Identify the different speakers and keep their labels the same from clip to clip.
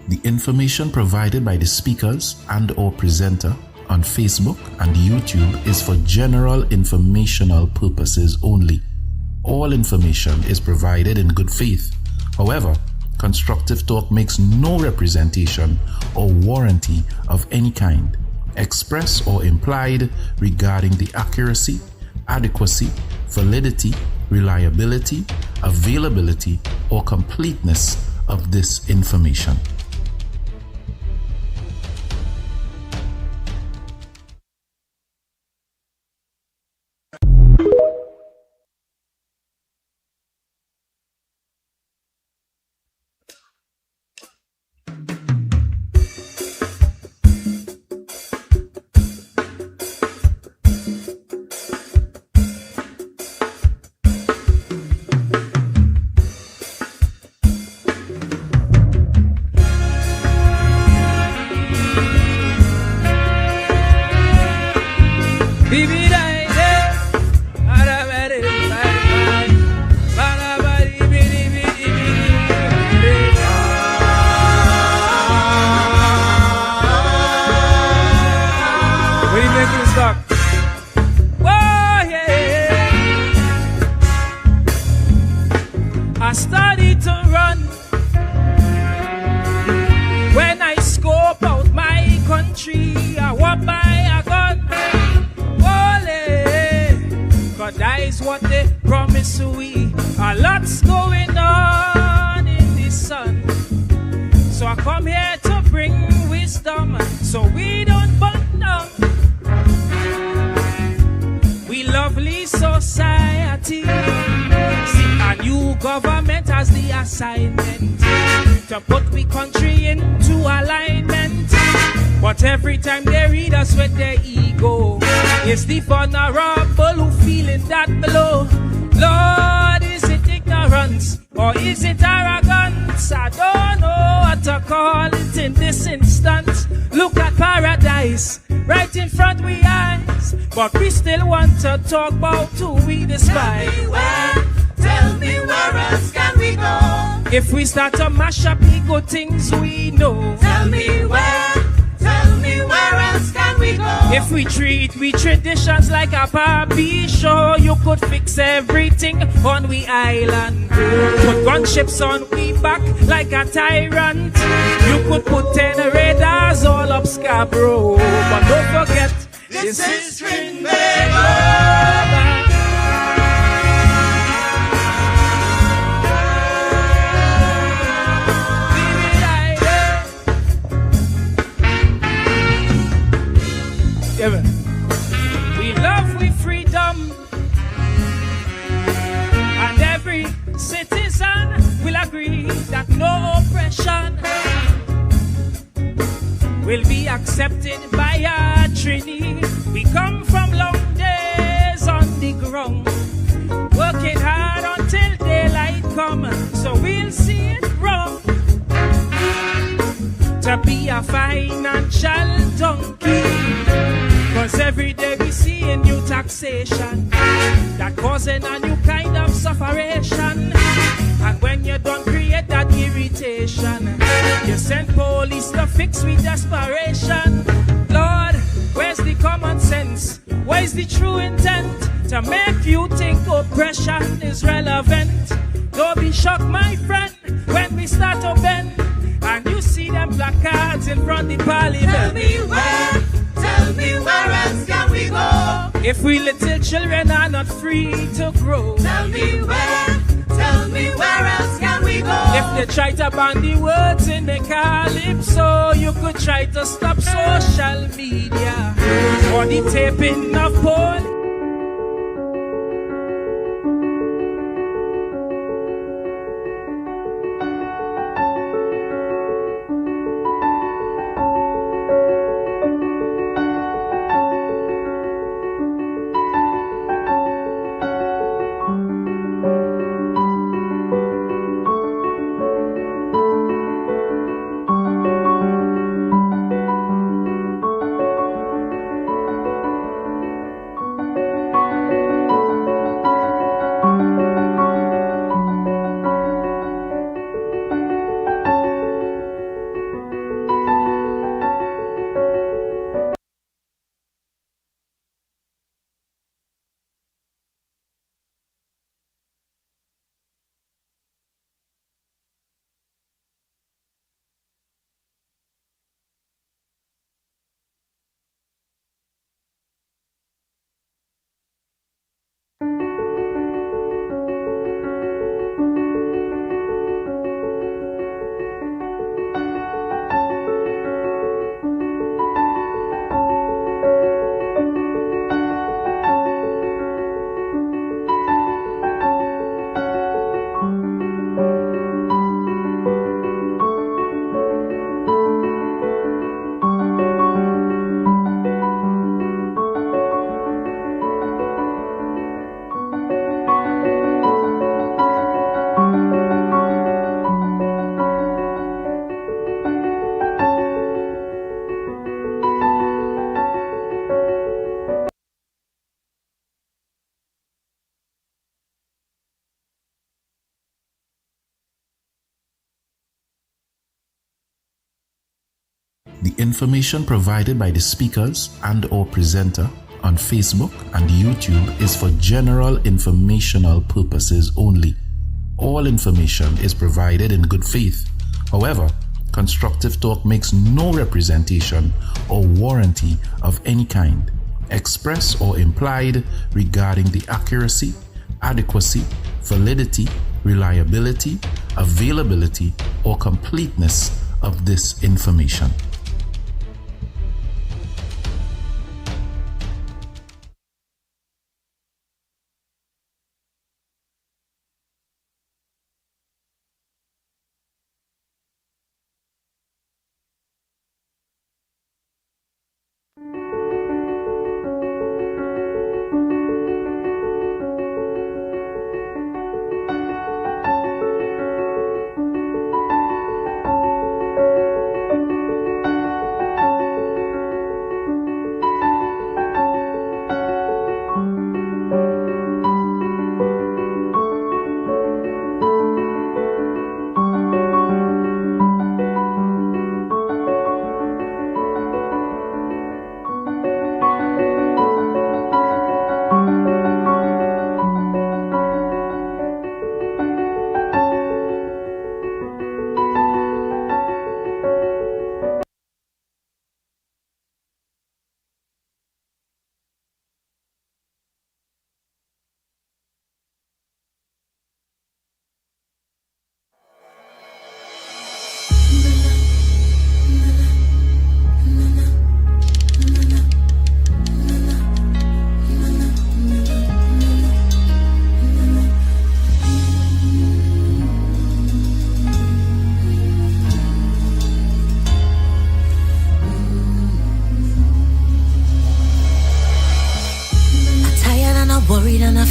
Speaker 1: The information provided by the speakers and/or presenter on Facebook and YouTube is for general informational purposes only. All information is provided in good faith. However, Constructive Talk makes no representation or warranty of any kind, express or implied, regarding the accuracy, adequacy, validity, reliability, availability, or completeness of this information.
Speaker 2: Talk about who we despise.
Speaker 3: Tell me where else can we go?
Speaker 2: If we start to mash up the good things we know.
Speaker 3: Tell me where else can we go?
Speaker 2: If we treat we traditions like a papi show, you could fix everything on we island. Put gunships on we back like a tyrant. You could put 10 radars all up Scarborough. But don't forget,
Speaker 3: this is Trinidad.
Speaker 2: We love we freedom, and every citizen will agree that no oppression will be accepted by our Trini. We come from long days on the ground, working hard until daylight come, so we'll see it wrong to be a financial donkey. Cause every day we see a new taxation that causing a new kind of sufferation. And when you don't create that irritation, you send police to fix with desperation. Lord, where's the common sense? Where's the true intent to make you think oppression is relevant? Don't be shocked, my friend, when we start to bend and you see them placards in front of the parliament.
Speaker 3: Tell me where else can we go?
Speaker 2: If we little children are not free to grow.
Speaker 3: Tell me where else can we go?
Speaker 2: If they try to ban the words in the calypso, you could try to stop social media or the taping of porn.
Speaker 1: The information provided by the speakers and or presenter on Facebook and YouTube is for general informational purposes only. All information is provided in good faith. However, Constructive Talk makes no representation or warranty of any kind, express or implied, regarding the accuracy, adequacy, validity, reliability, availability, or completeness of this information.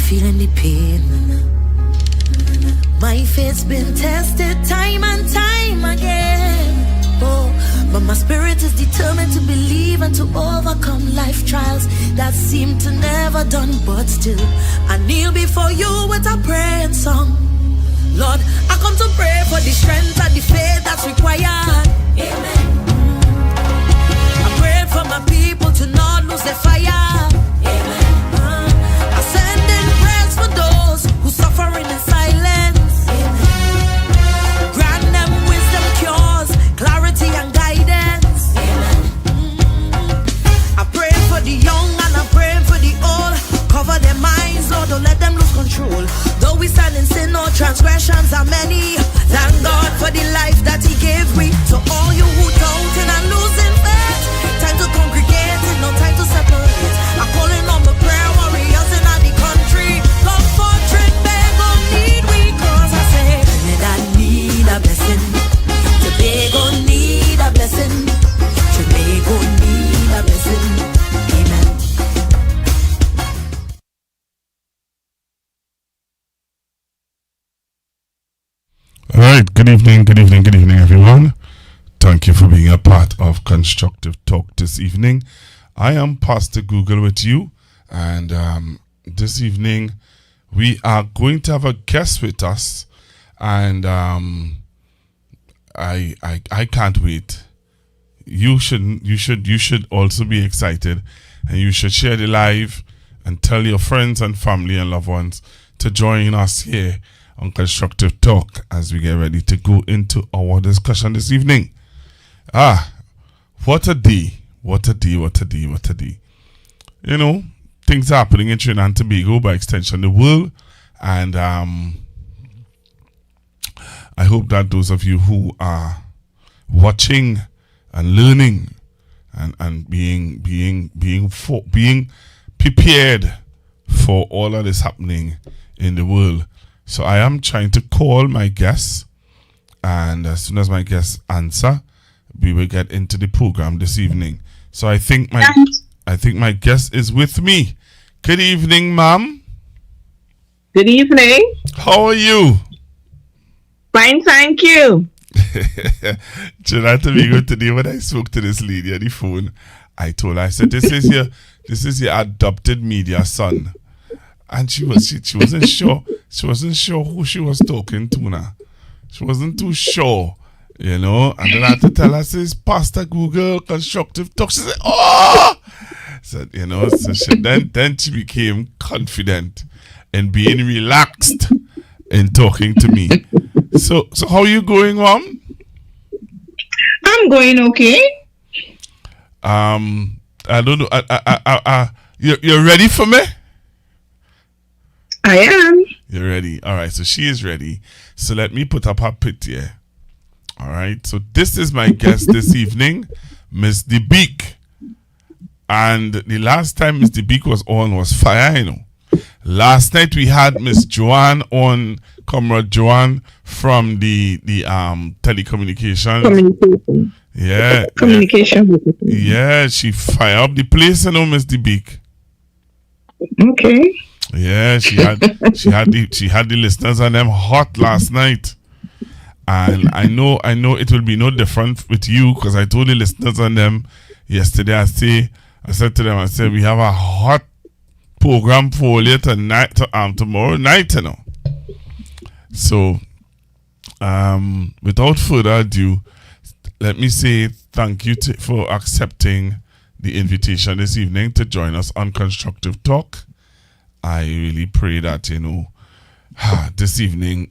Speaker 4: Feeling the pain. My faith's been tested time and time again. Oh, but my spirit is determined to believe and to overcome life trials that seem to never done. But still, I kneel before you with a praying song. Lord, I come to pray for the strength and the faith that's required. Amen. I pray for my people to not lose their fire. Amen. For those who suffering in silence, grant them wisdom, cures, clarity and guidance. I pray for the young and I pray for the old. Cover their minds, Lord, don't let them lose control. Though we stand in sin, no transgressions are many. Thank God for the life that He gave me. To all you who doubting and losing faith, time to congregate and no time to separate. I'm calling on the prayer warriors in the country. Come for Trinidad, need we, cause I say Trinidad need a blessing. Tobago need a blessing. Tobago need a blessing. Amen.
Speaker 5: All right, good evening, everyone. Thank you for being a part of Constructive Talk this evening. I am Pastor Google with you, and this evening we are going to have a guest with us, and I can't wait. You should also be excited, and you should share the live and tell your friends and family and loved ones to join us here on Constructive Talk as we get ready to go into our discussion this evening. What a day. You know, things are happening in Trinidad and Tobago, by extension the world, and I hope that those of you who are watching and learning and being prepared for all of this happening in the world. So I am trying to call my guests, and as soon as my guests answer, we will get into the program this evening. So I think my guest is with me. Good evening, ma'am.
Speaker 6: Good evening.
Speaker 5: How are you?
Speaker 6: Fine, thank you.
Speaker 5: Trinidad and Tobago, today when I spoke to this lady on the phone, I told her, I said, this is your adopted media son. And she wasn't sure. She wasn't sure who she was talking to now. She wasn't too sure You know, and then I had to tell her, says, Pastor Google, constructive talk. She said, oh! So, you know, so then she became confident in being relaxed in talking to me. So how are you going, Mom?
Speaker 6: I'm going okay.
Speaker 5: I don't know. You're ready for me?
Speaker 6: I am.
Speaker 5: You're ready. All right. So she is ready. So let me put up her picture. All right. So this is my guest this evening, Miss Bique. And the last time Miss Bique was on was fire, you know. Last night we had Miss Joanne on, Comrade Joanne from the telecommunications.
Speaker 6: Communication.
Speaker 5: Yeah.
Speaker 6: Communication.
Speaker 5: Yeah, she fire up the place, you know, Miss Bique.
Speaker 6: Okay.
Speaker 5: Yeah, she had the listeners on them hot last night. And I know it will be no different with you, because I told the listeners on them yesterday. I said to them, we have a hot program for you tonight, tomorrow night, you know. So, without further ado, let me say thank you for accepting the invitation this evening to join us on Constructive Talk. I really pray that, you know, this evening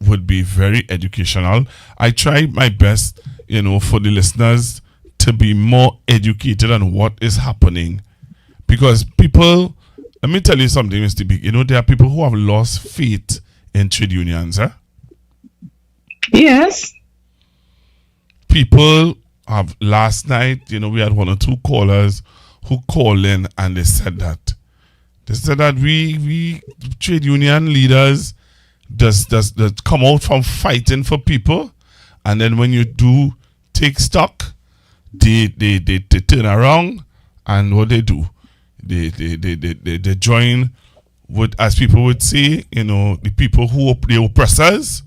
Speaker 5: would be very educational. I try my best, you know, for the listeners to be more educated on what is happening. Because people, let me tell you something, Mr. Bique, you know, there are people who have lost faith in trade unions, huh?
Speaker 6: Yes.
Speaker 5: People have, last night, you know, we had one or two callers who called in and they said that we trade union leaders does come out from fighting for people, and then when you do take stock, they turn around, and what they do, they join with, as people would say, you know, the people who are the oppressors,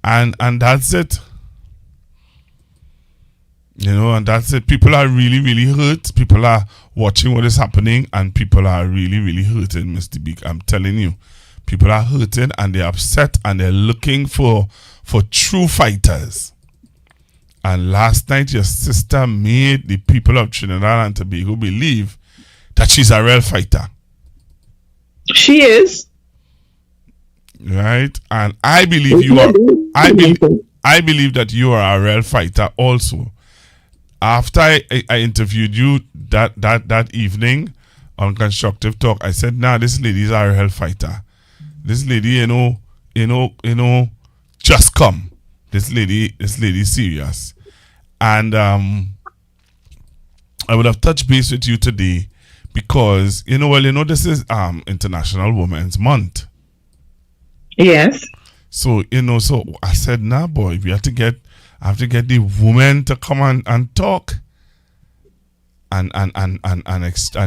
Speaker 5: and that's it. You know, and that's it. People are really, really hurt. People are watching what is happening, and people are really, really hurting, Mr. Bique. I'm telling you. People are hurting, and they're upset, and they're looking for true fighters. And last night, your sister made the people of Trinidad and Tobago believe that she's a real fighter.
Speaker 6: She is.
Speaker 5: Right? And I believe you are. I believe that you are a real fighter also. After I interviewed you that evening on Constructive Talk, I said, nah, this lady is a real fighter. This lady, you know, just come. This lady is serious. And I would have touched base with you today because, you know, this is International Women's Month.
Speaker 6: Yes.
Speaker 5: So, you know, so I said, nah, boy, I have to get the women to come and talk and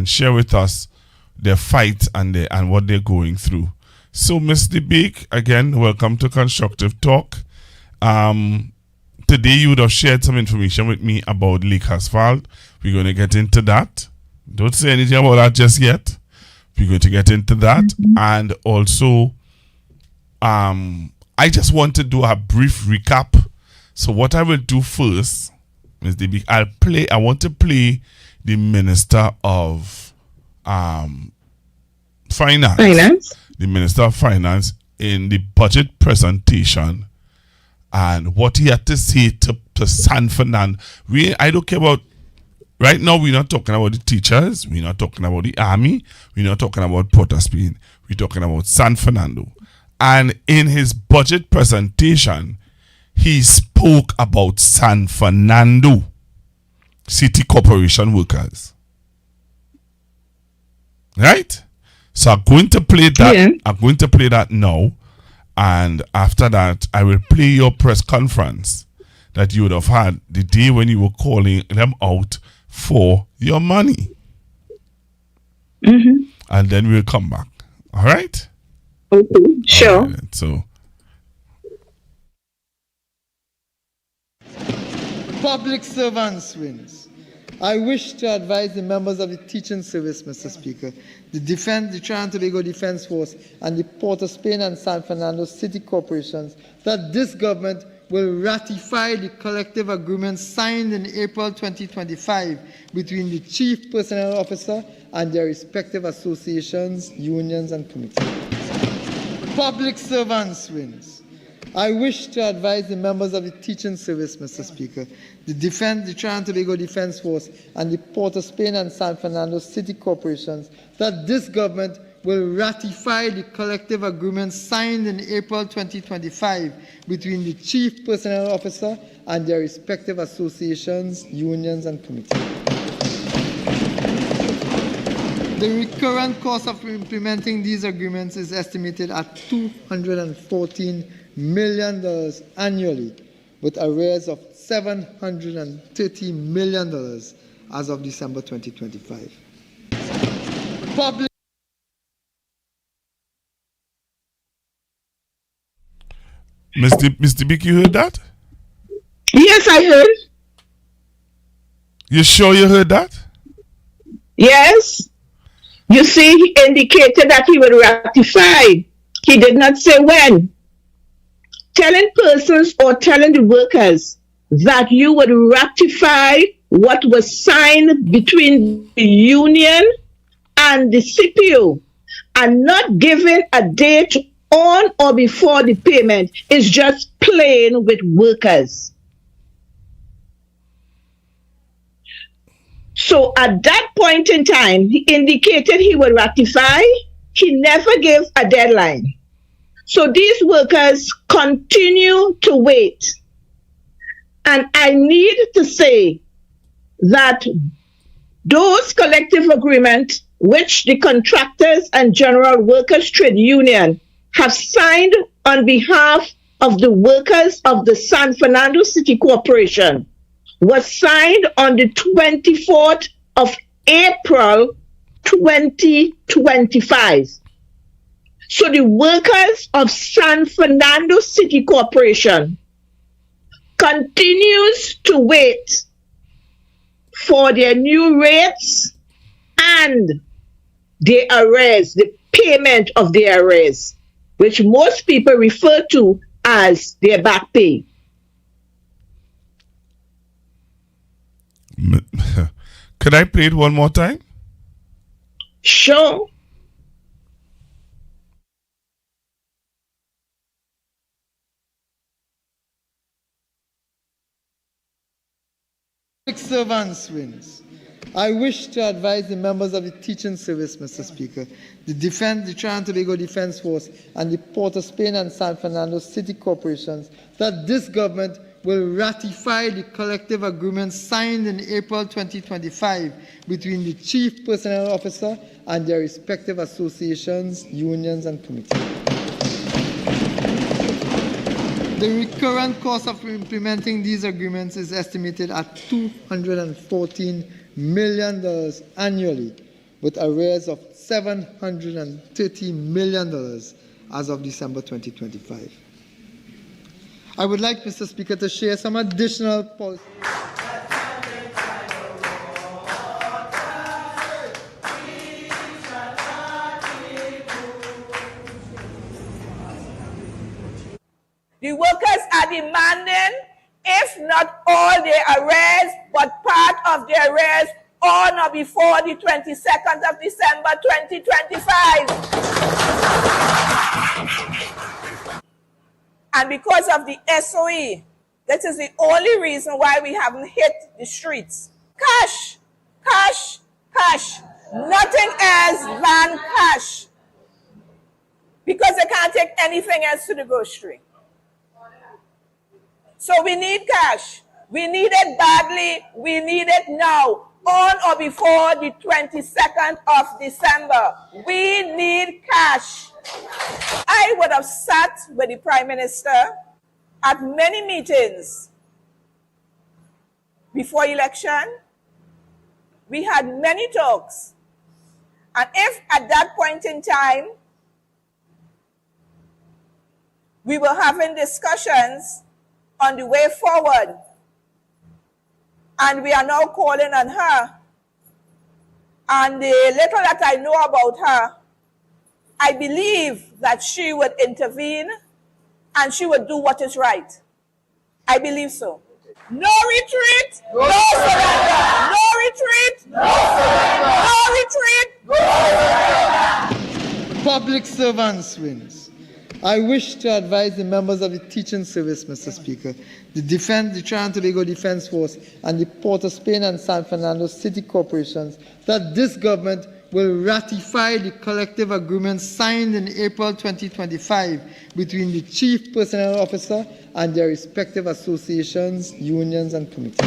Speaker 5: share with us their fight and what they're going through. So, Mr. Bique, again, welcome to Constructive Talk. Today you would have shared some information with me about Lake Asphalt. We're going to get into that. Don't say anything about that just yet. We're going to get into that. And also, I just want to do a brief recap. So what I will do first, Mr. Bique, I want to play the Minister of Finance. The Minister of Finance in the budget presentation and what he had to say to San Fernando. I don't care about, right now we're not talking about the teachers, we're not talking about the army, we're not talking about Port of Spain, we're talking about San Fernando. And in his budget presentation, he spoke about San Fernando City Corporation workers. Right? So I'm going to play that. Yeah. I'm going to play that now. And after that, I will play your press conference that you would have had the day when you were calling them out for your money.
Speaker 6: Mm-hmm.
Speaker 5: And then we'll come back. All right?
Speaker 6: Okay, sure.
Speaker 5: Right, so.
Speaker 7: Public servants wins. I wish to advise the members of the teaching service, Mr. Speaker, the Trinidad and Tobago Defense Force, and the Port of Spain and San Fernando City Corporations that this government will ratify the collective agreement signed in April 2025 between the Chief Personnel Officer and their respective associations, unions, and committees. Public servants wins. I wish to advise the members of the teaching service, Mr. Speaker, the Trinidad and Tobago Defense Force, and the Port of Spain and San Fernando City Corporations that this government will ratify the collective agreement signed in April 2025 between the Chief Personnel Officer and their respective associations, unions, and committees. The recurrent cost of implementing these agreements is estimated at $214 million annually, with arrears of $730 million as of December 2025. Public
Speaker 5: Mr. Bique, you heard that?
Speaker 6: Yes, I heard.
Speaker 5: You sure you heard that?
Speaker 6: Yes. You see, he indicated that he would ratify. He did not say when. Telling persons or telling the workers that you would ratify what was signed between the union and the CPU and not giving a date on or before the payment is just playing with workers. So at that point in time, he indicated he would ratify. He never gave a deadline. So these workers continue to wait. And I need to say that those collective agreements which the Contractors and General Workers Trade Union have signed on behalf of the workers of the San Fernando City Corporation was signed on the 24th of April 2025. So the workers of San Fernando City Corporation continues to wait for their new rates and their arrears, the payment of their arrears, which most people refer to as their back pay.
Speaker 5: Could I play it one more time?
Speaker 6: Sure.
Speaker 7: Public servants wins. I wish to advise the members of the teaching service, Mr. Speaker, the Trinidad and Tobago Defense Force, and the Port of Spain and San Fernando City Corporations that this government will ratify the collective agreement signed in April 2025 between the Chief Personnel Officer and their respective associations, unions, and committees. The recurrent cost of implementing these agreements is estimated at $214 million annually, with arrears of $730 million as of December 2025. I would like, Mr. Speaker, to share some additional policy.
Speaker 3: The workers are demanding, if not all their arrears, but part of their arrears on or before the 22nd of December 2025. And because of the SOE, that is the only reason why we haven't hit the streets. Cash, cash, cash. Nothing else than cash. Because they can't take anything else to the grocery. So we need cash. We need it badly. We need it now. On or before the 22nd of December. We need cash. I would have sat with the Prime Minister at many meetings before election. We had many talks. And if at that point in time we were having discussions on the way forward, and we are now calling on her, and the little that I know about her, I believe that she would intervene and she would do what is right. I believe so. No retreat, no surrender. No retreat, no surrender. No retreat.
Speaker 7: Public servants wins. I wish to advise the members of the teaching service, Mr. Speaker, the Trinidad and Tobago Defense Force, and the Port of Spain and San Fernando City Corporations that this government will ratify the collective agreement signed in April 2025 between the Chief Personnel Officer and their respective associations, unions, and committees.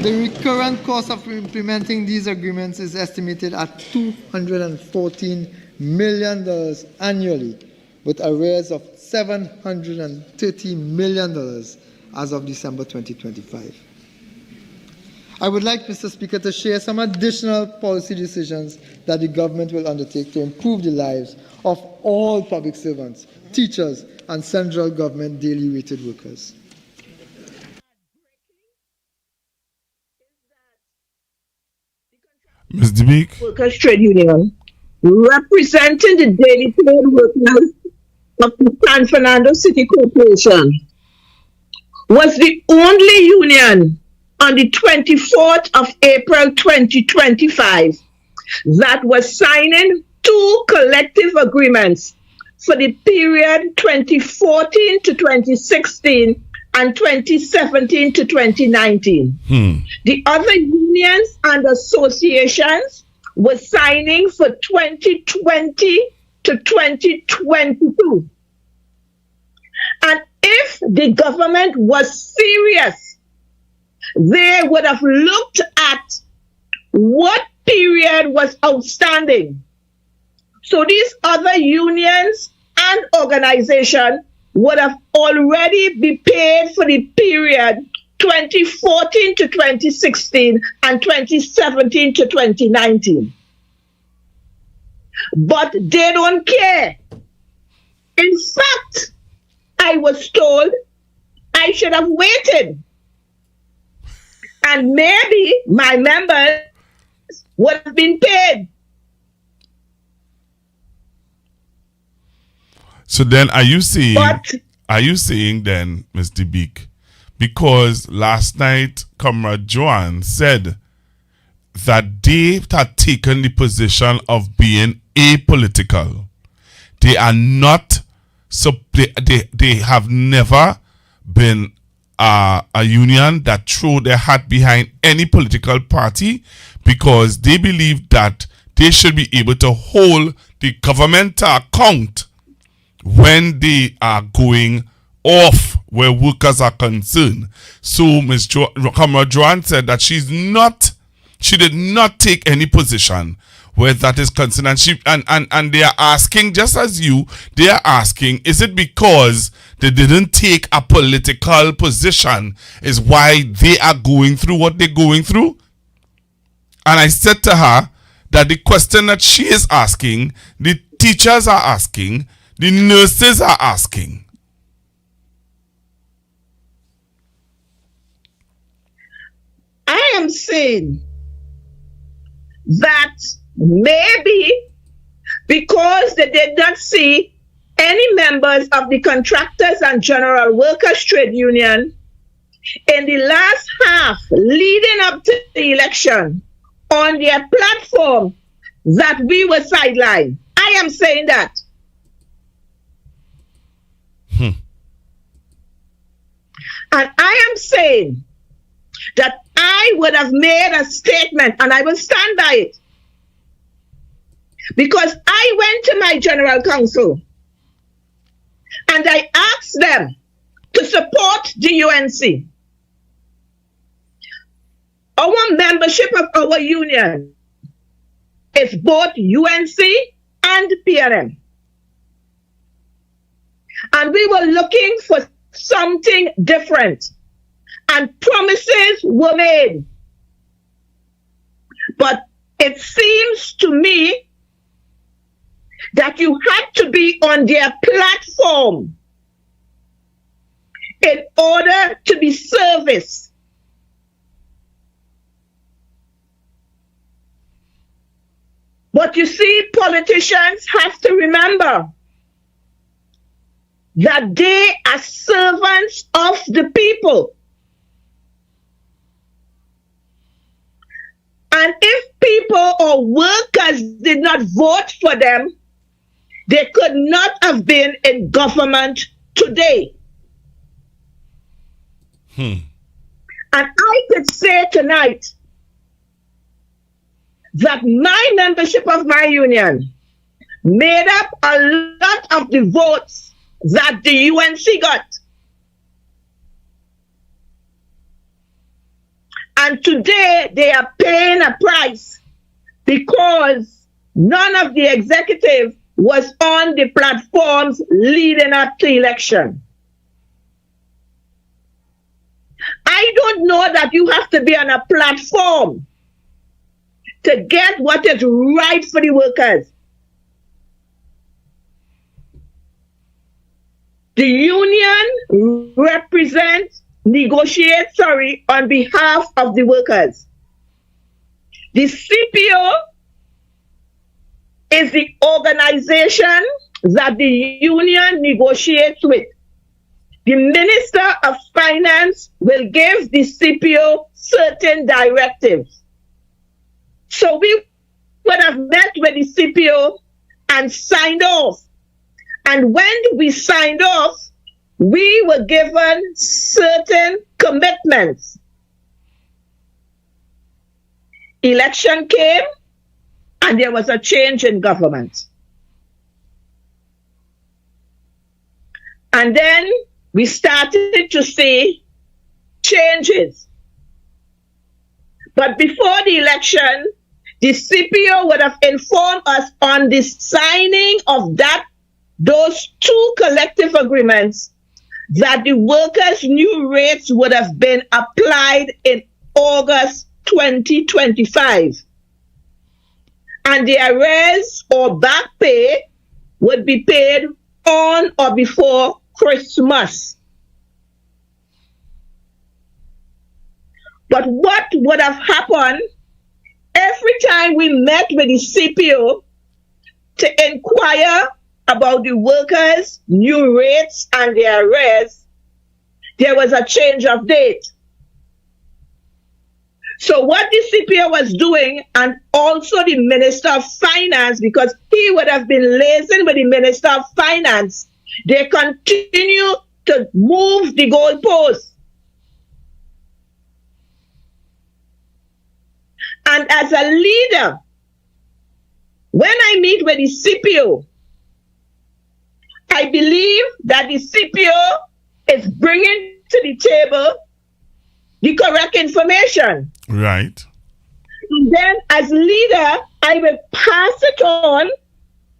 Speaker 7: The recurrent cost of implementing these agreements is estimated at $214 million annually, with arrears of $730 million as of December 2025. I would like, Mr. Speaker, to share some additional policy decisions that the government will undertake to improve the lives of all public servants, teachers, and central government daily rated workers.
Speaker 5: Ms. Bique?
Speaker 6: Workers' Trade Union, representing the daily paid workers of the San Fernando City Corporation, was the only union on the 24th of April 2025 that was signing 2 collective agreements for the period 2014 to 2016 and 2017 to 2019. The other unions and associations were signing for 2020 to 2022. And if the government was serious, they would have looked at what period was outstanding. So these other unions and organizations would have already been paid for the period 2014 to 2016 and 2017 to 2019. But they don't care. In fact, I was told I should have waited. And maybe my members would have been paid.
Speaker 5: So then are you saying then, Mr. Bique, because last night Comrade Joanne said that they had taken the position of being apolitical. They are not, so they have never been a union that threw their hat behind any political party, because they believe that they should be able to hold the government to account when they are going off where workers are concerned. So Comrade Joanne said that she did not take any position where that is concerned, and they are asking, just as you, they are asking, is it because they didn't take a political position is why they are going through what they're going through? And I said to her that the question that she is asking, the teachers are asking, the nurses are asking.
Speaker 6: I am saying that maybe because they did not see any members of the Contractors and General Workers Trade Union in the last half leading up to the election on their platform, that we were sidelined. I am saying that. And I am saying that I would have made a statement, and I will stand by it, because I went to my general council and I asked them to support the UNC. Our membership of our union is both UNC and PNM. And we were looking for something different, and promises were made. But it seems to me that you had to be on their platform in order to be serviced. But you see, politicians have to remember that they are servants of the people. And if people or workers did not vote for them, they could not have been in government today. And I could say tonight that my membership of my union made up a lot of the votes that the UNC got. And today they are paying a price because none of the executive was on the platforms leading up to election. I don't know that you have to be on a platform to get what is right for the workers. The union negotiates on behalf of the workers. The CPO is the organization that the union negotiates with. The Minister of Finance will give the CPO certain directives. So we would have met with the CPO and signed off. And when we signed off, we were given certain commitments. Election came, and there was a change in government. And then we started to see changes. But before the election, the CPO would have informed us on the signing of those two collective agreements that the workers' new rates would have been applied in August 2025. And the arrears or back pay would be paid on or before Christmas. But what would have happened every time we met with the CPO to inquire about the workers' new rates and their arrears, there was a change of date. So what the CPO was doing, and also the Minister of Finance, because he would have been liaising with the Minister of Finance, they continue to move the goalposts. And as a leader, when I meet with the CPO, I believe that the CPO is bringing to the table the correct information.
Speaker 5: Right.
Speaker 6: And then as leader, I will pass it on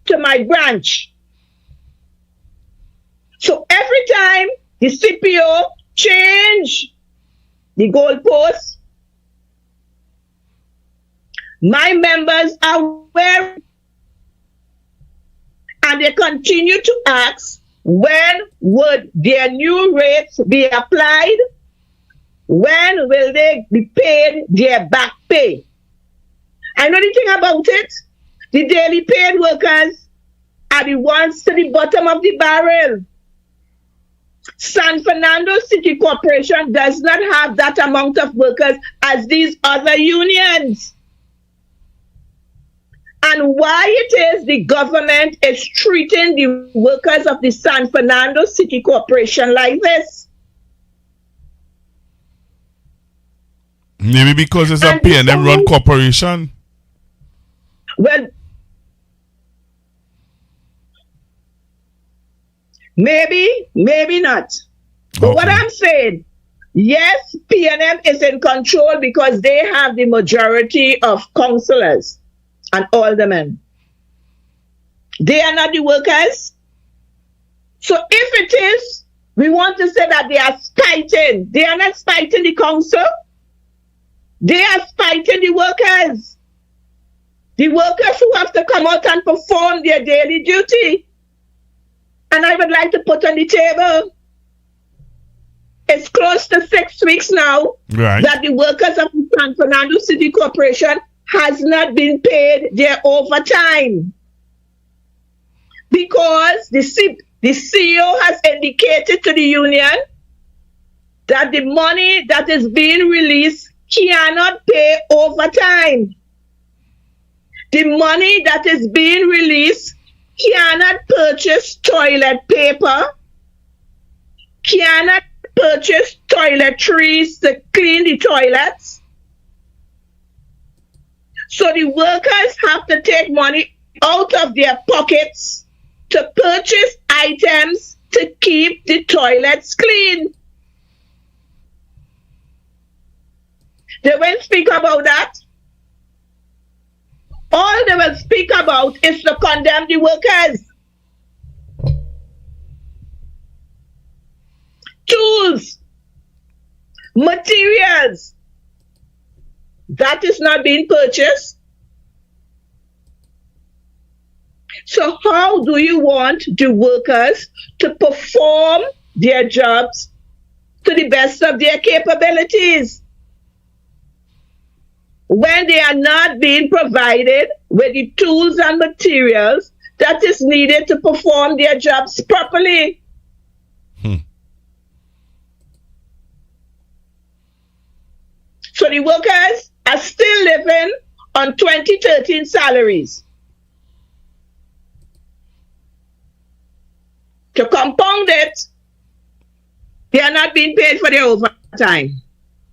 Speaker 6: to my branch. So every time the CPO change the goalposts, my members are aware, and they continue to ask, when would their new rates be applied? When will they be paid their back pay? I know the thing about it. The daily paid workers are the ones to the bottom of the barrel. San Fernando City Corporation does not have that amount of workers as these other unions. And why it is the government is treating the workers of the San Fernando City Corporation like this?
Speaker 5: Maybe because it's a P&M run corporation.
Speaker 6: Well, maybe not. But what I'm saying, yes, P&M is in control because they have the majority of councillors and aldermen. They are not the workers. So if it is, we want to say that they are spiting. They are not spiting the council. They are spiting the workers. The workers who have to come out and perform their daily duty. And I would like to put on the table, it's close to 6 weeks now that the workers of the San Fernando City Corporation has not been paid their overtime. Because The CEO has indicated to the union that the money that is being released cannot pay overtime. The money that is being released cannot purchase toilet paper, cannot purchase toiletries to clean the toilets. So the workers have to take money out of their pockets to purchase items to keep the toilets clean. They won't speak about that. All they will speak about is to condemn the workers. Tools, materials, that is not being purchased. So how do you want the workers to perform their jobs to the best of their capabilities when they are not being provided with the tools and materials that is needed to perform their jobs properly? So the workers are still living on 2013 salaries. To compound it, they are not being paid for their overtime.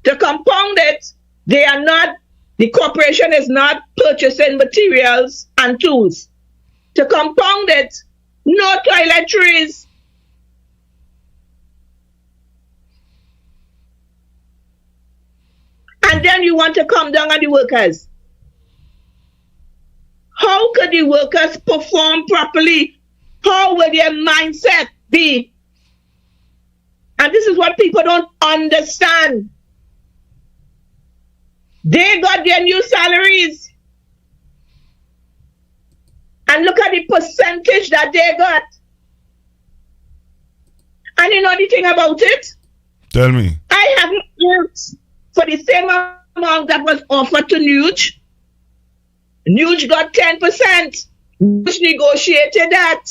Speaker 6: To compound it, the corporation is not purchasing materials and tools. To compound it, no toiletries. And then you want to come down on the workers. How could the workers perform properly? How will their mindset be? And this is what people don't understand. They got their new salaries. And look at the percentage that they got. And you know the thing about it?
Speaker 5: Tell me.
Speaker 6: I haven't worked for the same amount that was offered to Nuge. Nuge got 10%. Nuge negotiated that.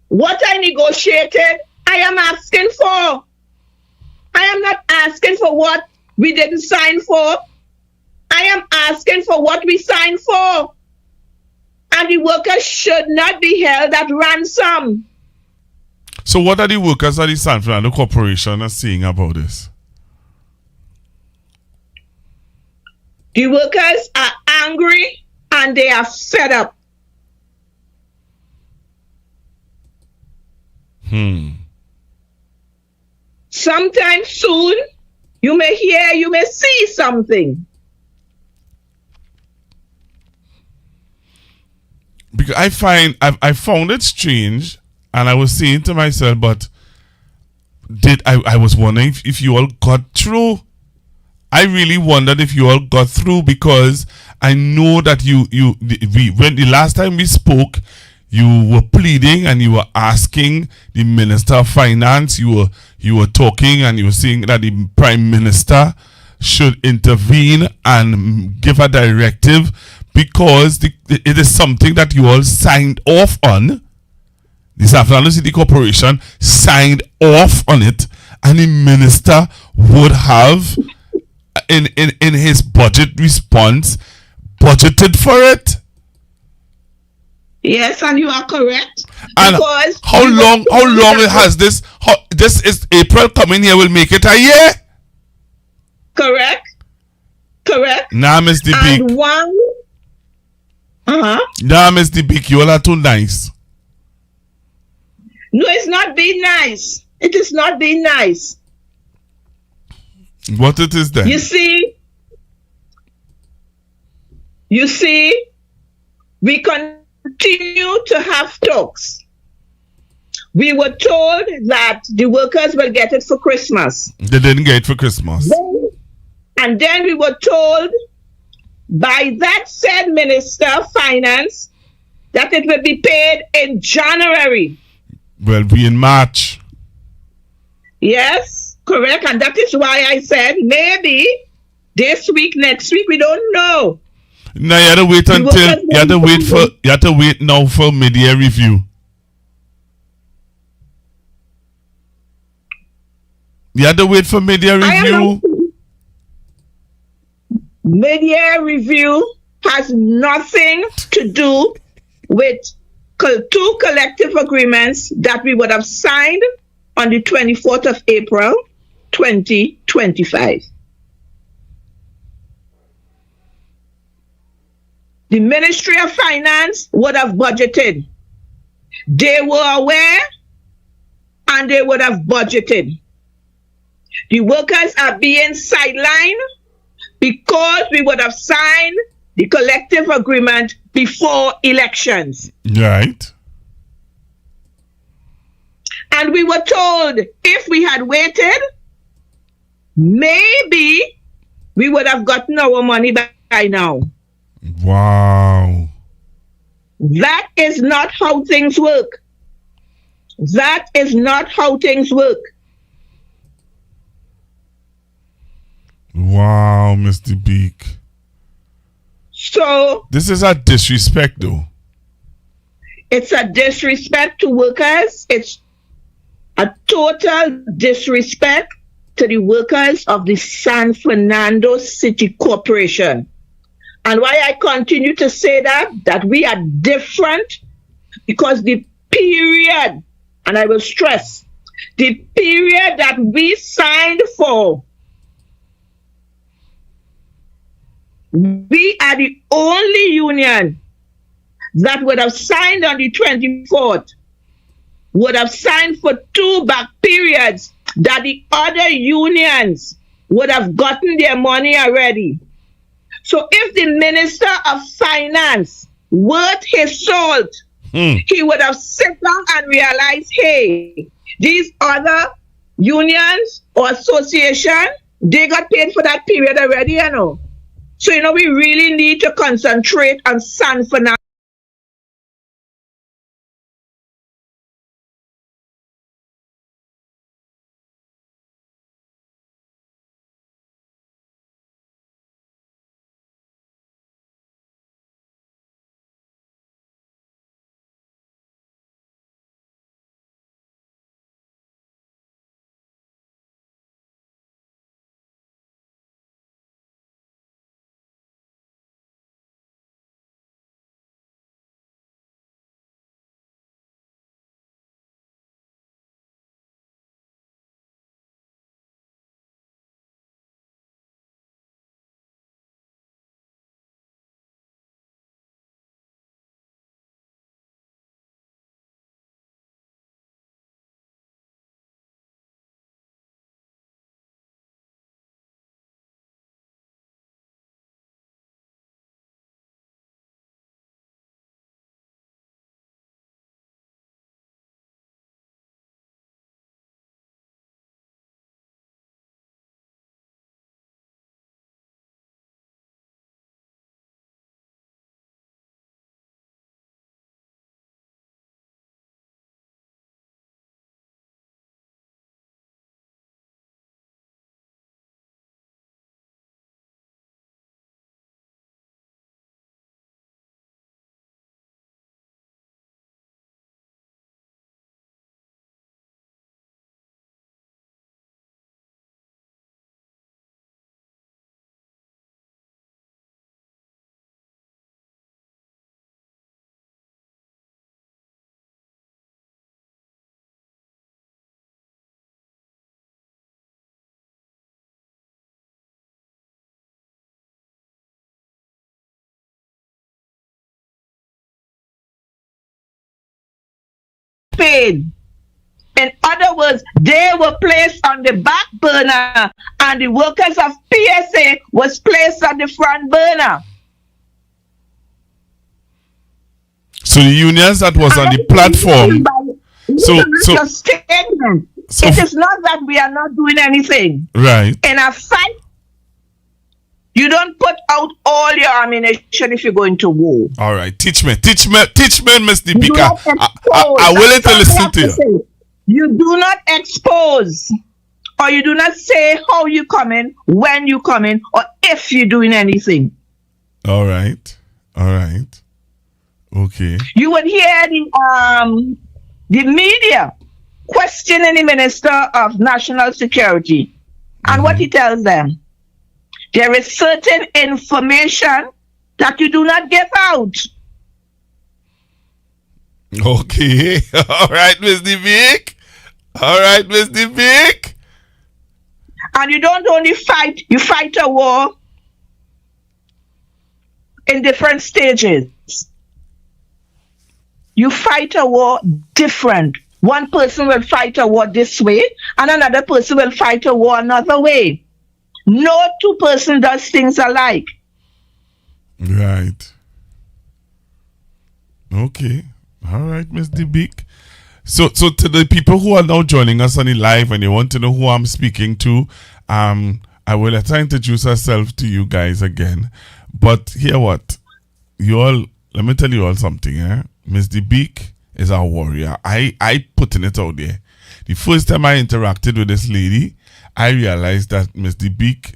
Speaker 6: What I negotiated, I am asking for. I am not asking for what we didn't sign for. I am asking for what we signed for. And the workers should not be held at ransom.
Speaker 5: So what are the workers at the San Fernando Corporation are saying about this?
Speaker 6: The workers are angry and they are fed up. Sometime soon, you may hear, you may see something.
Speaker 5: Because I found it strange, and I was saying to myself, but I was wondering if you all got through. I really wondered if you all got through, because I know that when the last time we spoke, you were pleading and you were asking the Minister of Finance. You were talking and you were saying that the Prime Minister should intervene and give a directive, because it is something that you all signed off on. The San Fernando City Corporation signed off on it, and the minister would have, in his budget response, budgeted for it.
Speaker 6: Yes, and you are correct.
Speaker 5: And how long has this? This is April coming here will make it a year.
Speaker 6: Correct.
Speaker 5: Nah, Miss the Bique.
Speaker 6: And one.
Speaker 5: Nah, Miss the Bique, you all are too nice.
Speaker 6: No, it's not being nice. It is not being nice.
Speaker 5: What it is then?
Speaker 6: You see, we continue to have talks. We were told that the workers will get it for Christmas.
Speaker 5: They didn't get it for Christmas.
Speaker 6: And then we were told by that said Minister of Finance that it will be paid in January.
Speaker 5: Well, we in March.
Speaker 6: Yes, correct. And that is why I said maybe this week, next week, we don't know.
Speaker 5: No, you have to wait until you have to wait now for mid-year review. You had to wait for mid-year review.
Speaker 6: Mid-year review has nothing to do with two collective agreements that we would have signed on the 24th of April, 2025. The Ministry of Finance would have budgeted. They were aware and they would have budgeted. The workers are being sidelined because we would have signed the collective agreement before elections.
Speaker 5: Right.
Speaker 6: And we were told if we had waited, maybe we would have gotten our money back by now.
Speaker 5: Wow.
Speaker 6: That is not how things work. That is not how things work.
Speaker 5: Wow, Mr. Bique.
Speaker 6: So
Speaker 5: this is a disrespect, though.
Speaker 6: It's a disrespect to workers. It's a total disrespect to the workers of the San Fernando City Corporation. And why I continue to say that we are different, because the period, and I will stress, the period that we signed for, we are the only union that would have signed on the 24th, would have signed for 2 back periods that the other unions would have gotten their money already. So if the Minister of Finance worth his salt, he would have sat down and realized, hey, these other unions or association, they got paid for that period already, you know. So, you know, we really need to concentrate on San Fernando. Paid. In other words, they were placed on the back burner and the workers of PSA was placed on the front burner.
Speaker 5: So the unions that was on the platform. So
Speaker 6: it is not that we are not doing anything.
Speaker 5: Right.
Speaker 6: In a fight, you don't put out all your ammunition if you're going to war.
Speaker 5: All right. Teach me, Mr. Bique. I'm willing to listen to you.
Speaker 6: You do not expose, or you do not say how you come in, when you come in, or if you're doing anything.
Speaker 5: All right. Okay.
Speaker 6: You would hear the media questioning the Minister of National Security. And what he tells them, there is certain information that you do not give out.
Speaker 5: Okay. All right, Mr. Bique. All right, Mr. Bique.
Speaker 6: And you don't only fight, you fight a war in different stages. You fight a war different. One person will fight a war this way, and another person will fight a war another way. No two person does things alike.
Speaker 5: Right. Okay. All right, Mr. Bique. So to the people who are now joining us on the live and you want to know who I'm speaking to, I will let her introduce herself to you guys again. But hear what? You all, let me tell you all something, eh? Mr. Bique is our warrior. I putting it out there. The first time I interacted with this lady, I realized that Mr. Bique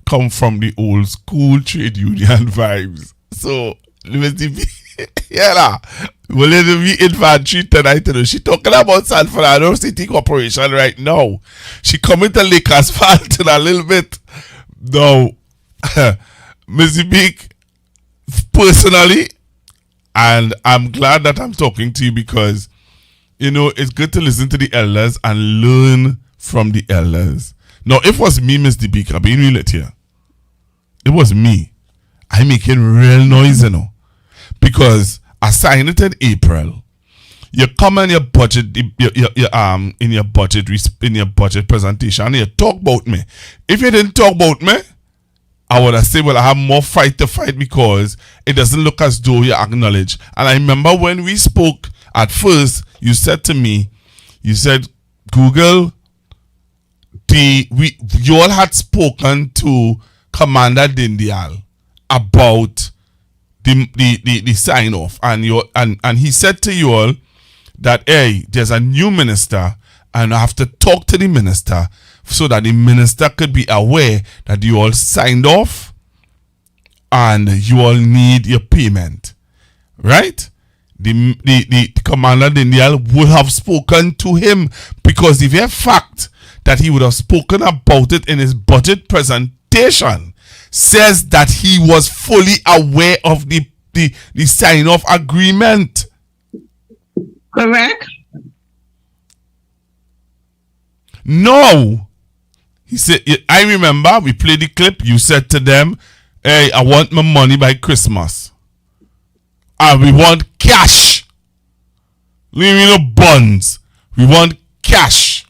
Speaker 5: come from the old school trade union vibes. So, Mr. Bique, yeah, well, let me infantry tonight. She talking about San Fernando City Corporation right now. She coming to Lake Asphalt in a little bit. No, Mr. Bique, personally, and I'm glad that I'm talking to you because, you know, it's good to listen to the elders and learn from the elders. Now, if it was me, Mr. Bique, I'm being real here. It was me. I making real noise, you know. Because I signed it in April. You come in your budget, in your budget presentation, and you talk about me. If you didn't talk about me, I would have said, well, I have more fight to fight because it doesn't look as though you acknowledge. And I remember when we spoke at first, you said to me, you said, Google, you all had spoken to Commander Dindial about the sign off, and he said to you all that, hey, there's a new minister, and I have to talk to the minister so that the minister could be aware that you all signed off and you all need your payment, right? The Commander Dindial would have spoken to him because the very fact that he would have spoken about it in his budget presentation says that he was fully aware of the sign-off agreement.
Speaker 6: Correct?
Speaker 5: No. He said, I remember we played the clip. You said to them, hey, I want my money by Christmas. And we want cash. We need no bonds. We want cash.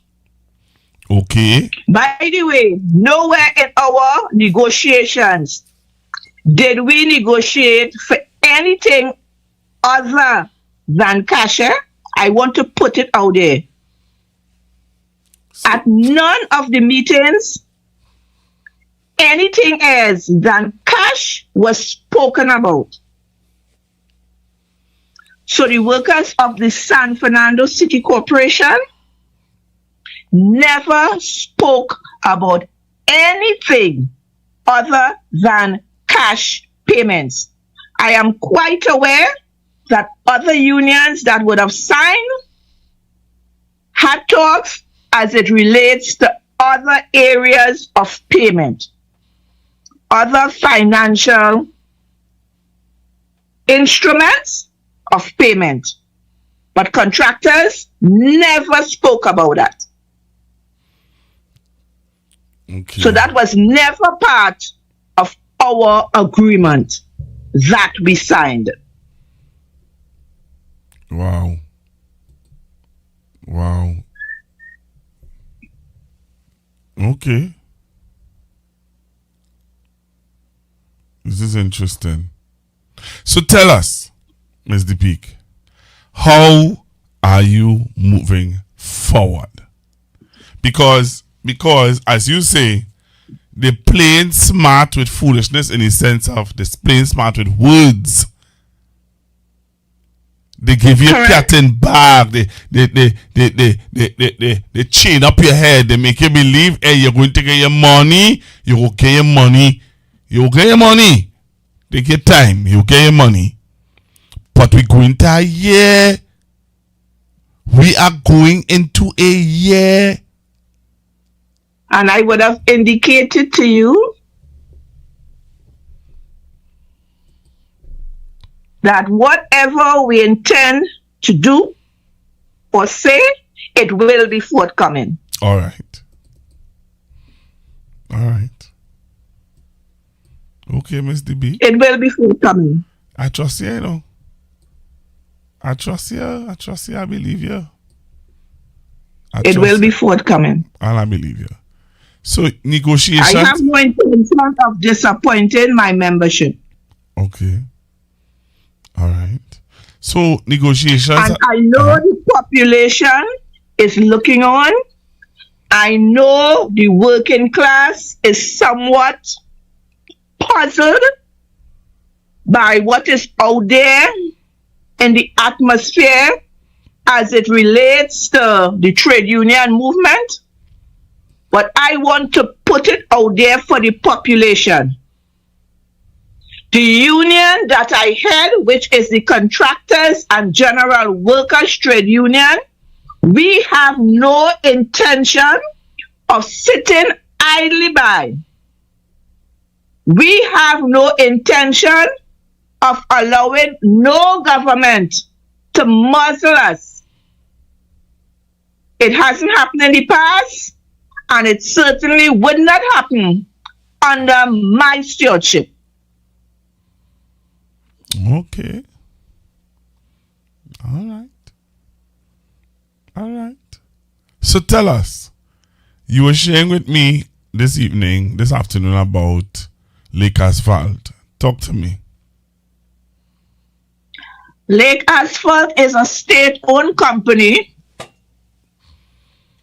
Speaker 5: Okay.
Speaker 6: By the way, nowhere in our negotiations did we negotiate for anything other than cash. I want to put it out there. At none of the meetings, anything else than cash was spoken about. So the workers of the San Fernando City Corporation never spoke about anything other than cash payments. I am quite aware that other unions that would have signed had talks as it relates to other areas of payment, other financial instruments of payment. But contractors never spoke about that.
Speaker 5: Okay.
Speaker 6: So that was never part of our agreement that we signed.
Speaker 5: Wow. Wow. Okay. This is interesting. So tell us, Ms. Bique, how are you moving forward? Because as you say, they're playing smart with foolishness in the sense of they're playing smart with words. They give you a cat and bag. They chain up your head. They make you believe, hey, you're going to get your money. You will get your money. You will get your money. They get time. You will get your money. But we're going to a year We are going into a year.
Speaker 6: And I would have indicated to you that whatever we intend to do or say, it will be forthcoming.
Speaker 5: All right. All right. Okay, Miss DB.
Speaker 6: It will be forthcoming.
Speaker 5: I trust you, you know. I trust you. I believe you.
Speaker 6: It will be forthcoming.
Speaker 5: And I believe you. So, negotiations.
Speaker 6: I have no intention of disappointing my membership.
Speaker 5: Okay. All right. So, negotiations.
Speaker 6: And I know the population is looking on. I know the working class is somewhat puzzled by what is out there in the atmosphere as it relates to the trade union movement. But I want to put it out there for the population. The union that I head, which is the Contractors and General Workers Trade Union, we have no intention of sitting idly by. We have no intention of allowing no government to muzzle us. It hasn't happened in the past, and it certainly would not happen under my stewardship.
Speaker 5: Okay. All right. All right. So tell us, you were sharing with me this afternoon about Lake Asphalt. Talk to me.
Speaker 6: Lake Asphalt is a state-owned company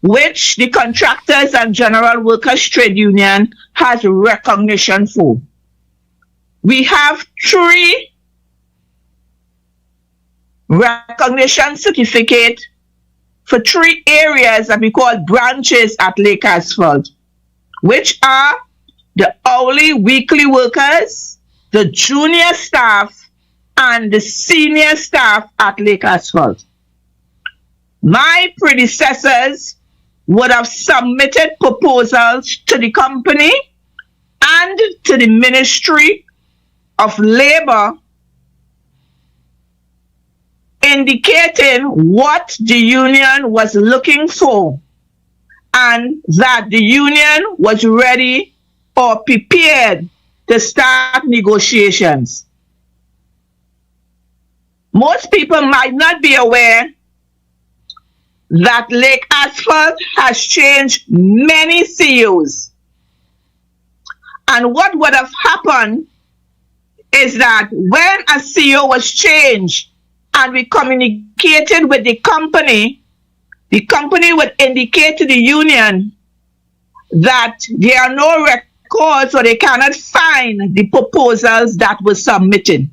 Speaker 6: which the Contractors and General Workers Trade Union has recognition for. We have 3 recognition certificates for 3 areas that we call branches at Lake Asphalt, which are the hourly weekly workers, the junior staff, and the senior staff at Lake Asphalt. My predecessors would have submitted proposals to the company and to the Ministry of Labor indicating what the union was looking for and that the union was ready or prepared to start negotiations. Most people might not be aware that Lake Asphalt has changed many CEOs. And what would have happened is that when a CEO was changed and we communicated with the company would indicate to the union that there are no records or they cannot find the proposals that were submitted.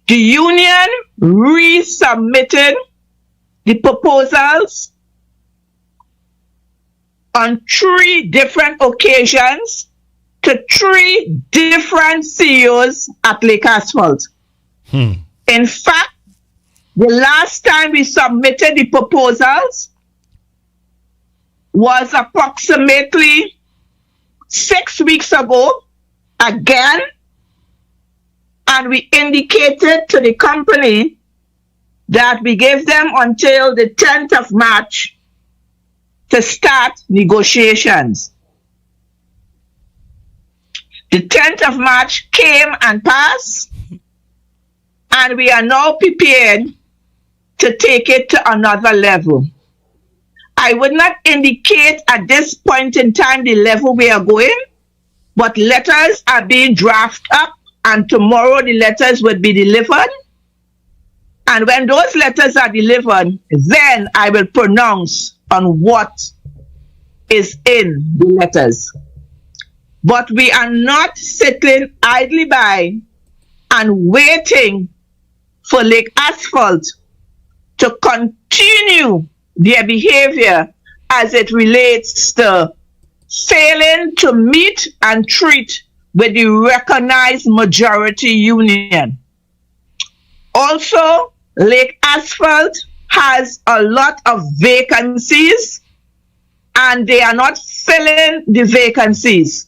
Speaker 6: The union resubmitted the proposals on 3 different occasions to 3 different CEOs at Lake Asphalt. In fact, the last time we submitted the proposals was approximately 6 weeks ago again, and we indicated to the company that we gave them until the 10th of March to start negotiations. The 10th of March came and passed, and we are now prepared to take it to another level. I would not indicate at this point in time the level we are going, but letters are being drafted up, and tomorrow the letters will be delivered. And when those letters are delivered, then I will pronounce on what is in the letters. But we are not sitting idly by and waiting for Lake Asphalt to continue their behavior as it relates to failing to meet and treat with the recognized majority union. Also, Lake Asphalt has a lot of vacancies and they are not filling the vacancies.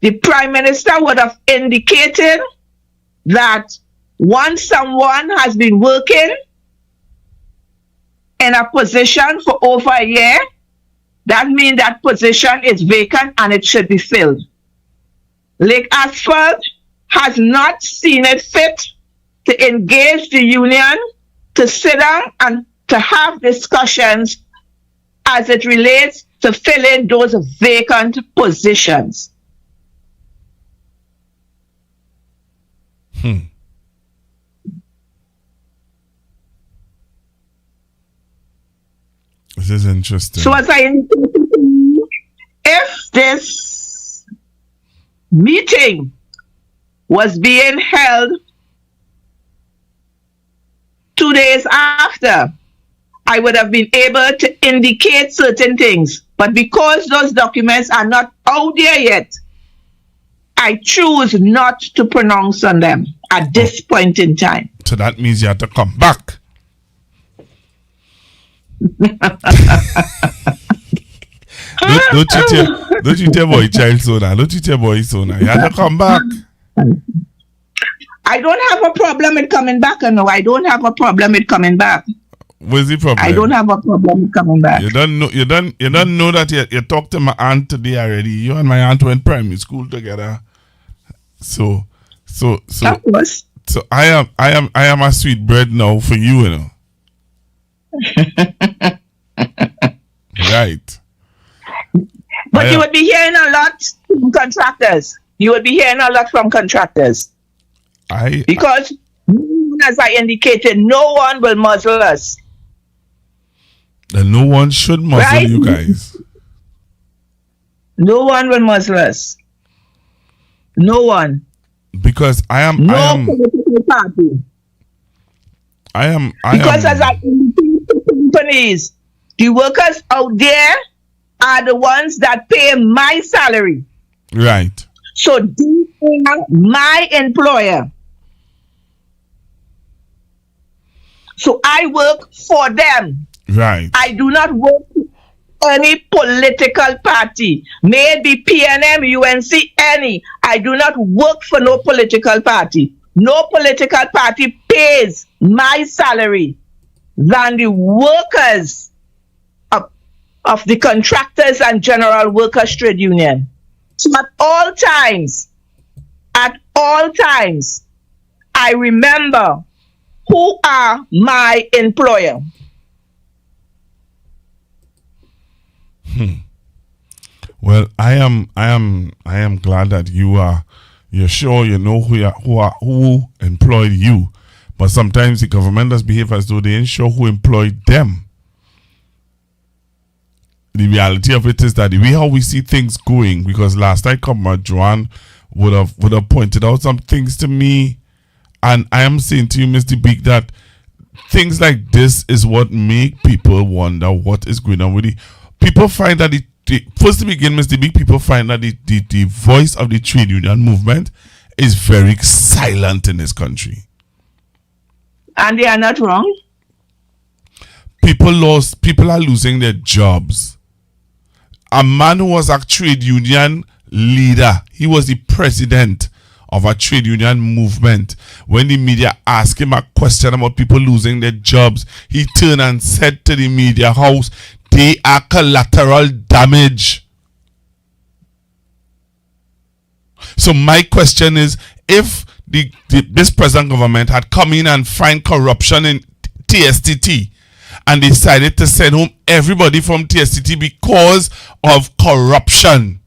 Speaker 6: The Prime Minister would have indicated that once someone has been working in a position for over a year, that means that position is vacant and it should be filled. Lake Asphalt has not seen it fit to engage the union to sit down and to have discussions as it relates to filling those vacant positions.
Speaker 5: This is interesting.
Speaker 6: So as I indicated, if this meeting was being held 2 days after, I would have been able to indicate certain things. But because those documents are not out there yet, I choose not to pronounce on them at this point in time.
Speaker 5: So that means you have to come back. don't you tell boy child so now. Don't you tell boy so now. You have to come back.
Speaker 6: I don't have a problem with coming back. No, I don't have a problem with coming back.
Speaker 5: What's the problem?
Speaker 6: I don't have a problem with coming back.
Speaker 5: You don't know that you talked to my aunt today already. You and my aunt went primary school together. So
Speaker 6: Of course.
Speaker 5: So I am a sweet bread now for you, you know. Right.
Speaker 6: But you would be hearing a lot from contractors. You would be hearing a lot from contractors. Because, as I indicated, no one will muzzle us.
Speaker 5: And no one should muzzle you guys.
Speaker 6: No one will muzzle us. No one.
Speaker 5: Because
Speaker 6: political party. Because as I indicated to companies, the workers out there are the ones that pay my salary.
Speaker 5: Right.
Speaker 6: So they are my employer. So I work for them.
Speaker 5: Right.
Speaker 6: I do not work for any political party. May it be PNM, UNC, any. I do not work for no political party. No political party pays my salary than the workers of the Contractors and General Workers Trade Union. So at all times, I remember who are my employer.
Speaker 5: Well, I am glad that you're sure you know who employed you, but sometimes the government does behave as though they ain't sure who employed them. The reality of it is that the way how we see things going, because last night Comrade Joanne would have pointed out some things to me, and I am saying to you, Mr. Bique, that things like this is what make people wonder what is going on with it. People find that first to begin, Mr. Bique, people find that the voice of the trade union movement is very silent in this country.
Speaker 6: And they are not wrong.
Speaker 5: People are losing their jobs. A man who was a trade union leader, he was the president of a trade union movement. When the media asked him a question about people losing their jobs, he turned and said to the media house, they are collateral damage. So my question is, if this present government had come in and find corruption in TSTT and decided to send home everybody from TSTT because of corruption,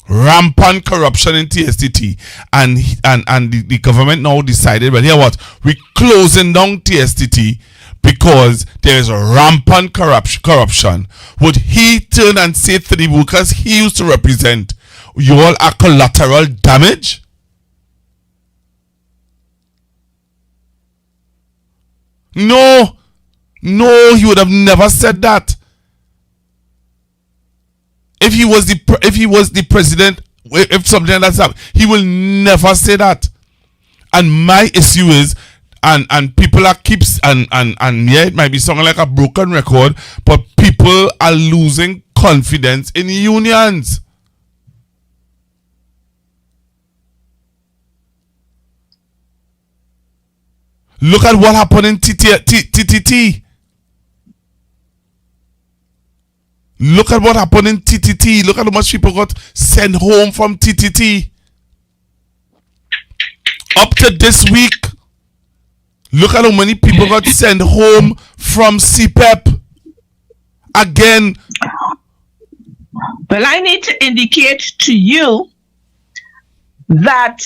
Speaker 5: rampant corruption in TSTT, and the government now decided, well, here what, we're closing down TSTT because there is a rampant corruption, would he turn and say to the workers he used to represent, you all are collateral damage? No, he would have never said that. If he was the president, if something like that's happened, he will never say that. And my issue is, and people are keeps and yeah, it might be sounding like a broken record, but people are losing confidence in unions. Look at what happened in TTT. Look at what happened in TTT. Look at how much people got sent home from TTT. Up to this week, look at how many people got sent home from CPEP. Again.
Speaker 6: Well, I need to indicate to you that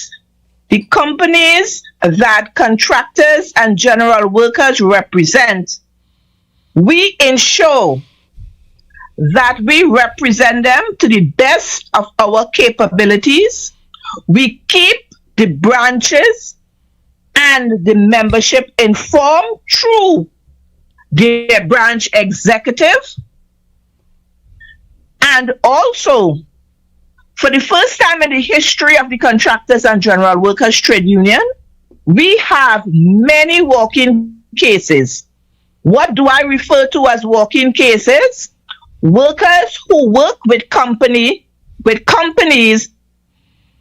Speaker 6: the companies that contractors and general workers represent, we ensure that we represent them to the best of our capabilities. We keep the branches and the membership informed through their branch executive. And also, for the first time in the history of the Contractors and General Workers Trade Union, we have many walk-in cases. What do I refer to as walk-in cases? Workers who work with companies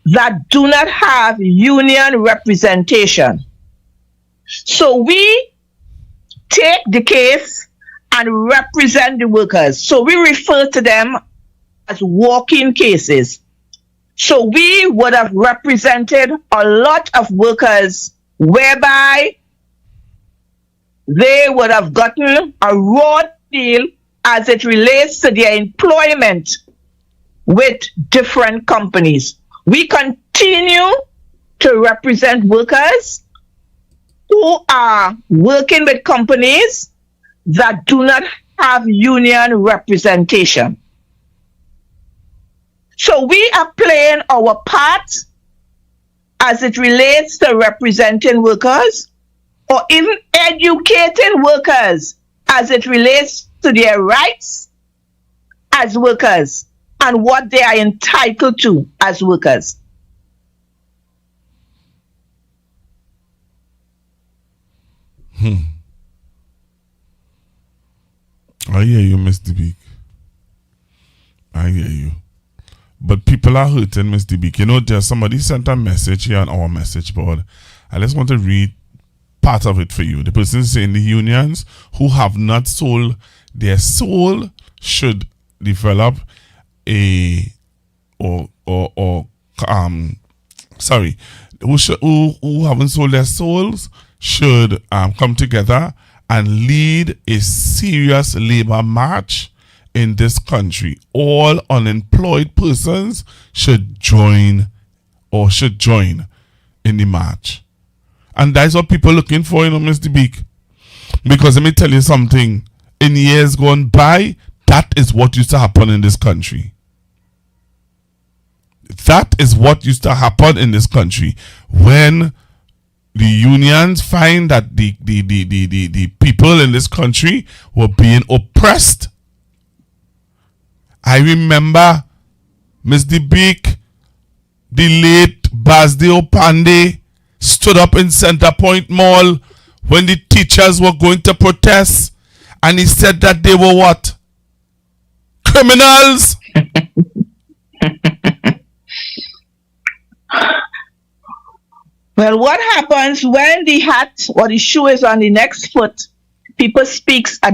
Speaker 6: that do not have union representation. So we take the case and represent the workers. So we refer to them as walk-in cases. So we would have represented a lot of workers whereby they would have gotten a raw deal as it relates to their employment with different companies. We continue to represent workers who are working with companies that do not have union representation. So we are playing our part as it relates to representing workers or even educating workers as it relates to their rights as workers and what they are entitled to as workers.
Speaker 5: I hear you, Mr. Bique. I hear you. But people are hurting, Mr. Bique. You know, there's somebody sent a message here on our message board. I just want to read part of it for you. The person is saying the unions who have not sold their soul should develop who haven't sold their souls should come together and lead a serious labor march in this country. All unemployed persons should join in the march. And that's what people are looking for, Mr. Bique. Because let me tell you something. In years gone by, that is what used to happen in this country. That is what used to happen in this country. When the unions find that the people in this country were being oppressed. I remember, Mr. Bique, the late Basdeo Pandey stood up in Center Point Mall when the teachers were going to protest, and he said that they were what? Criminals.
Speaker 6: Well, what happens when the hat or the shoe is on the next foot? People speak a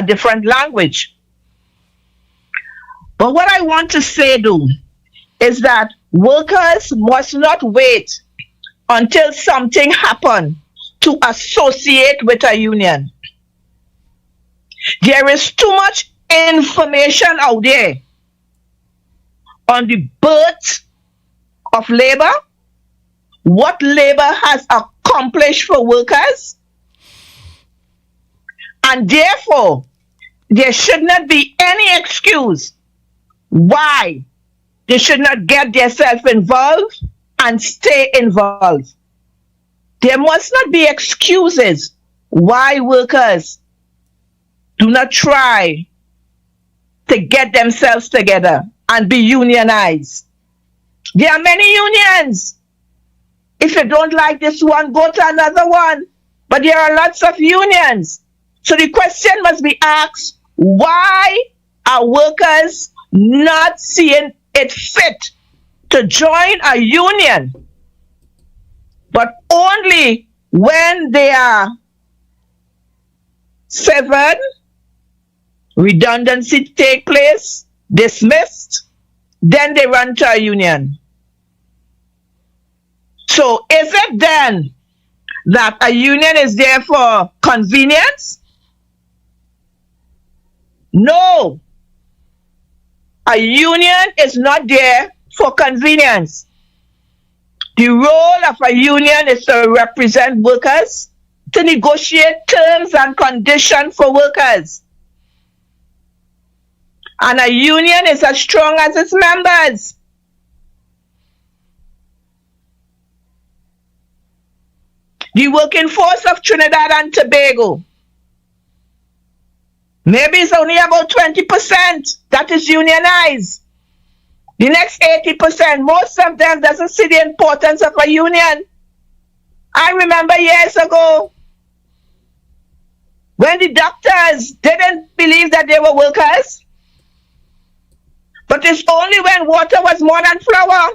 Speaker 6: different language. But what I want to say, though, is that workers must not wait until something happens to associate with a union. There is too much information out there on the birth of labor, what labor has accomplished for workers, and therefore there should not be any excuse why they should not get themselves involved and stay involved. There must not be excuses why workers do not try to get themselves together and be unionized. There are many unions If you don't like this one, go to another one. But there are lots of unions. So the question must be asked, why are workers not seeing it fit to join a union, but only when they are severed, redundancy take place, dismissed, then they run to a union? So is it then that a union is there for convenience? No. A union is not there for convenience. The role of a union is to represent workers, to negotiate terms and conditions for workers. And a union is as strong as its members. The working force of Trinidad and Tobago, maybe it's only about 20% that is unionized. The next 80%, most of them doesn't see the importance of a union. I remember years ago when the doctors didn't believe that they were workers, but it's only when water was more than flour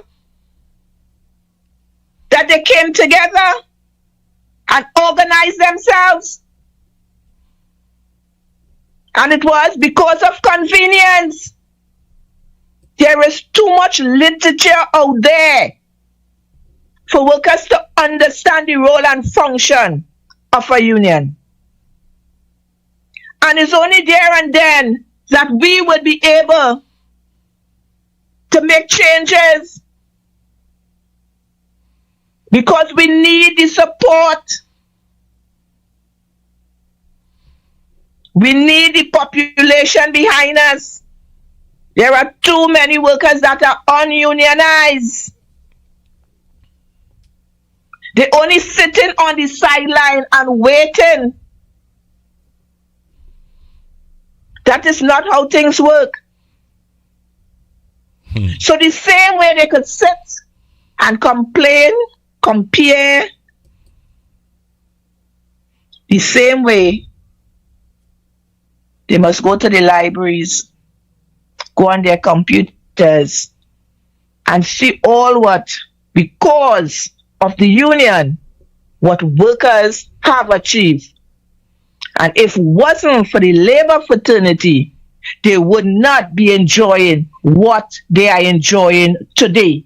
Speaker 6: that they came together and organized themselves. And it was because of convenience. There is too much literature out there for workers to understand the role and function of a union. And it's only there and then that we would be able to make changes, because we need the support. We need the population behind us. There are too many workers that are ununionized. They're only sitting on the sideline and waiting. That is not how things work. So the same way they could sit and complain, compare, the same way they must go to the libraries, go on their computers, and see all what, because of the union, what workers have achieved. And if it wasn't for the labor fraternity, they would not be enjoying what they are enjoying today.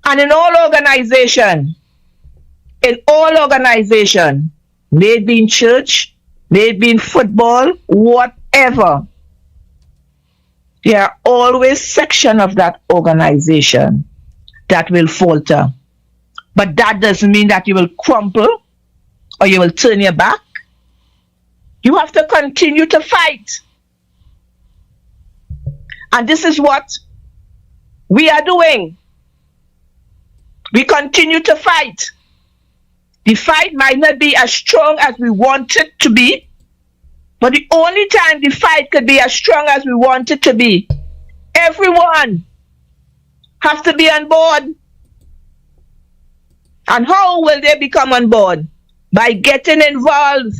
Speaker 6: And in all organization, may it be in church, may it be in football, whatever, there are always sections of that organization that will falter. But that doesn't mean that you will crumple or you will turn your back. You have to continue to fight. And this is what we are doing. We continue to fight. The fight might not be as strong as we want it to be, but the only time the fight could be as strong as we want it to be, everyone has to be on board. And how will they become on board? By getting involved,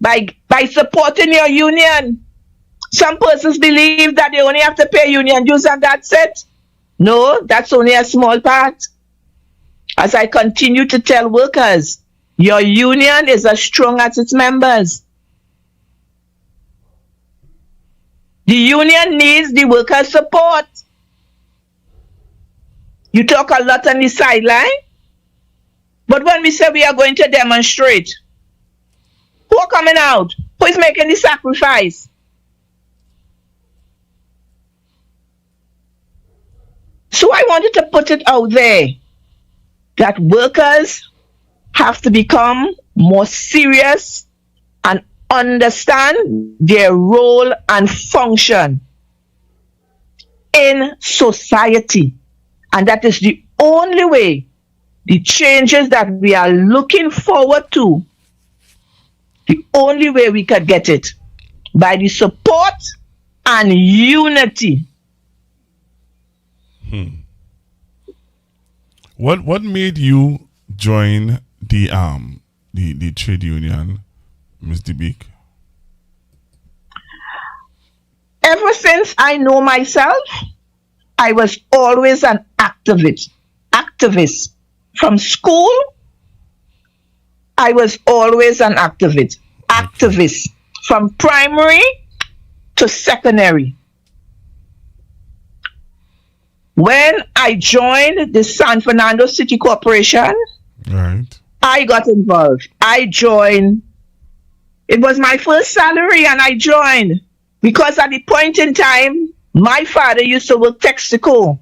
Speaker 6: by supporting your union. Some persons believe that they only have to pay union dues and that's it. No, that's only a small part. As I continue to tell workers, your union is as strong as its members. The union needs the workers' support. You talk a lot on the sideline, but when we say we are going to demonstrate, who are coming out? Who is making the sacrifice? So I wanted to put it out there that workers have to become more serious and understand their role and function in society. And that is the only way the changes that we are looking forward to, the only way we could get it, by the support and unity.
Speaker 5: What made you join the trade union, Mr. Bique?
Speaker 6: Ever since I know myself, I was always an activist. From school, I was always an activist. From primary to secondary. When I joined the San Fernando City Corporation,
Speaker 5: right,
Speaker 6: I got involved. I joined. It was my first salary and I joined because at the point in time, my father used to work Texaco.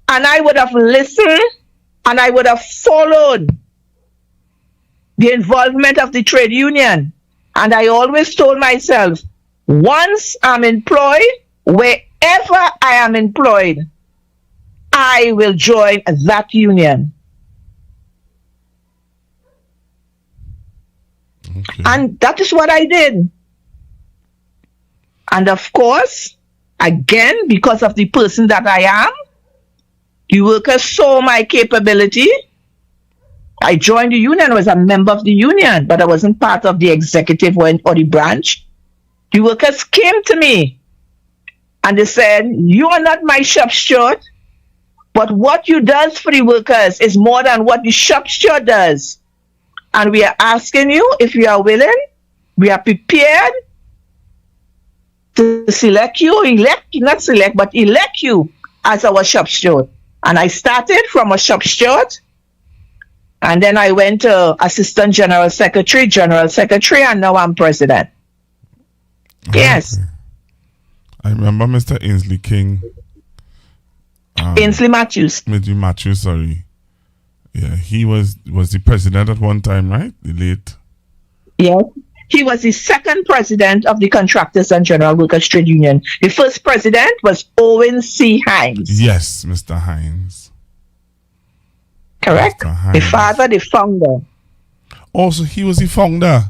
Speaker 6: And I would have listened and I would have followed the involvement of the trade union. And I always told myself, once I'm employed, wherever I am employed, I will join that union.
Speaker 5: Okay.
Speaker 6: And that is what I did. And of course, again, because of the person that I am, the workers saw my capability. I joined the union, I was a member of the union, but I wasn't part of the executive or the branch. The workers came to me and they said, you are not my shop steward, but what you does for the workers is more than what the shop steward does. And we are asking you if you are willing, we are prepared to select you, elect you as our shop steward. And I started from a shop steward, and then I went to assistant general secretary, and now I'm president. Yes.
Speaker 5: Okay. I remember Mr. Ainsley King.
Speaker 6: Ainsley Matthews.
Speaker 5: Matthews, sorry. Yeah, he was the president at one time, right? The late.
Speaker 6: Yes. He was the second president of the Contractors and General Workers Trade Union. The first president was Owen C. Hines.
Speaker 5: Yes, Mr. Hines.
Speaker 6: Correct?
Speaker 5: Mr. Hines.
Speaker 6: The father, the founder.
Speaker 5: Also, he was the founder.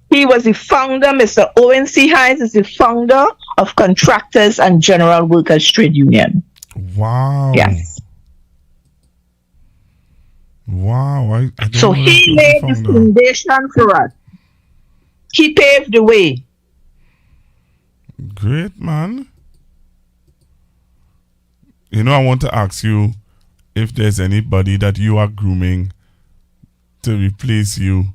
Speaker 6: He was the founder. Mr. Owen C. Hines is the founder of Contractors and General Workers Trade Union.
Speaker 5: Wow.
Speaker 6: Yes.
Speaker 5: Wow. I
Speaker 6: So he laid the foundation for us. He paved the way.
Speaker 5: Great, man. You know, I want to ask you if there's anybody that you are grooming to replace you,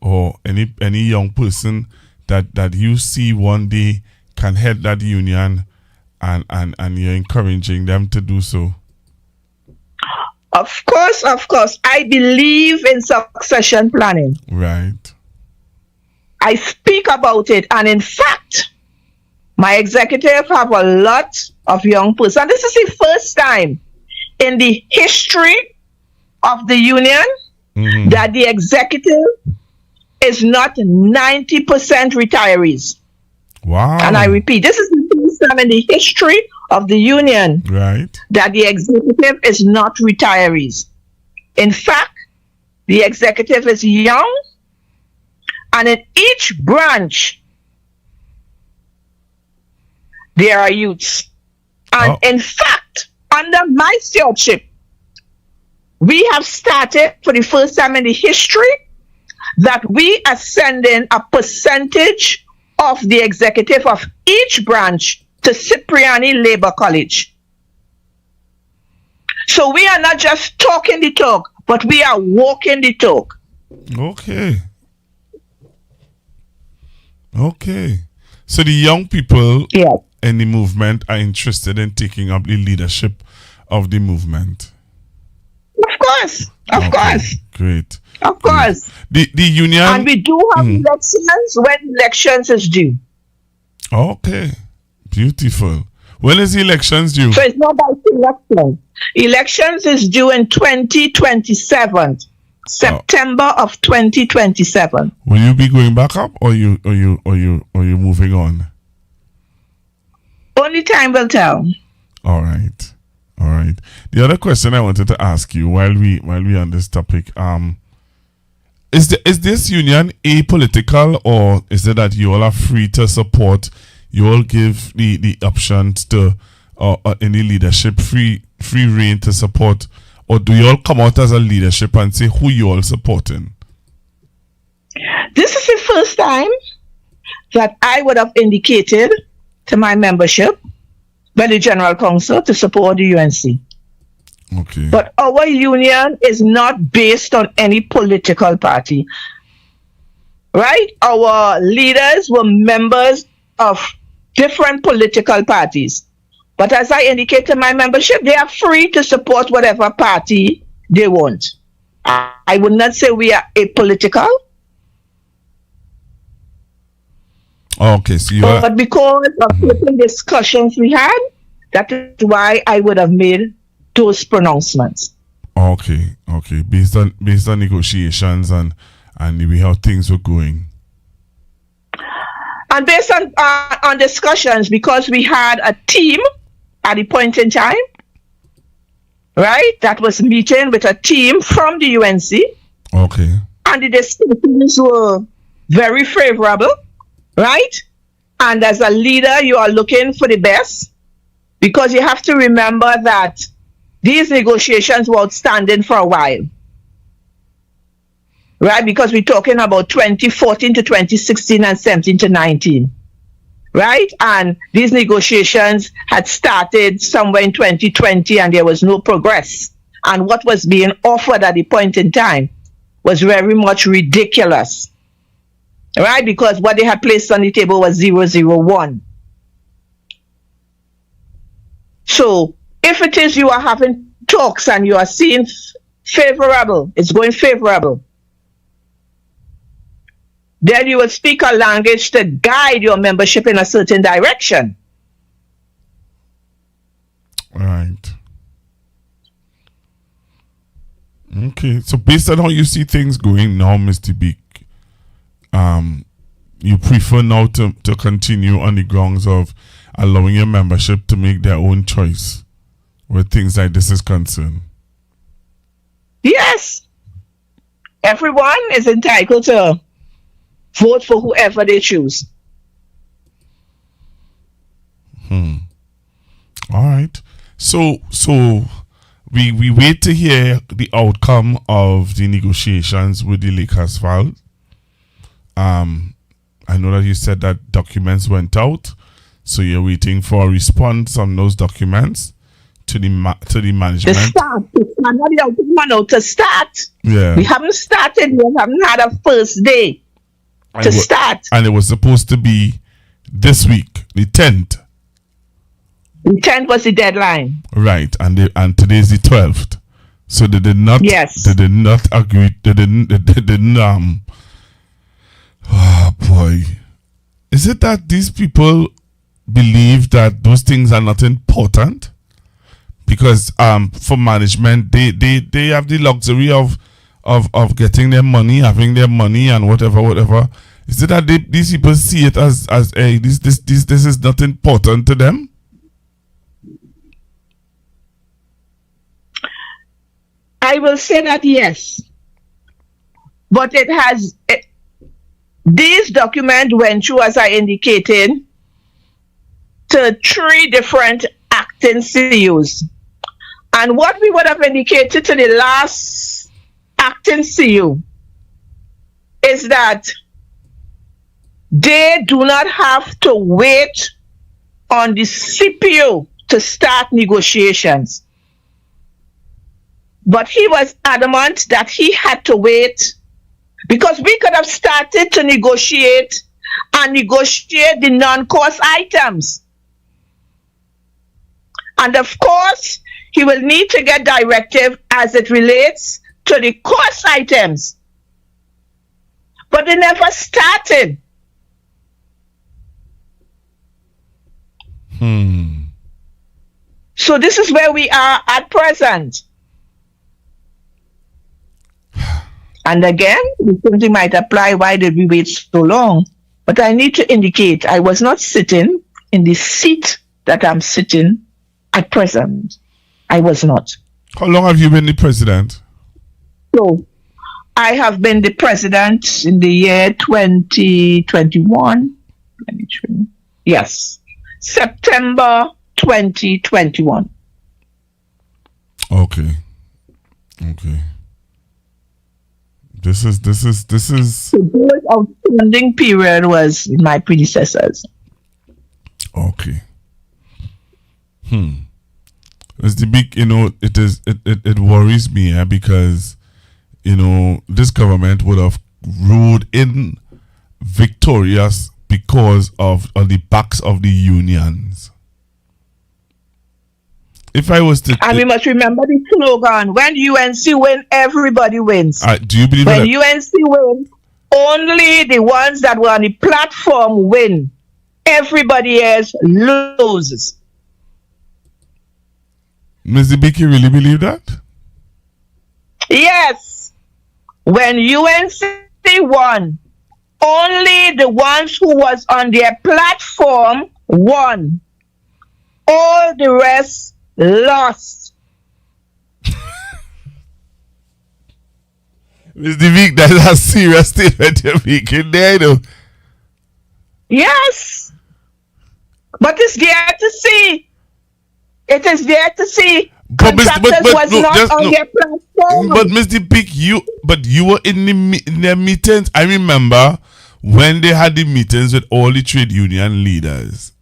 Speaker 5: or any young person that you see one day can head that union, and you're encouraging them to do so.
Speaker 6: Of course. I believe in succession planning.
Speaker 5: Right.
Speaker 6: I speak about it, and in fact, my executive have a lot of young persons. And this is the first time in the history of the union that the executive is not 90% retirees.
Speaker 5: Wow.
Speaker 6: And I repeat, this is the first time in the history of the union that the executive is not retirees. In fact, the executive is young, and in each branch, there are youths. And in fact, under my stewardship, we have started for the first time in the history that we are sending a percentage of the executive of each branch to Cipriani Labor College. So we are not just talking the talk, but we are walking the talk.
Speaker 5: Okay. So the young people in the movement are interested in taking up the leadership of the movement.
Speaker 6: Of course.
Speaker 5: Great.
Speaker 6: Of course.
Speaker 5: The union.
Speaker 6: And we do have elections when elections is due.
Speaker 5: Okay. Beautiful. When is the elections due?
Speaker 6: So it's not about election. Elections is due in 2027. September of 2027.
Speaker 5: Will you be going back up, or you moving on?
Speaker 6: Only time will tell.
Speaker 5: All right. The other question I wanted to ask you while we on this topic, is this union apolitical, or is it that you all are free to support? You all give the options to or any leadership free reign to support, or do you all come out as a leadership and say who you all supporting?
Speaker 6: This is the first time that I would have indicated to my membership by the General Council to support the UNC.
Speaker 5: Okay.
Speaker 6: But our union is not based on any political party. Right? Our leaders were members of different political parties. But as I indicated to my membership, they are free to support whatever party they want. I would not say we are apolitical.
Speaker 5: Okay, so you are...
Speaker 6: But because of certain discussions we had, that is why I would have made those pronouncements.
Speaker 5: Okay. Based on negotiations and maybe how things were going.
Speaker 6: And based on discussions, because we had a team at the point in time, right? That was meeting with a team from the UNC.
Speaker 5: Okay.
Speaker 6: And the discussions were very favorable, right? And as a leader, you are looking for the best, because you have to remember that these negotiations were outstanding for a while. Right? Because we're talking about 2014 to 2016 and 17 to 19. Right? And these negotiations had started somewhere in 2020 and there was no progress. And what was being offered at the point in time was very much ridiculous. Right? Because what they had placed on the table was 001. So, if it is you are having talks and you are seeing favorable, it's going favorable, then you will speak a language to guide your membership in a certain direction.
Speaker 5: Right. Okay. So based on how you see things going now, Mr. Bique, you prefer now to continue on the grounds of allowing your membership to make their own choice where things like this is concerned?
Speaker 6: Yes. Everyone is entitled to vote for whoever they choose.
Speaker 5: All right. So we wait to hear the outcome of the negotiations with the Lake Asphalt. I know that you said that documents went out, so you're waiting for a response on those documents to the management.
Speaker 6: To start.
Speaker 5: Yeah.
Speaker 6: We haven't started. We haven't had a first day to start.
Speaker 5: And it was supposed to be this week, the 10th.
Speaker 6: The 10th was the deadline.
Speaker 5: Right, and today's the 12th. So they did not.
Speaker 6: Yes.
Speaker 5: They did not agree. They didn't. Oh boy, is it that these people believe that those things are not important? Because for management, they have the luxury of getting their money, having their money, and whatever. Is it that these people see it as hey, this is not important to them?
Speaker 6: I will say that yes, but these documents went through, as I indicated, to 3 different acting CEOs. And what we would have indicated to the last acting CEO is that they do not have to wait on the CPO to start negotiations. But he was adamant that he had to wait, because we could have started to negotiate the non-cost items. And of course, he will need to get directive as it relates to the cost items. But they never started. So this is where we are at present. And again, something might apply, why did we wait so long? But I need to indicate I was not sitting in the seat that I'm sitting at present. I was not.
Speaker 5: How long have you been the president?
Speaker 6: So, I have been the president in the year 2021. Yes. September 2021.
Speaker 5: Okay. This is
Speaker 6: The outstanding period was my predecessors.
Speaker 5: okay. It's the big, it worries me, because, this government would have ruled in victorious because of on the backs of the unions. If I was to,
Speaker 6: And we must remember the slogan: when UNC win, everybody wins.
Speaker 5: do you believe
Speaker 6: When
Speaker 5: that?
Speaker 6: UNC win, only the ones that were on the platform win. Everybody else loses.
Speaker 5: Mr. Bique really believe that?
Speaker 6: Yes. When UNC won, only the ones who was on their platform won. All the rest lost.
Speaker 5: Mr. Bique, that's a serious statement you're making there, though.
Speaker 6: Yes. But it's there to see. It is there to see. Contractors was not on their platform.
Speaker 5: But Mr. Bique, you were in their meetings. I remember when they had the meetings with all the trade union leaders.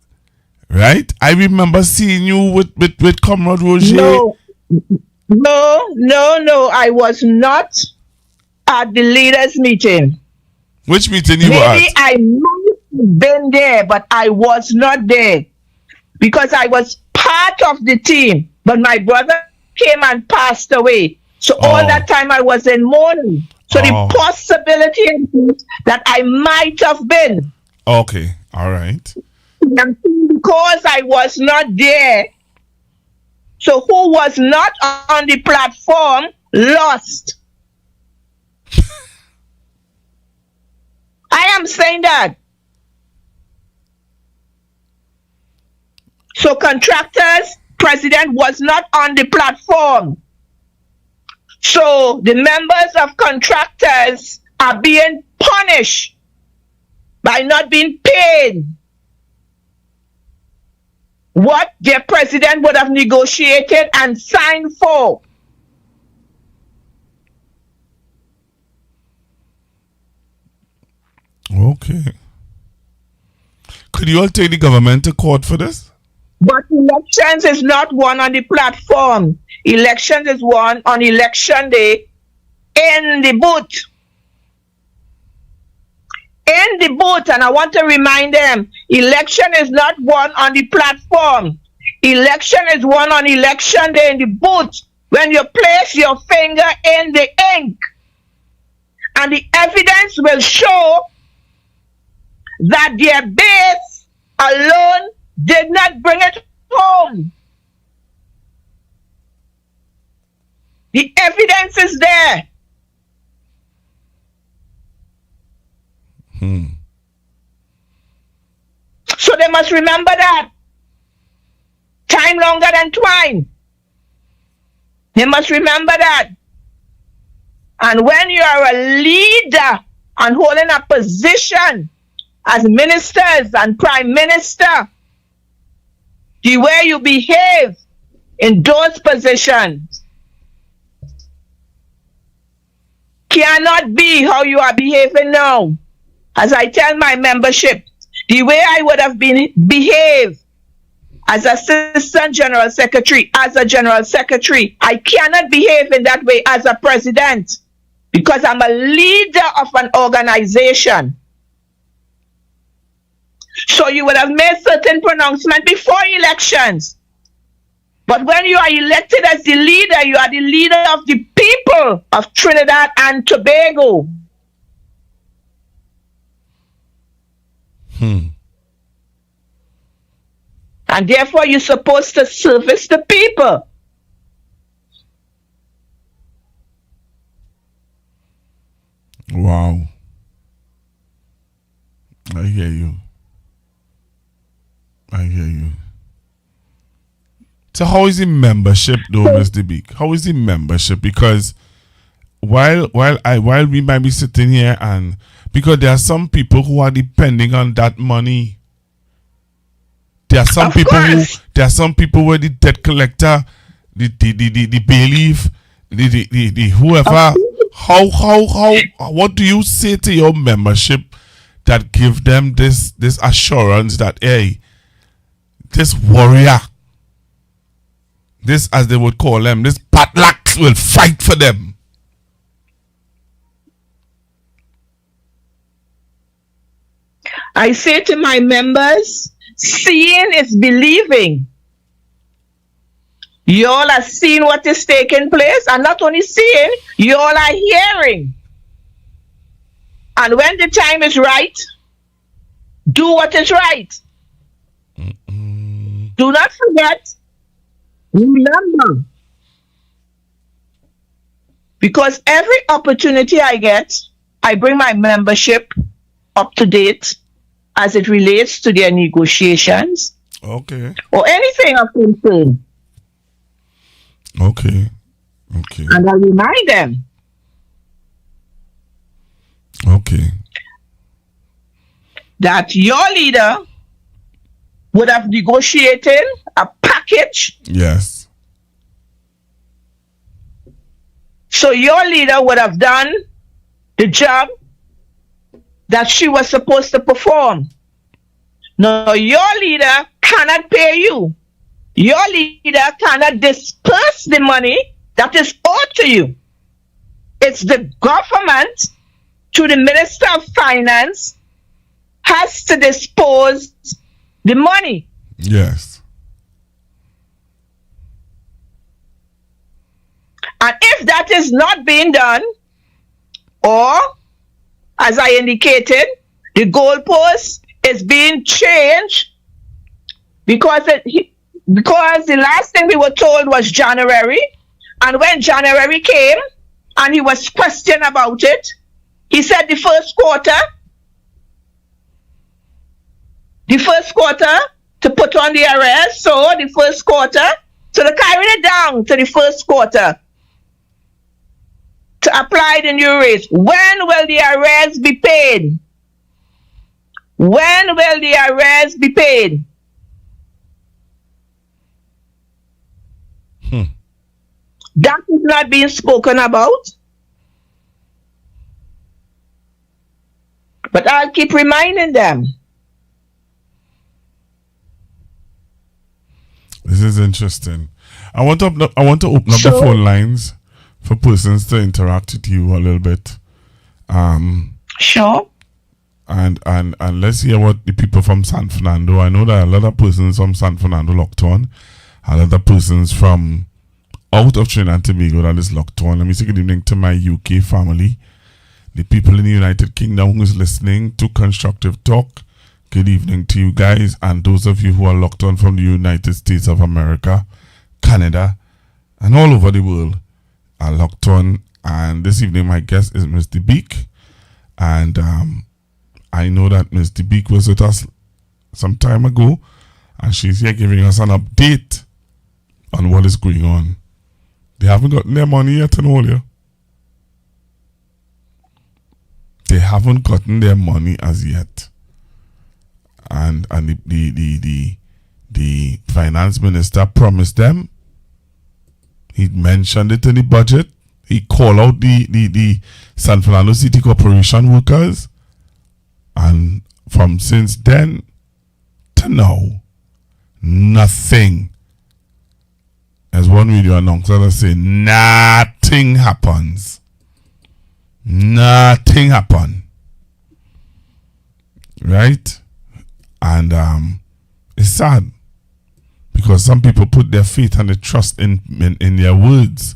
Speaker 5: Right? I remember seeing you with Comrade Roger.
Speaker 6: No. I was not at the leaders' meeting.
Speaker 5: Which meeting you were at?
Speaker 6: Maybe I might have been there, but I was not there because I was part of the team. But my brother came and passed away. So all that time I was in mourning. So the possibility is that I might have been.
Speaker 5: Okay. All right.
Speaker 6: Because I was not there. So who was not on the platform lost. I am saying that. So contractors, president was not on the platform. So the members of contractors are being punished by not being paid what their president would have negotiated and signed for.
Speaker 5: Okay. Could you all take the government to court for this?
Speaker 6: But elections is not won on the platform. Elections is won on election day in the booth. In the booth, and I want to remind them, election is not won on the platform. Election is won on election day in the booth when you place your finger in the ink. And the evidence will show that their base alone did not bring it home. The evidence is there. So they must remember that. Time longer than twine. They must remember that. And when you are a leader and holding a position as ministers and prime minister, the way you behave in those positions cannot be how you are behaving now. As I tell my membership, the way I would have behaved as assistant general secretary, as a general secretary, I cannot behave in that way as a president because I'm a leader of an organization. So you would have made certain pronouncement before elections. But when you are elected as the leader, you are the leader of the people of Trinidad and Tobago. And therefore you're supposed to service the people.
Speaker 5: Wow. I hear you. So how is the membership though, Mr. Bique? How is the membership? Because while we might be sitting here and because there are some people who are depending on that money. There are some
Speaker 6: Of
Speaker 5: people
Speaker 6: course.
Speaker 5: where the debt collector, the bailiff, the whoever. How what do you say to your membership that give them this assurance that, hey, this warrior, this, as they would call them, this patlaks will fight for them?
Speaker 6: I say to my members, seeing is believing. You all are seeing what is taking place, and not only seeing, you all are hearing. And when the time is right, do what is right. Do not forget, remember. Because every opportunity I get, I bring my membership up to date as it relates to their negotiations.
Speaker 5: Okay.
Speaker 6: Or anything of concern.
Speaker 5: Okay.
Speaker 6: And I remind them.
Speaker 5: Okay.
Speaker 6: That your leader would have negotiated a package.
Speaker 5: Yes.
Speaker 6: So your leader would have done the job that she was supposed to perform. Now, your leader cannot pay you. Your leader cannot disperse the money that is owed to you. It's the government, through the Minister of Finance, has to dispose the money.
Speaker 5: Yes.
Speaker 6: And if that is not being done, or, as I indicated, the goalpost is being changed because the last thing we were told was January, and when January came and he was questioned about it, he said the first quarter to put on the arrears, so they carried it down to the first quarter to apply the new rates. When will the arrears be paid? When will the arrears be paid? That is not being spoken about. But I'll keep reminding them.
Speaker 5: This is interesting. I want to open up the phone lines for persons to interact with you a little bit.
Speaker 6: Sure.
Speaker 5: And let's hear what the people from San Fernando. I know that a lot of persons from San Fernando locked on. A lot of persons from out of Trinidad and Tobago that is locked on. Let me say good evening to my UK family. The people in the United Kingdom who is listening to Constructive Talk. Good evening to you guys. And those of you who are locked on from the United States of America, Canada, and all over the world are locked on. And this evening my guest is Mr. Bique. And I know that Mr. Bique was with us some time ago, and she's here giving us an update on what is going on. They haven't gotten their money yet, and all you. They haven't gotten their money as yet. And the finance minister promised them. He mentioned it in the budget. He called out the San Fernando City Corporation workers. And from since then to now, nothing. As one video announcer that say, nothing happens. Nothing happened. Right? And it's sad. Because some people put their faith and their trust in their words.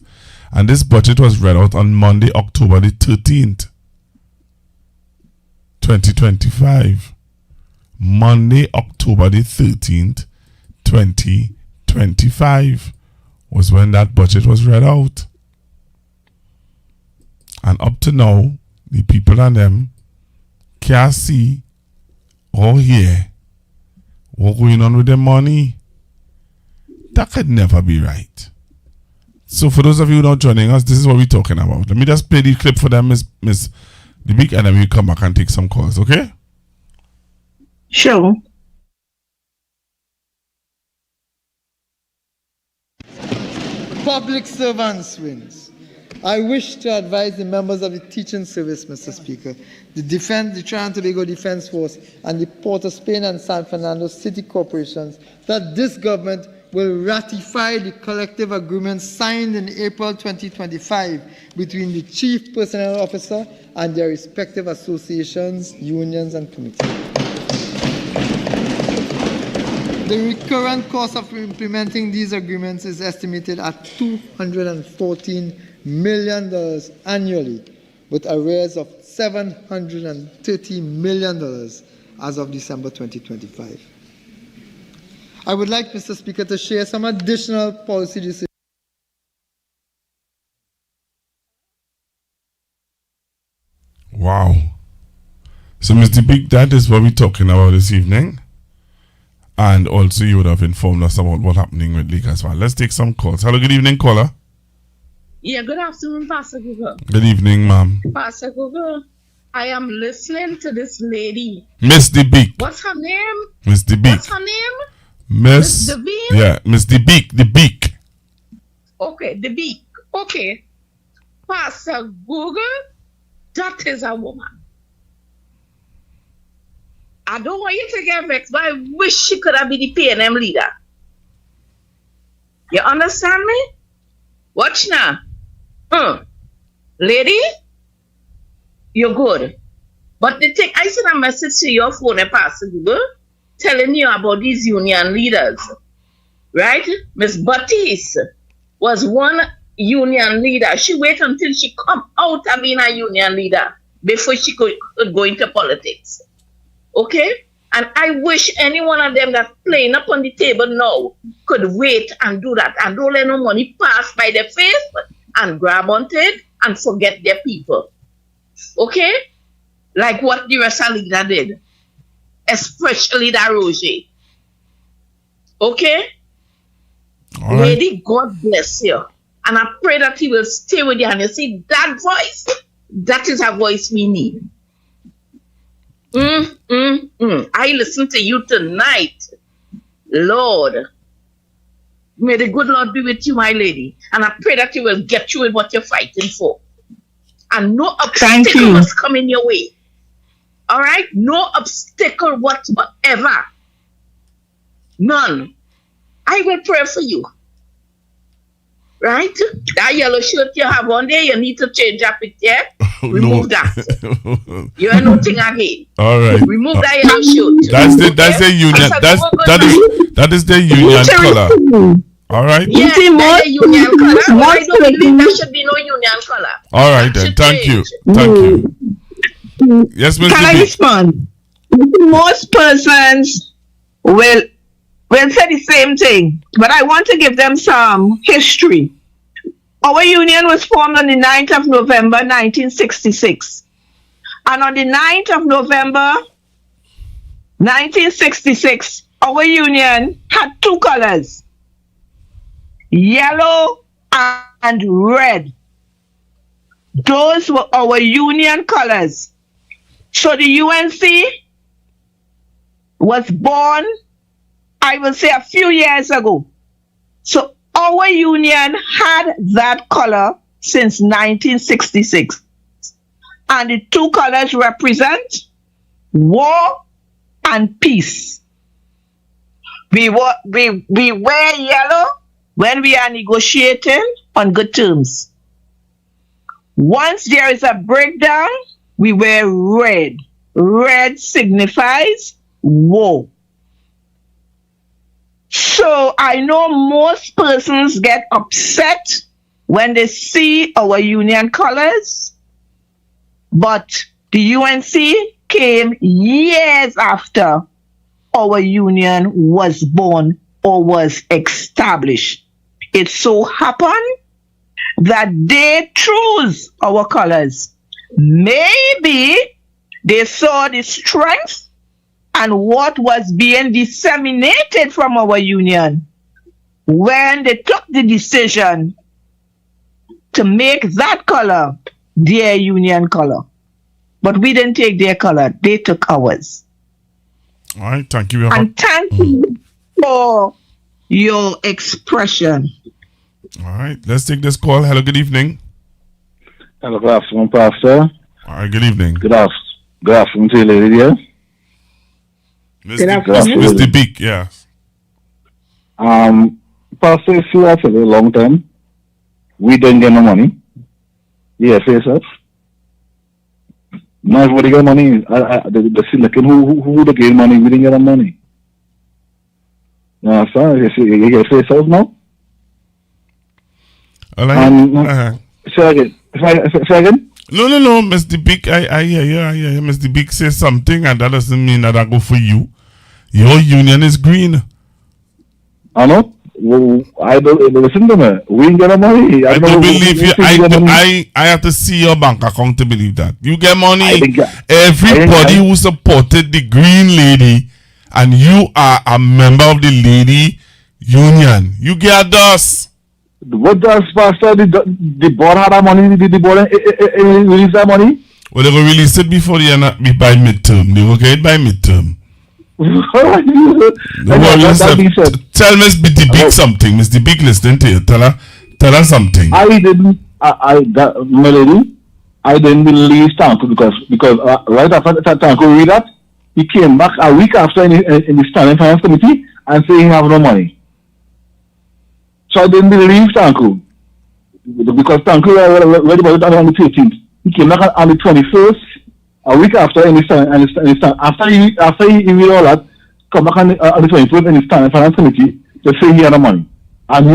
Speaker 5: And this budget was read out on Monday, October the 13th. 2025. Monday, October the 13th, 2025 was when that budget was read out. And up to now, the people and them can't see or hear what's going on with their money. That could never be right. So for those of you not joining us, this is what we're talking about. Let me just play the clip for them, Miss the Bique, and then we'll come back and take some calls, okay?
Speaker 6: Sure.
Speaker 7: public servants wins. I wish to advise the members of the teaching service, Mr. Speaker, the Trinidad and Tobago Defense Force, and the Port of Spain and San Fernando City Corporations that this government will ratify the collective agreement signed in April 2025 between the Chief Personnel Officer and their respective associations, unions, and committees. The recurrent cost of implementing these agreements is estimated at $214 million annually, with arrears of $730 million as of December 2025. I would like, Mr. Speaker, to share some additional policy decisions.
Speaker 5: Wow. So, Mr. Bique, that is what we're talking about this evening. And also, you would have informed us about what's happening with League as well. Let's take some calls. Hello, good evening, caller.
Speaker 8: Yeah, good afternoon, Pastor Google.
Speaker 5: Good evening, ma'am.
Speaker 8: Pastor Google, I am listening to this lady.
Speaker 5: Miss Bique.
Speaker 8: What's her name?
Speaker 5: Miss Bique.
Speaker 8: What's her name?
Speaker 5: Miss
Speaker 8: Devine?
Speaker 5: Yeah, Miss Bique. Bique.
Speaker 8: Okay, the Bique. Okay. Pastor Google, that is a woman. I don't want you to get vexed, but I wish she could have been the PNM leader. You understand me? Watch now. Lady, you're good. But the thing, I sent a message to your phone, Pastor Google, telling you about these union leaders. Right? Miss Baptiste was one union leader. She waited until she come out of being a union leader before she could go into politics. Okay? And I wish any one of them that's playing up on the table now could wait and do that and don't let no money pass by their face and grab onto it and forget their people. Okay? Like what the rest of the leader did. Especially that Roger. Okay?
Speaker 5: All right.
Speaker 8: Lady, God bless you. And I pray that he will stay with you. And you see that voice? That is a voice we need. I listen to you tonight. Lord, may the good Lord be with you, my lady. And I pray that you will get through with what you're fighting for. And no obstacle must come in your way. All right? No obstacle whatsoever. None. I will pray for you. Right? That yellow shirt you have on there, you need to change up it there. Remove that. You are nothing again.
Speaker 5: All right.
Speaker 8: Remove that yellow shirt.
Speaker 5: That's the union. That is the union color. All right.
Speaker 8: Yeah, that's the union color. I don't believe there should be no union color.
Speaker 5: All right then. Thank you. Thank you. Yes, Mr.
Speaker 6: Can I respond? Most persons will say the same thing, but I want to give them some history. Our union was formed on the 9th of November, 1966. And on the 9th of November, 1966, our union had two colors, yellow and red. Those were our union colors. So the UNC was born, I will say, a few years ago. So our union had that color since 1966. And the two colors represent war and peace. We wear yellow when we are negotiating on good terms. Once there is a breakdown, we wear red. Red signifies war. So I know most persons get upset when they see our union colors, but the UNC came years after our union was born or was established. It so happened that they chose our colors. Maybe they saw the strength and what was being disseminated from our union when they took the decision to make that color their union color. But we didn't take their color, they took ours.
Speaker 5: All right, thank you very much.
Speaker 6: And thank you for your expression.
Speaker 5: All right, let's take this call. Hello, good evening.
Speaker 9: Hello, good afternoon, Pastor.
Speaker 5: All right, good evening.
Speaker 9: Good afternoon to you, lady here.
Speaker 5: Mr. Bique, yeah.
Speaker 9: Pastor, if you for a long time, we didn't get no money. Yeah, face us. Now everybody got money. The silicon who would gain money, we didn't get no money. No, sir, you get face us now?
Speaker 5: All right.
Speaker 9: Say again?
Speaker 5: No, Mr. Bique, I hear you. Mr. Bique say something, and that doesn't mean that I go for you. Your union is green.
Speaker 9: I know. I don't listen to me. We ain't get no money.
Speaker 5: I don't believe you. I have to see your bank account to believe that. You get money. Everybody who supported the green lady, and you are a member of the lady union, you get dust.
Speaker 9: What does Pastor? The board had that money? Did the board release that money?
Speaker 5: Well, they will release it before the end by midterm. They will get it by midterm. Tell Miss Bique something. Miss Bique listening to you. Tell her something.
Speaker 9: My lady, I didn't believe Tanko because right after Tanko read that, he came back a week after in the Standing Finance Committee and say he have no money. So I didn't believe Tanko because Tanko read about it on the 13th. He came back on the 21st. A week after in his stand, after he read all that, come back on the 21st in his Standing Finance Committee to say he had no money, and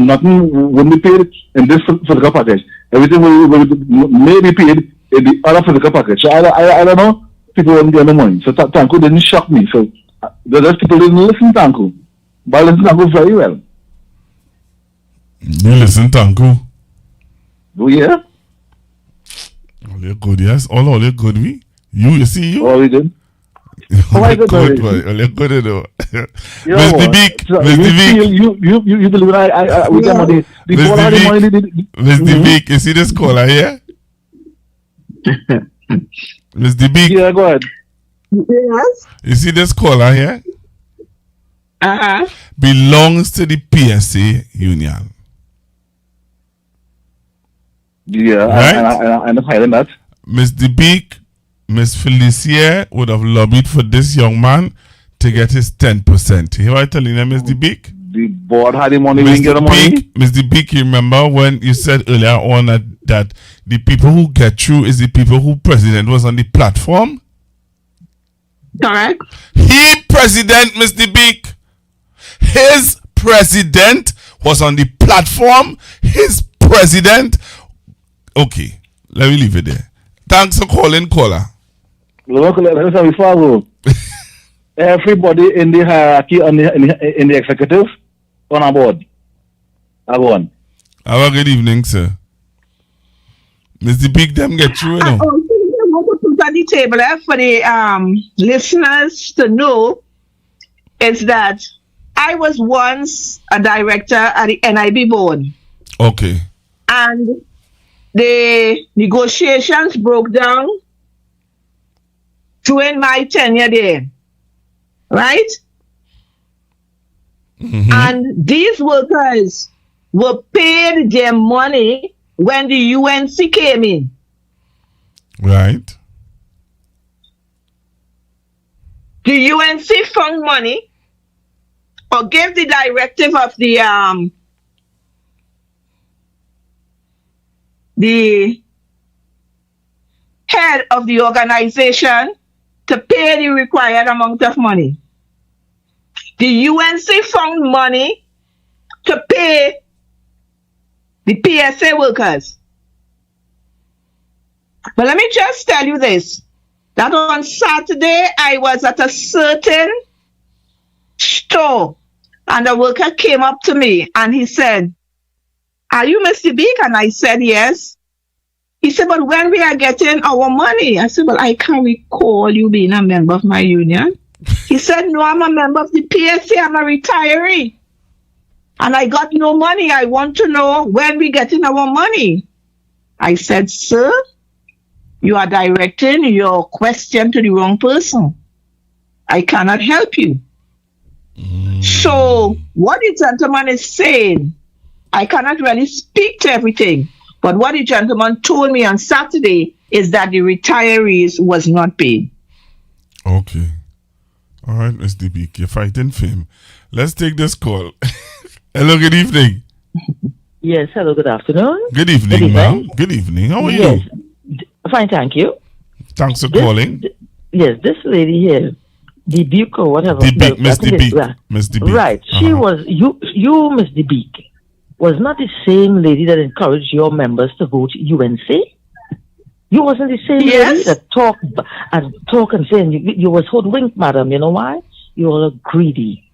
Speaker 9: nothing wouldn't be paid in this physical package. Everything may be paid in the other physical package. So I don't know. People wouldn't get no money. So Tanko didn't shock me. So the rest people didn't listen to Tanko, but listen to Tanko very well.
Speaker 5: You listen to Tanko?
Speaker 9: Oh yeah.
Speaker 5: All you good, yes. All you good, we. You see you.
Speaker 9: All we did.
Speaker 5: All you good, boy. All you good, though. Mr. Bique,
Speaker 9: you believe we get money.
Speaker 5: Mr. Bique, you see this caller here? Mr. Bique.
Speaker 9: Yeah, go ahead.
Speaker 6: Yes.
Speaker 5: You see this caller here? Belongs to the PSA union.
Speaker 9: Yeah, right? I'm filing that.
Speaker 5: Mr. Bique, Miss Felicia would have lobbied for this young man to get his 10%. You hear what I'm telling you, Mr. Bique?
Speaker 9: The board had the money, we didn't get the money.
Speaker 5: Mr. Bique, you remember when you said earlier on that the people who get through is the people who president was on the platform?
Speaker 6: Correct.
Speaker 5: He president, Mr. Bique. His president was on the platform. His president. Okay, let me leave it there. Thanks for calling, caller.
Speaker 9: Look, everybody in the hierarchy in the executive on a board. Have
Speaker 5: a good evening, sir. Mr. Bique, them get through, you know.
Speaker 6: Put on the table for the listeners to know is that I was once a director at the NIB board.
Speaker 5: Okay.
Speaker 6: And the negotiations broke down during my tenure there. Right?
Speaker 5: Mm-hmm.
Speaker 6: And these workers were paid their money when the UNC came in.
Speaker 5: Right.
Speaker 6: The UNC found money or gave the directive of the head of the organization to pay the required amount of money. The UNC found money to pay the PSA workers. But let me just tell you this, that on Saturday I was at a certain store and a worker came up to me and he said, "Are you Mr. Bique?" And I said, "Yes." He said, "But when we are getting our money?" I said, "Well, I can't recall you being a member of my union." He said, "No, I'm a member of the PSA. I'm a retiree. And I got no money. I want to know when we getting our money." I said, "Sir, you are directing your question to the wrong person. I cannot help you." So So what the gentleman is saying, I cannot really speak to everything, but what the gentleman told me on Saturday is that the retirees was not paid.
Speaker 5: Okay. All right, Mr. Bique, you're fighting fame. Let's take this call. Hello, good evening.
Speaker 10: Yes, hello, good afternoon.
Speaker 5: Good evening, ma'am. Good evening. How are you?
Speaker 10: Fine, thank you.
Speaker 5: Thanks for calling.
Speaker 10: Yes, this lady here, the Bique or whatever.
Speaker 5: Miss Bique. Miss Bique.
Speaker 10: Right. She was, you, Miss Bique, was not the same lady that encouraged your members to vote UNC. You wasn't the same lady that talk and say, you was hoodwinked, madam. You know why? You are greedy.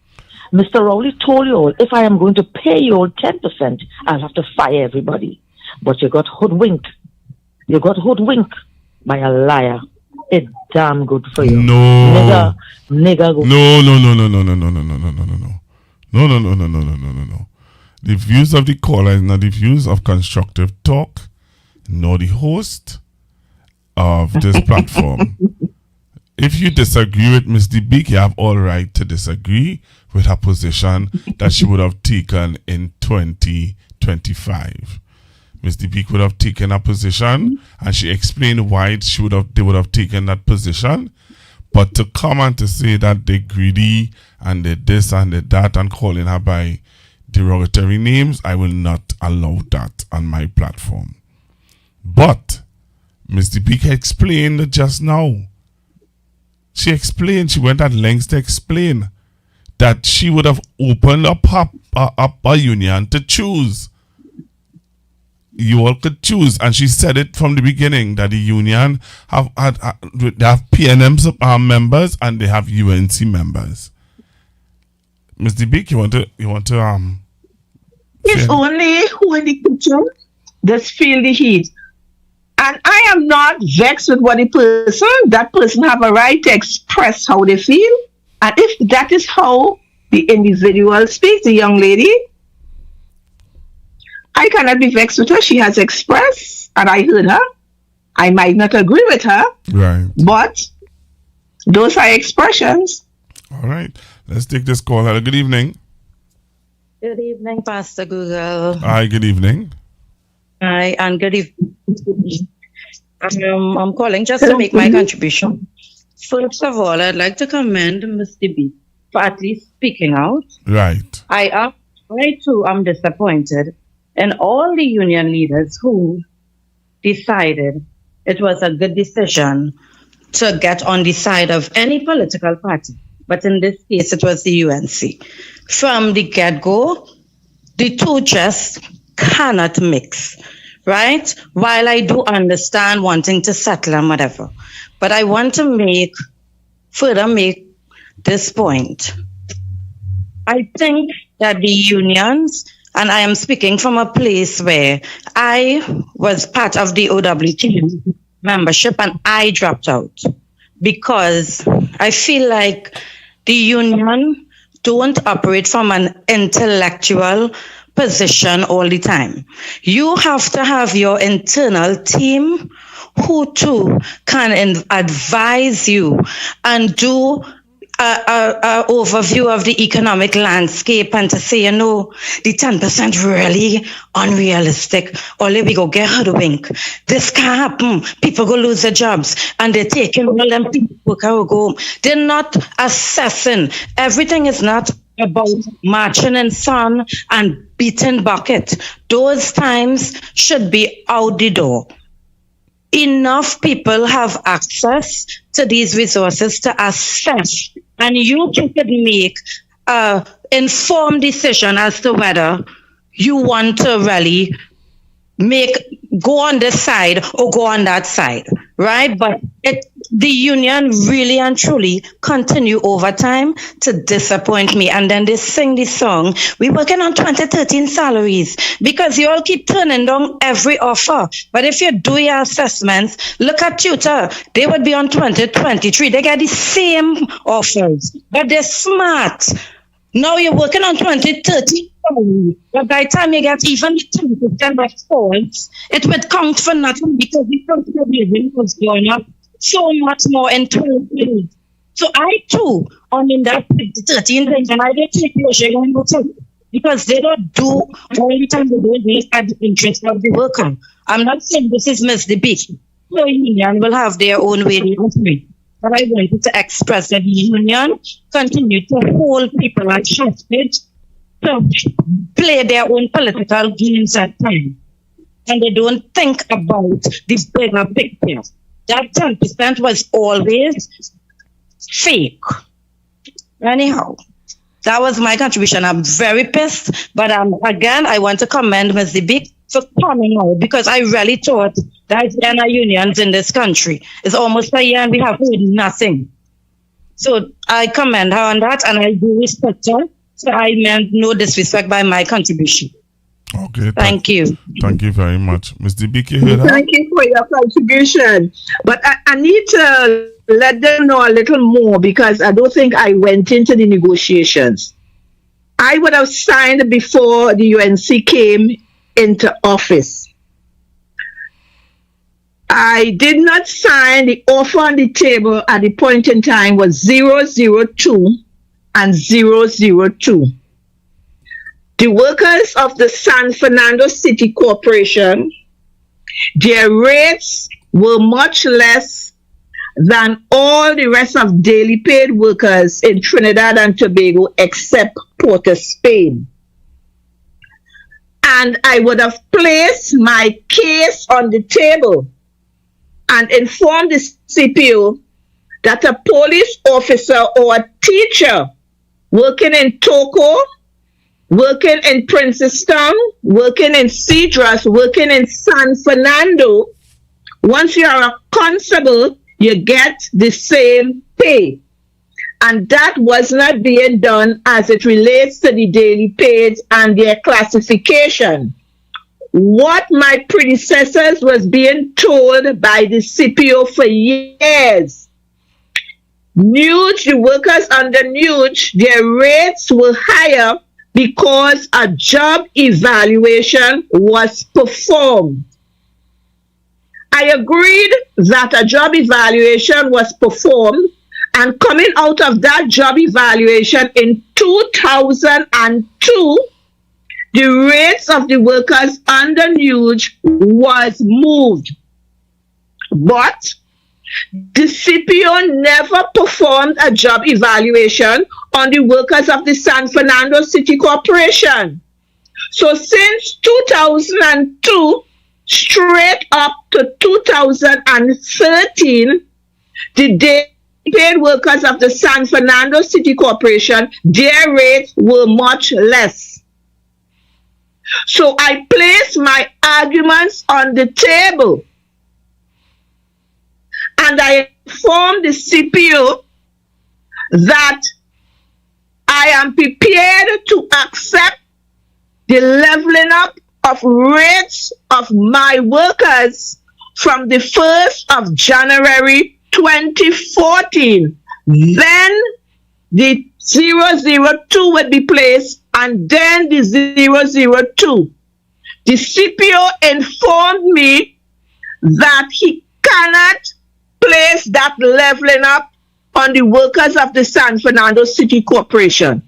Speaker 10: Mr. Rowley told you all, if I am going to pay you all 10%, I'll have to fire everybody. But you got hoodwinked. You got hoodwinked by a liar. It's damn good for you.
Speaker 5: No.
Speaker 10: Nigger.
Speaker 5: No. The views of the caller is not the views of Constructive Talk, nor the host of this platform. If you disagree with Ms. Bique, you have all right to disagree with her position that she would have taken in 2025. Ms. Bique would have taken a position, and she explained why they would have taken that position. But to come and to say that they're greedy and they're this and they're that and calling her by derogatory names, I will not allow that on my platform. But Ms. Bique explained just now. She went at lengths to explain that she would have opened up a union to choose. You all could choose, and she said it from the beginning that the union they have PNM members and they have UNC members. Mr. Bique, you want to
Speaker 6: It's only who in the kitchen just feel the heat. And I am not vexed with what that person have a right to express how they feel. And if that is how the individual speaks, the young lady, I cannot be vexed with her. She has expressed, and I heard her. I might not agree with her.
Speaker 5: Right.
Speaker 6: But those are expressions.
Speaker 5: All right. Let's take this call. Hello, good evening.
Speaker 11: Good evening, Pastor Google.
Speaker 5: Hi, good evening.
Speaker 11: Hi, and good evening. I'm calling just to make my contribution. First of all, I'd like to commend Mr. B for at least speaking out.
Speaker 5: Right.
Speaker 11: I too am disappointed in all the union leaders who decided it was a good decision to get on the side of any political party. But in this case, it was the UNC. From the get-go, the two just cannot mix, right? While I do understand wanting to settle and whatever, but I want to further make this point. I think that the unions, and I am speaking from a place where I was part of the OWTU membership and I dropped out because I feel like the union don't operate from an intellectual position all the time. You have to have your internal team who too can advise you and do a overview of the economic landscape and to say, the 10% really unrealistic. Only we go get hoodwink. This can't happen. People go lose their jobs and they're taking all them people work out go home. They're not assessing. Everything is not about marching in sun and beating bucket. Those times should be out the door. Enough people have access to these resources to assess, and you could make an informed decision as to whether you want to really go on this side or go on that side, right? But the union really and truly continue over time to disappoint me. And then they sing this song, we're working on 2013 salaries, because you all keep turning down every offer. But if you do your assessments, look at Tutor, they would be on 2023. They get the same offers, but they're smart. Now you're working on 2030, but by the time you get even the 10% response, it would count for nothing because the cost of living was going up so much more in 12 years. So I too, I'm in that 13 things, and I don't take closure too, because they don't do all the time, they don't do it at the interest of the worker. I'm not saying this is misdemeanor. No union will have their own way to operate. But I wanted to express that the union continue to hold people at hostage to play their own political games at times. And they don't think about the bigger picture. That 10% was always fake. Anyhow, that was my contribution. I'm very pissed, but again, I want to commend Ms. Bique for coming out, because I really thought that there are unions in this country. It's almost a year and we have heard nothing. So I commend her on that, and I do respect her. So I meant no disrespect by my contribution.
Speaker 5: Okay.
Speaker 11: Thank you.
Speaker 5: Thank you very much. Ms. Bique, you heard her?
Speaker 6: Thank you for your contribution. But I need to let them know a little more, because I don't think I went into the negotiations. I would have signed before the UNC came into office. I did not sign. The offer on the table at the point in time was 002 and 002. The workers of the San Fernando City Corporation, their rates were much less than all the rest of daily paid workers in Trinidad and Tobago except Port of Spain. And I would have placed my case on the table and informed the CPO that a police officer or a teacher working in Toco, working in Princeton, working in Cedras, working in San Fernando, once you are a constable, you get the same pay. And that was not being done as it relates to the daily pays and their classification. What my predecessors was being told by the CPO for years. Nuge, the workers under Nuge, their rates were higher because a job evaluation was performed. I agreed that a job evaluation was performed, and coming out of that job evaluation in 2002, the rates of the workers under Nuge was moved. But the CPO never performed a job evaluation on the workers of the San Fernando City Corporation. So since 2002, straight up to 2013, the day paid workers of the San Fernando City Corporation, their rates were much less. So I placed my arguments on the table, and I informed the CPO that I am prepared to accept the leveling up of rates of my workers from the 1st of January 2014. Then the 002 would be placed, and then the 002. The CPO informed me that he cannot place that leveling up on the workers of the San Fernando City Corporation.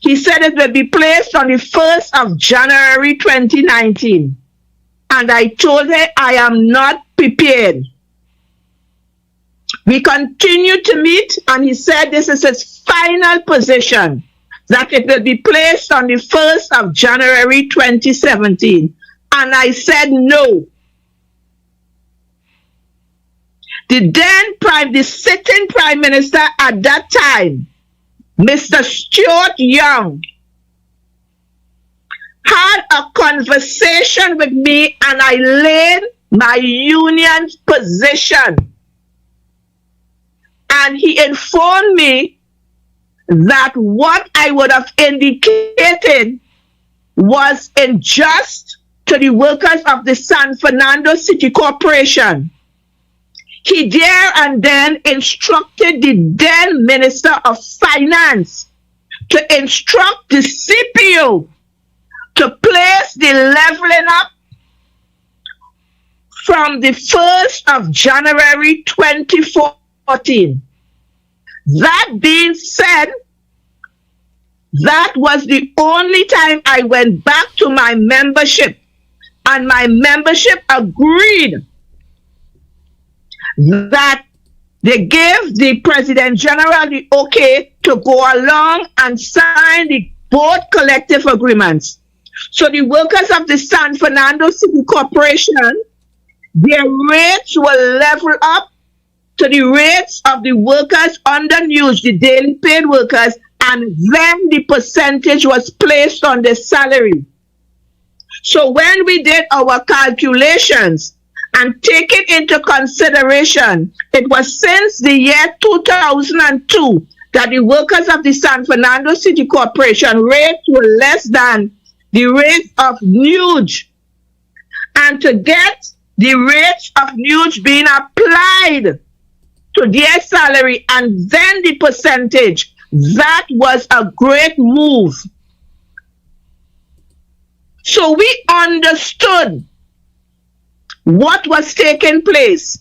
Speaker 6: He said it will be placed on the 1st of January 2019. And I told her I am not prepared. We continued to meet, and he said this is his final position, that it will be placed on the 1st of January 2017. And I said no. The sitting Prime Minister at that time, Mr. Stuart Young, had a conversation with me, and I laid my union's position. And he informed me that what I would have indicated was unjust to the workers of the San Fernando City Corporation. He there and then instructed the then Minister of Finance to instruct the CPO to place the leveling up from the 1st of January 2014 14. That being said, that was the only time I went back to my membership, and my membership agreed that they gave the President General the okay to go along and sign the both collective agreements. So the workers of the San Fernando City Corporation, their rates were leveled up to the rates of the workers under NUGE, the daily paid workers, and then the percentage was placed on the salary. So when we did our calculations and take it into consideration, it was since the year 2002 that the workers of the San Fernando City Corporation rates were less than the rates of NUGE. And to get the rates of NUGE being applied to their salary and then the percentage, that was a great move. So we understood what was taking place,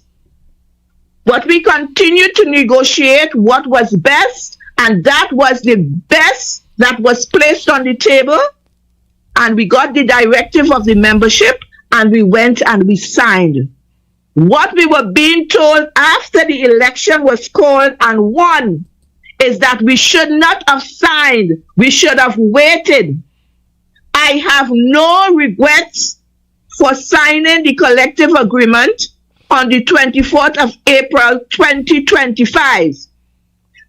Speaker 6: but we continued to negotiate what was best, and that was the best that was placed on the table, and we got the directive of the membership, and we went and we signed. What we were being told after the election was called and won is that we should not have signed, we should have waited. I have no regrets for signing the collective agreement on the 24th of April 2025.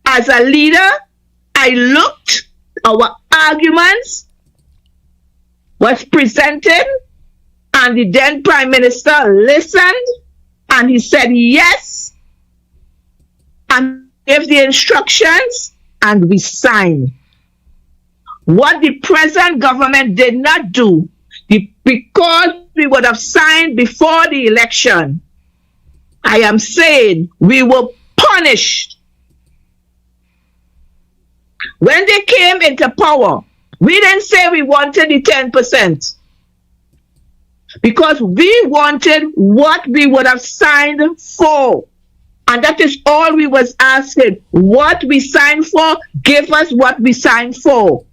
Speaker 6: As a leader, I looked, our arguments was presented, and the then Prime Minister listened, and he said yes, and gave the instructions, and we signed. What the present government did not do, because we would have signed before the election, I am saying we were punished. When they came into power, we didn't say we wanted the 10%, because we wanted what we would have signed for. And that is all we was asking. What we signed for, give us what we signed for.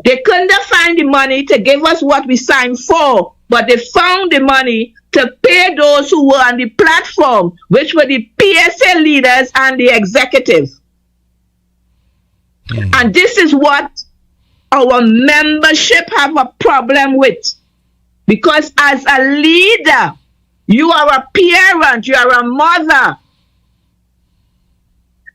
Speaker 6: They couldn't find the money to give us what we signed for, but they found the money to pay those who were on the platform, which were the PSA leaders and the executive. And this is what our membership have a problem with. Because as a leader, you are a parent, you are a mother,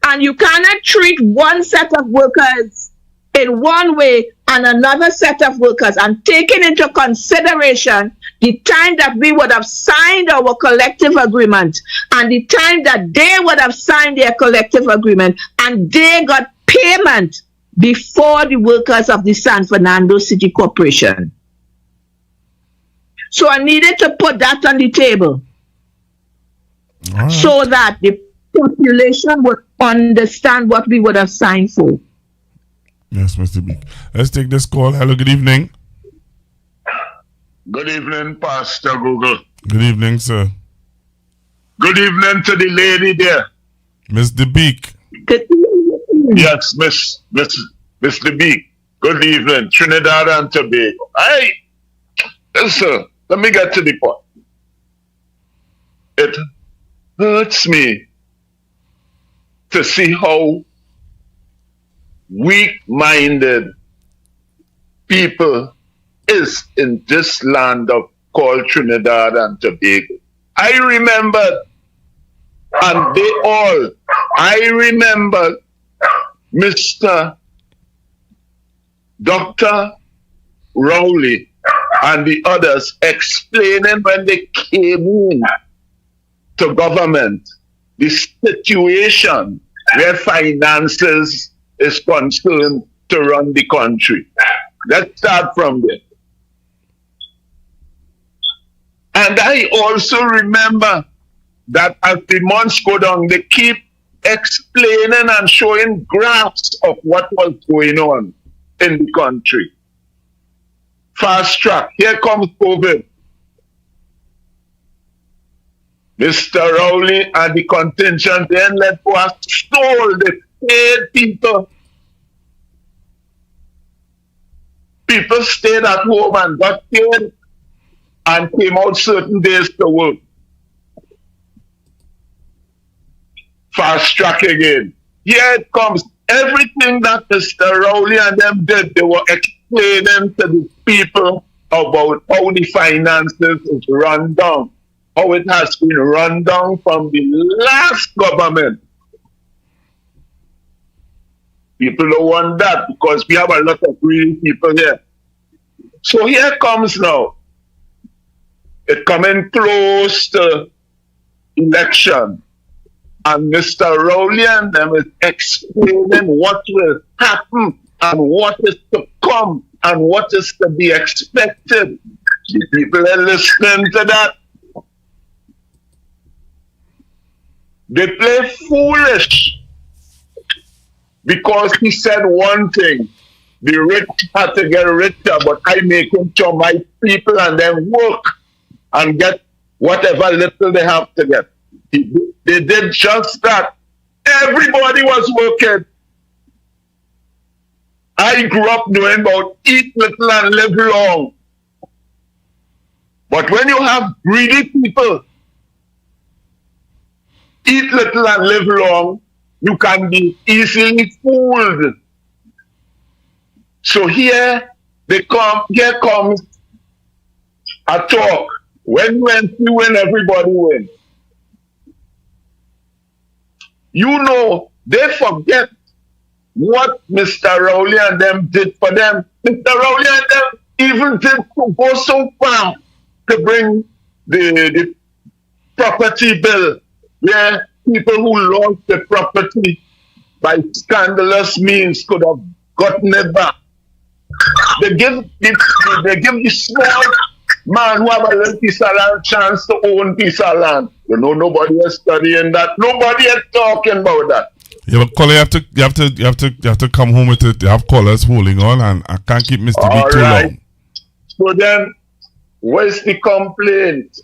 Speaker 6: and you cannot treat one set of workers in one way and another set of workers, and taking into consideration the time that we would have signed our collective agreement and the time that they would have signed their collective agreement, and they got payment before the workers of the San Fernando City Corporation. So I needed to put that on the table so that the population would understand what we would have signed for.
Speaker 5: Yes, Mr. Bique. Let's take this call. Hello, good evening.
Speaker 12: Good evening, Pastor Google.
Speaker 5: Good evening, sir.
Speaker 12: Good evening to the lady there.
Speaker 5: Mr. Bique.
Speaker 12: Yes, Mr. Bique. Good evening, Trinidad and Tobago. Hey, listen, let me get to the point. It hurts me to see how weak-minded people is in this land of called Trinidad and Tobago. I remember, and they all, I remember Mr. Dr. Rowley and the others explaining when they came in to government the situation where finances is concerned to run the country. Let's start from there. And I also remember that as the months go down, they keep explaining and showing graphs of what was going on in the country. Fast track, here comes COVID. Mr. Rowley and the contingent then let go and stole the paid people. People stayed at home and got paid and came out certain days to work. Fast track again. Here it comes. Everything that Mr. Rowley and them did, they were explaining to the people about how the finances is run down, how it has been run down from the last government. People don't want that because we have a lot of greedy people here. So here comes now. It coming close to election. And Mr. Rowley and them is explaining what will happen and what is to come and what is to be expected. The people are listening to that. They play foolish because he said one thing. The rich had to get richer, but I make him to my people and then work and get whatever little they have to get. They did just that. Everybody was working. I grew up knowing about eat little and live long. But when you have greedy people, eat little and live long, you can be easily fooled. So here comes a talk. When you win, everybody wins. You know, they forget what Mr. Rowley and them did for them. Mr. Rowley and them even did go so far to bring the property bill, where people who lost the property by scandalous means could have gotten it back. They give the small man who have a little piece of land chance to own piece of land. You know, nobody is studying that. Nobody is talking about that.
Speaker 5: Yeah, but Colin, you have to come home with it. You have callers holding on, and I can't keep Mr. B too long.
Speaker 12: So then, where's the complaint?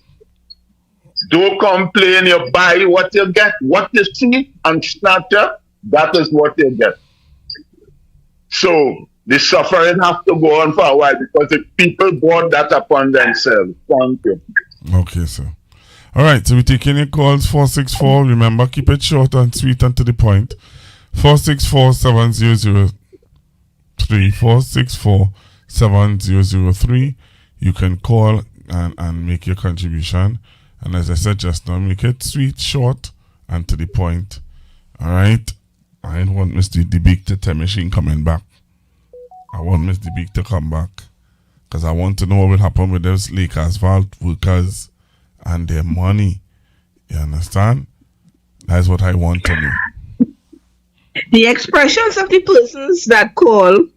Speaker 12: Don't complain. You buy what you get, what you see, and snatcher. That is what you get. So the suffering has to go on for a while because the people brought that upon themselves. Thank you.
Speaker 5: Okay, sir. All right, so we're taking your calls 464. Remember, keep it short and sweet and to the point. 464-7003. 464-7003. You can call and make your contribution. And as I said just now, make it sweet, short, and to the point. All right? I don't want Mr. Bique to tell me she ain't coming back. I want Mr. Bique to come back. Because I want to know what will happen with those Lake Asphalt workers and their money. You understand? That's what I want to know.
Speaker 6: The expressions of the persons that call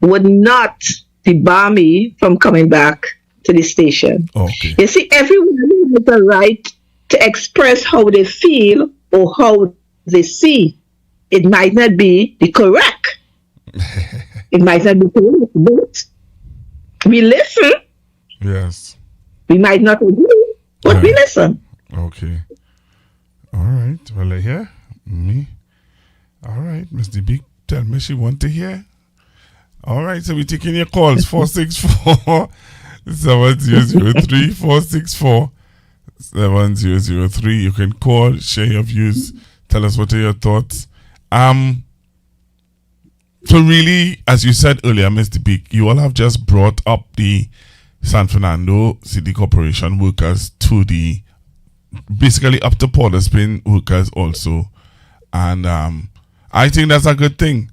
Speaker 6: would not debar me from coming back to the station.
Speaker 5: Okay.
Speaker 6: You see, everyone has the right to express how they feel or how they see. It might not be the correct. It might not be correct, but we listen.
Speaker 5: Yes.
Speaker 6: We might not agree, but we listen.
Speaker 5: Okay. All right. Well, I hear me. All right. Mr. Bique, tell me she want to hear. All right. So we're taking your calls. 464-7003. 464-7003. You can call, share your views, tell us what are your thoughts. So really, as you said earlier, Mr. Bique, you all have just brought up the San Fernando City Corporation workers to the, basically up to Port of Spain workers also. And I think that's a good thing.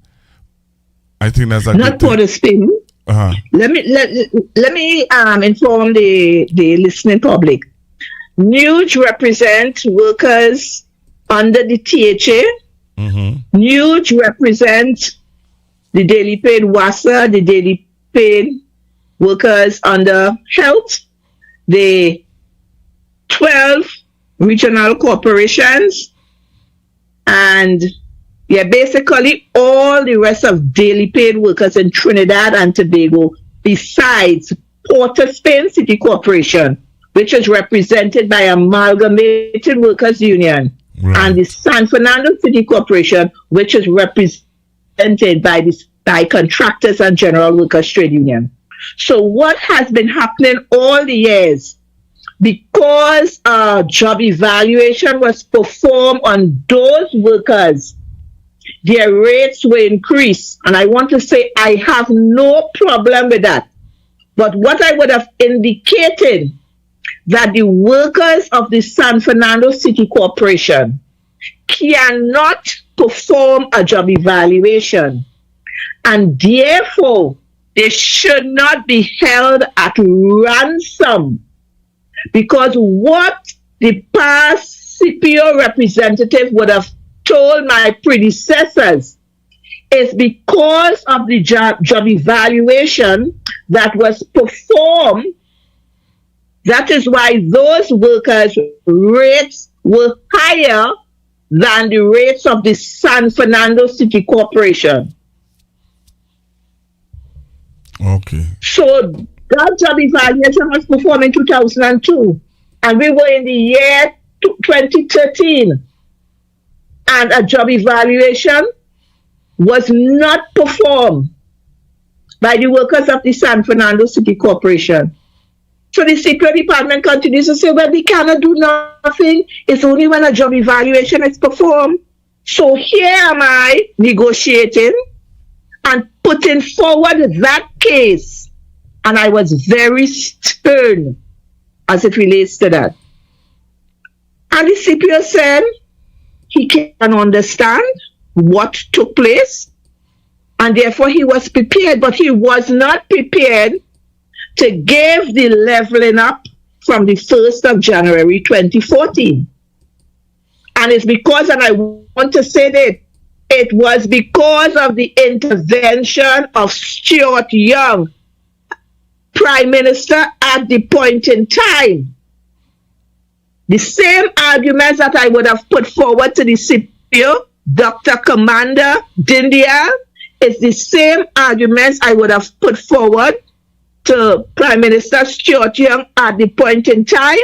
Speaker 5: I think that's a
Speaker 6: not
Speaker 5: good
Speaker 6: Port of Spain.
Speaker 5: Uh-huh.
Speaker 6: Let me inform the listening public. Nuge represent workers under the THA.
Speaker 5: Mm-hmm.
Speaker 6: Nuge represent the daily paid WASA, the daily paid workers under health, the 12 regional corporations, and basically all the rest of daily paid workers in Trinidad and Tobago, besides Port of Spain City Corporation, which is represented by Amalgamated Workers Union, and the San Fernando City Corporation, which is represented by Contractors and General Workers Trade Union. So what has been happening all the years, because job evaluation was performed on those workers, their rates were increased. And I want to say I have no problem with that. But what I would have indicated that the workers of the San Fernando City Corporation cannot perform a job evaluation, and therefore they should not be held at ransom, because what the past CPO representative would have told my predecessors is because of the job evaluation that was performed, that is why those workers' rates were higher than the rates of the San Fernando City Corporation.
Speaker 5: Okay.
Speaker 6: So that job evaluation was performed in 2002, and we were in the year 2013, and a job evaluation was not performed by the workers of the San Fernando City Corporation. So the Secret Department continues to say, well, we cannot do nothing. It's only when a job evaluation is performed. So here am I negotiating and putting forward that case. And I was very stern as it relates to that. And the CPO said he can understand what took place, and therefore he was prepared, but he was not prepared to give the leveling up from the 1st of January 2014. And it's because, and I want to say that it was because of the intervention of Stuart Young, Prime Minister at the point in time. The same arguments that I would have put forward to the CPO, Dr. Commander Dindia, is the same arguments I would have put forward to Prime Minister Stuart Young at the point in time.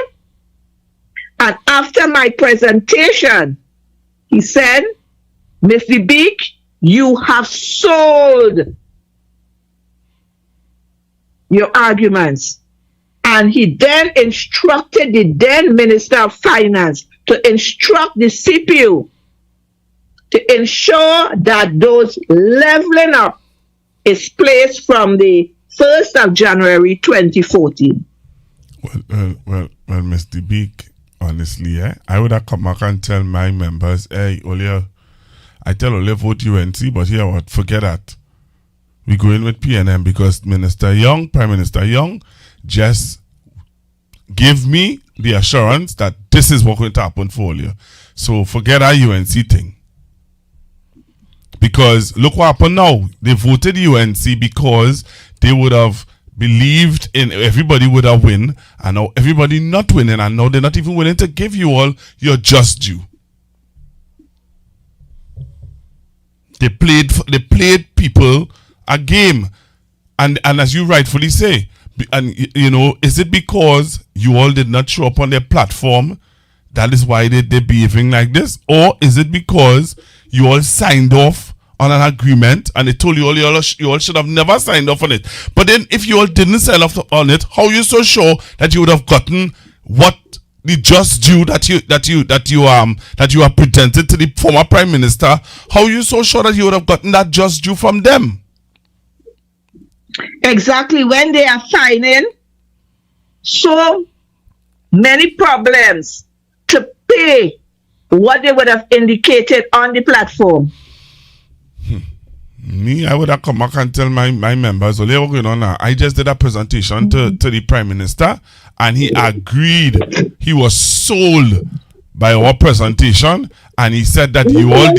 Speaker 6: And after my presentation, he said, Mr. Bique, you have sold your arguments. And he then instructed the then Minister of Finance to instruct the CPU to ensure that those leveling up is placed from the 1st of January 2014.
Speaker 5: Well, Mr. Bique, honestly, I would have come back and tell my members, hey, Olia, I tell Olia vote UNC, but here what, forget that. We go in with PNM because Minister Young, Prime Minister Young, just give me the assurance that this is what's going to happen for Olia. So forget our UNC thing. Because look what happened now. They voted UNC because they would have believed in everybody would have win, and now everybody not winning, and now they're not even willing to give you all your just due. They played people a game, and as you rightfully say, and you know, is it because you all did not show up on their platform that is why they're behaving like this, or is it because you all signed off on an agreement and they told you all should have never signed off on it? But then if you all didn't sign off on it, how are you so sure that you would have gotten what the just due that you are presented to the former Prime Minister? How are you so sure that you would have gotten that just due from them?
Speaker 6: Exactly, when they are finding so many problems to pay what they would have indicated on the platform.
Speaker 5: Me, I would have come back and tell my members, what's going on now? I just did a presentation to the Prime Minister, and he agreed. He was sold by our presentation, and he said that you all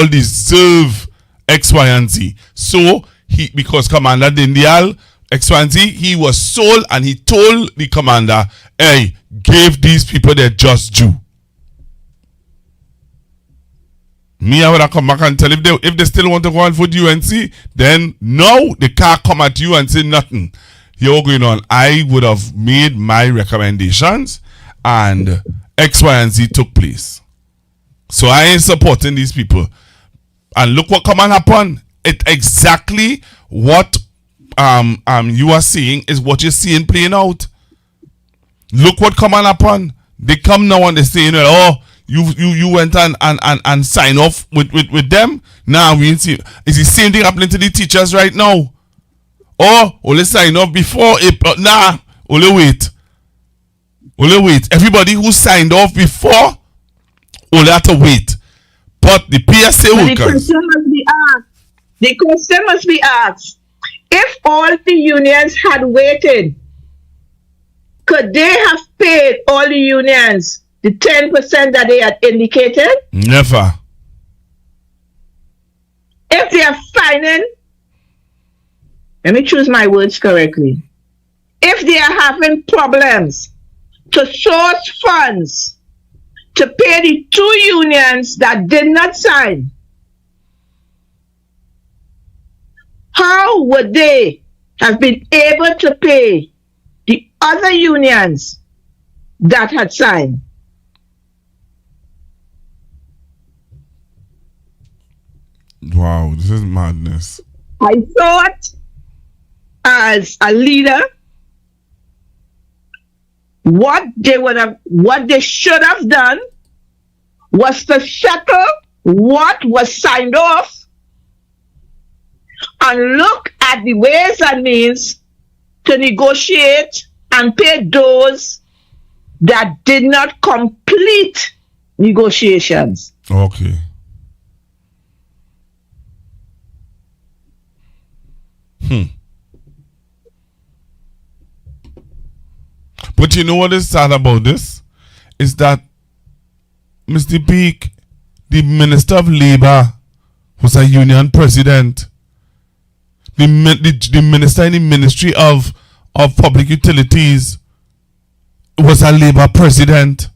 Speaker 5: deserve X, Y, and Z. So because Commander Dindial, X, Y, and Z, he was sold, and he told the commander, hey, give these people their just due. Me, I would have come back and tell if they still want to go and vote UNC, then no, they can't come at you and say nothing. here what going on, I would have made my recommendations and X, Y, and Z took place. So I ain't supporting these people. And look what come and happen. It exactly what you are seeing is what you're seeing playing out. Look what come and happen. They come now and they say, oh, you went and sign off with them. Now we ain't see. It's the same thing happening to the teachers right now. Oh, only sign off before April. Nah, only wait. Only wait. Everybody who signed off before only have to wait. But the PSA
Speaker 6: but
Speaker 5: workers.
Speaker 6: The question must be asked. If all the unions had waited, could they have paid all the unions the 10% that they had indicated?
Speaker 5: Never.
Speaker 6: If they are finding, let me choose my words correctly. If they are having problems to source funds to pay the 2 unions that did not sign, how would they have been able to pay the other unions that had signed?
Speaker 5: Wow, this is madness.
Speaker 6: I thought as a leader, what they should have done was to settle what was signed off and look at the ways and means to negotiate and pay those that did not complete negotiations.
Speaker 5: Okay. But you know what is sad about this? Is that Mr. Bique, the Minister of Labour, was a union president. The minister in the Ministry of Public Utilities was a Labour president.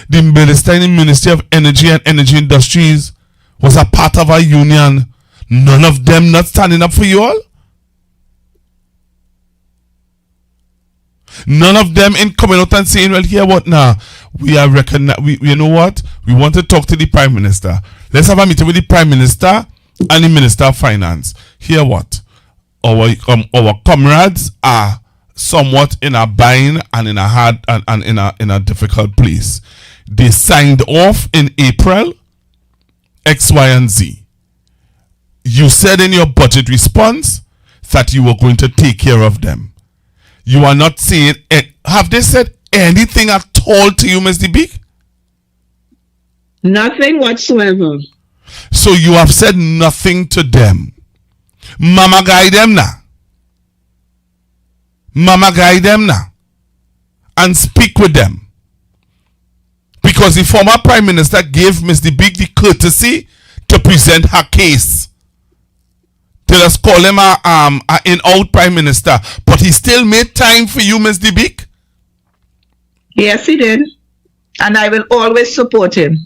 Speaker 5: The minister in the Ministry of Energy and Energy Industries was a part of a union. None of them not standing up for you all? None of them in coming out and saying, well, here what now? We are you know what? We want to talk to the Prime Minister. Let's have a meeting with the Prime Minister and the Minister of Finance. Here what? Our comrades are somewhat in a bind and in a hard and in a difficult place. They signed off in April, X, Y, and Z. You said in your budget response that you were going to take care of them. You are not saying it. Have they said anything at all to you, Mr. Bique?
Speaker 6: Nothing whatsoever.
Speaker 5: So you have said nothing to them. Mama guide them now. Mama guide them now. And speak with them. Because the former Prime Minister gave Mr. Bique the courtesy to present her case. They just call him an in-out Prime Minister. But he still made time for you, Mr. Bique.
Speaker 6: Yes, he did. And I will always support him.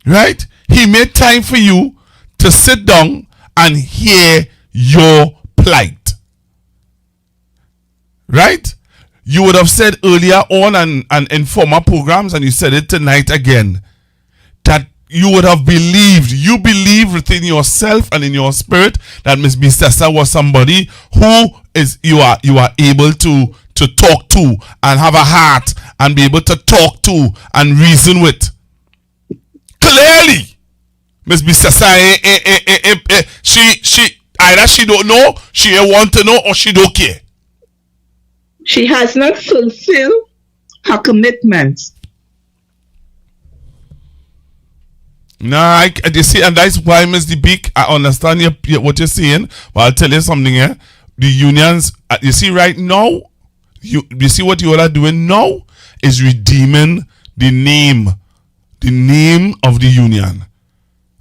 Speaker 5: Right? He made time for you to sit down and hear your plight. Right? You would have said earlier on and in former programs, and you said it tonight again, that you would have believed, you believe within yourself and in your spirit that Miss Bissessa was somebody who is you are able to talk to and have a heart and be able to talk to and reason with. Clearly, Miss Bissessa, she either she don't know, she want to know, or she don't care.
Speaker 6: She has not fulfilled her commitments.
Speaker 5: Nah, you see, and that's why, Mr. Bique, I understand what you're saying, but I'll tell you something here. The unions, you see, right now, you see what you all are doing now is redeeming the name of the union.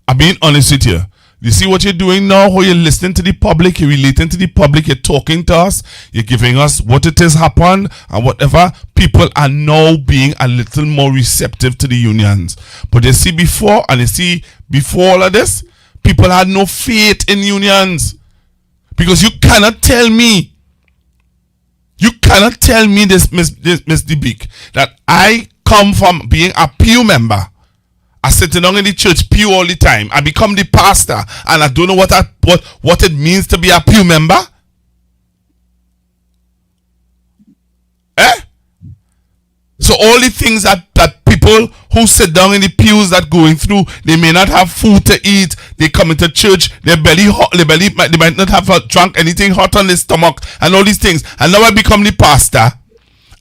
Speaker 5: I'm being honest with you. You see what you're doing now, how you're listening to the public, you're relating to the public, you're talking to us, you're giving us what it has happened and whatever. People are now being a little more receptive to the unions. But you see before all of this, people had no faith in unions. Because you cannot tell me You cannot tell me this, Miss Bique, that I come from being a pew member. I sit down in the church pew all the time. I become the pastor, and I don't know what it means to be a pew member. So all the things that people who sit down in the pews that going through, they may not have food to eat. They come into church, their belly hot, they might not have drunk anything hot on their stomach, and all these things. And now I become the pastor.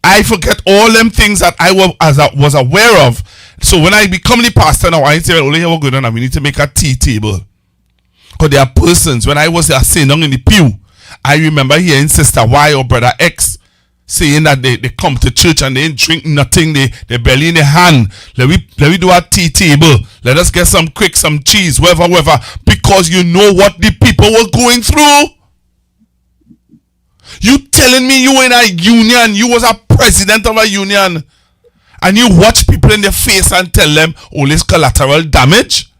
Speaker 5: I forget all them things that I was aware of. So when I become the pastor now, I say, well, only here we're going on, and we need to make a tea table. Because there are persons, when I was sitting down in the pew, I remember hearing Sister Y or Brother X saying that they come to church and they ain't drink nothing, they belly in their hand. Let me do a tea table. Let us get some cheese, whatever, because you know what the people were going through. You telling me you in a union, you was a president of a union, and you watch people in their face and tell them all this collateral damage?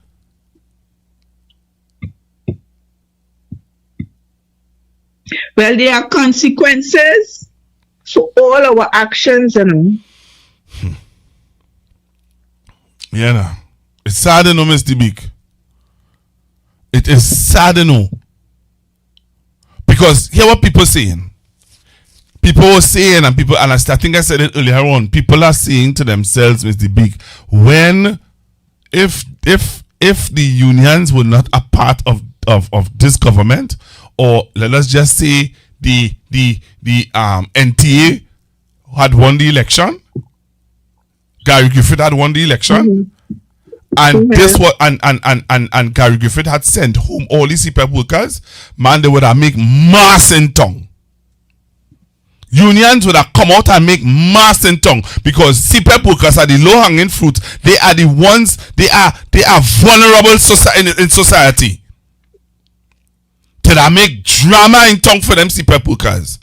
Speaker 6: Well, there are consequences for all our actions, and
Speaker 5: yeah, no. It's sad to know, Mr. Bique. It is sad to know. Because hear what people saying. People were saying, and I think I said it earlier on, people are saying to themselves, Mr. Bique, if the unions were not a part of this government, or let us just say the NTA had won the election, Gary Griffith had won the election, and this was and Gary Griffith had sent home all the CPEP workers, man, they would have make mass in tongue. Unions would have come out and make mass in tongue, because CPEP workers are the low-hanging fruit. They are the ones, they are vulnerable in society. Did I make drama in tongue for them CPEP workers?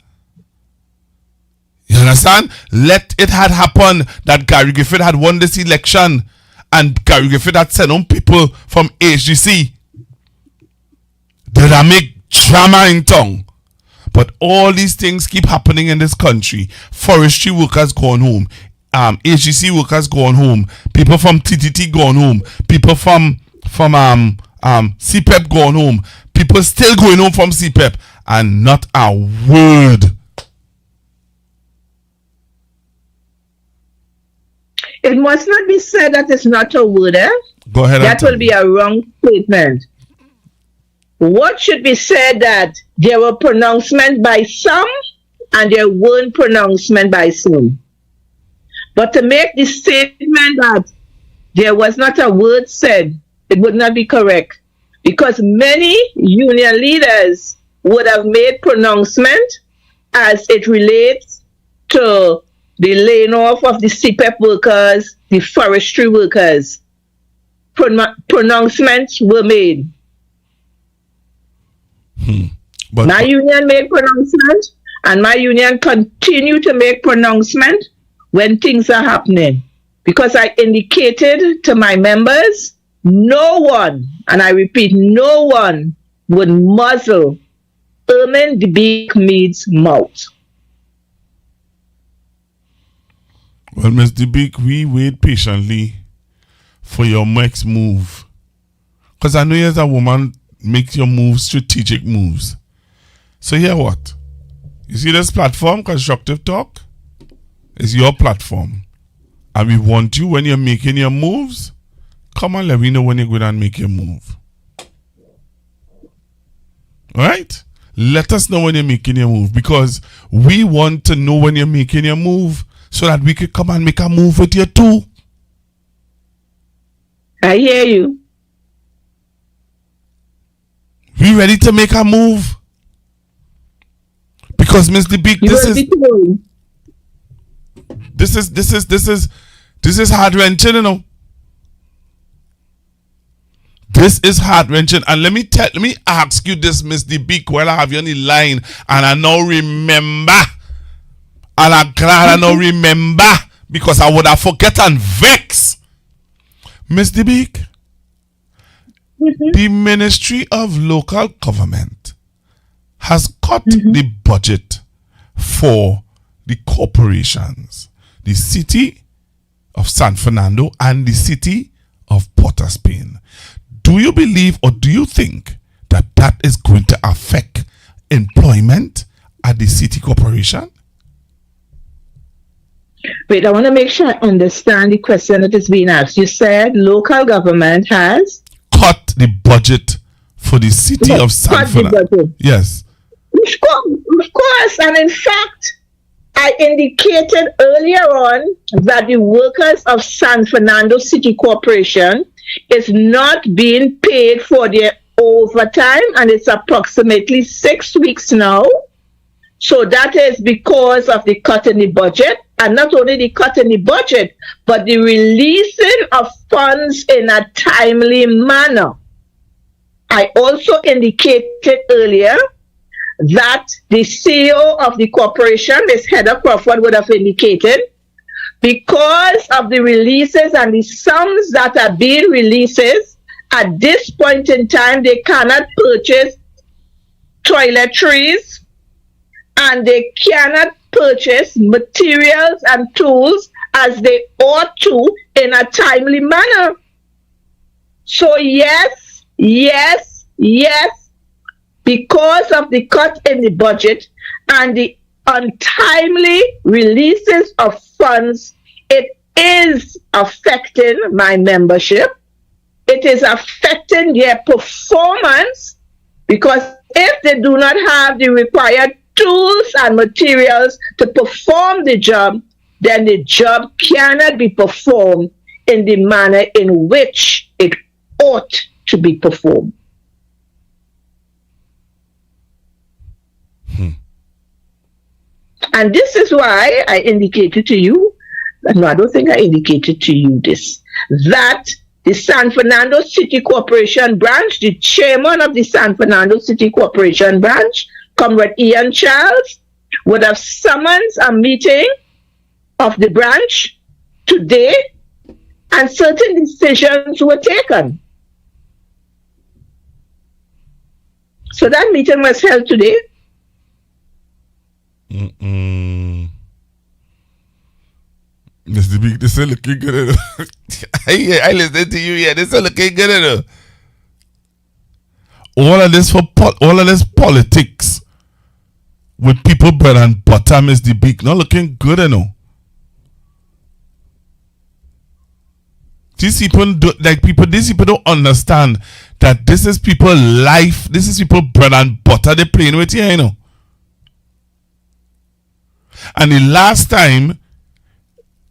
Speaker 5: You understand? Let it had happened that Gary Griffith had won this election, and Gary Griffith had sent home people from HGC. Did I make drama in tongue? But all these things keep happening in this country. Forestry workers gone home, HGC workers gone home, people from TTT gone home, people from CPEP gone home, people still going home from CPEP, and not a word.
Speaker 6: it must not be said that it's not a word.
Speaker 5: Go ahead.
Speaker 6: That will be a wrong statement. What should be said that there were pronouncements by some and there weren't pronouncements by some. But to make the statement that there was not a word said, it would not be correct. Because many union leaders would have made pronouncement as it relates to the laying off of the CPEP workers, the forestry workers. Pronouncements were made.
Speaker 5: But
Speaker 6: my union made pronouncement, and my union continue to make pronouncement when things are happening. Because I indicated to my members, no one, and I repeat, no one would muzzle Ermine the Bique Mead's mouth.
Speaker 5: Well, Ms. Bique, we wait patiently for your next move. Because I know you as a woman make your moves strategic moves. So here what? You see this platform, Constructive Talk? It's your platform. And we want you, when you're making your moves, come and let me know when you're going to make your move. Alright? Let us know when you're making your move, because we want to know when you're making your move so that we could come and make a move with you too.
Speaker 6: I hear you.
Speaker 5: We ready to make a move? Because Mr. Bique, this is heart wrenching, you know. This is heart wrenching, and let me ask you this, Mr. Bique, while I have you on the line, and I now remember, and I'm glad I now remember, because I would have forgotten vex, Mr. Bique. The Ministry of Local Government has cut the budget for the corporations, the city of San Fernando and the city of Port of Spain. Do you believe or do you think that that is going to affect employment at the city corporation?
Speaker 6: Wait, I want to make sure I understand the question that is being asked. You said local government has
Speaker 5: cut the budget for the city of San Fernando. Yes.
Speaker 6: Of course, and in fact, I indicated earlier on that the workers of San Fernando City Corporation is not being paid for their overtime, and it's approximately 6 weeks now. So that is because of the cut in the budget, and not only the cut in the budget, but the releasing of funds in a timely manner. I also indicated earlier that the CEO of the corporation, Ms. Heather Crawford, would have indicated, because of the releases and the sums that are being releases, at this point in time, they cannot purchase toiletries and they cannot purchase materials and tools as they ought to in a timely manner. So yes, because of the cut in the budget and the untimely releases of funds, it is affecting my membership. It is affecting their performance, because if they do not have the required tools and materials to perform the job, then the job cannot be performed in the manner in which it ought to be performed. And this is why I indicated to you, no, I don't think I indicated to you this, that the San Fernando City Corporation branch, the chairman of the San Fernando City Corporation branch, Comrade Ian Charles, would have summoned a meeting of the branch today, and certain decisions were taken. So that meeting was held today.
Speaker 5: Mr. Bique, this is looking good. I listen to you. Yeah, this is looking good. All of this politics with people bread and butter, Mr. Bique, not looking good enough. These people don't understand that this is people's life. This is people bread and butter they're playing with here, you know. And the last time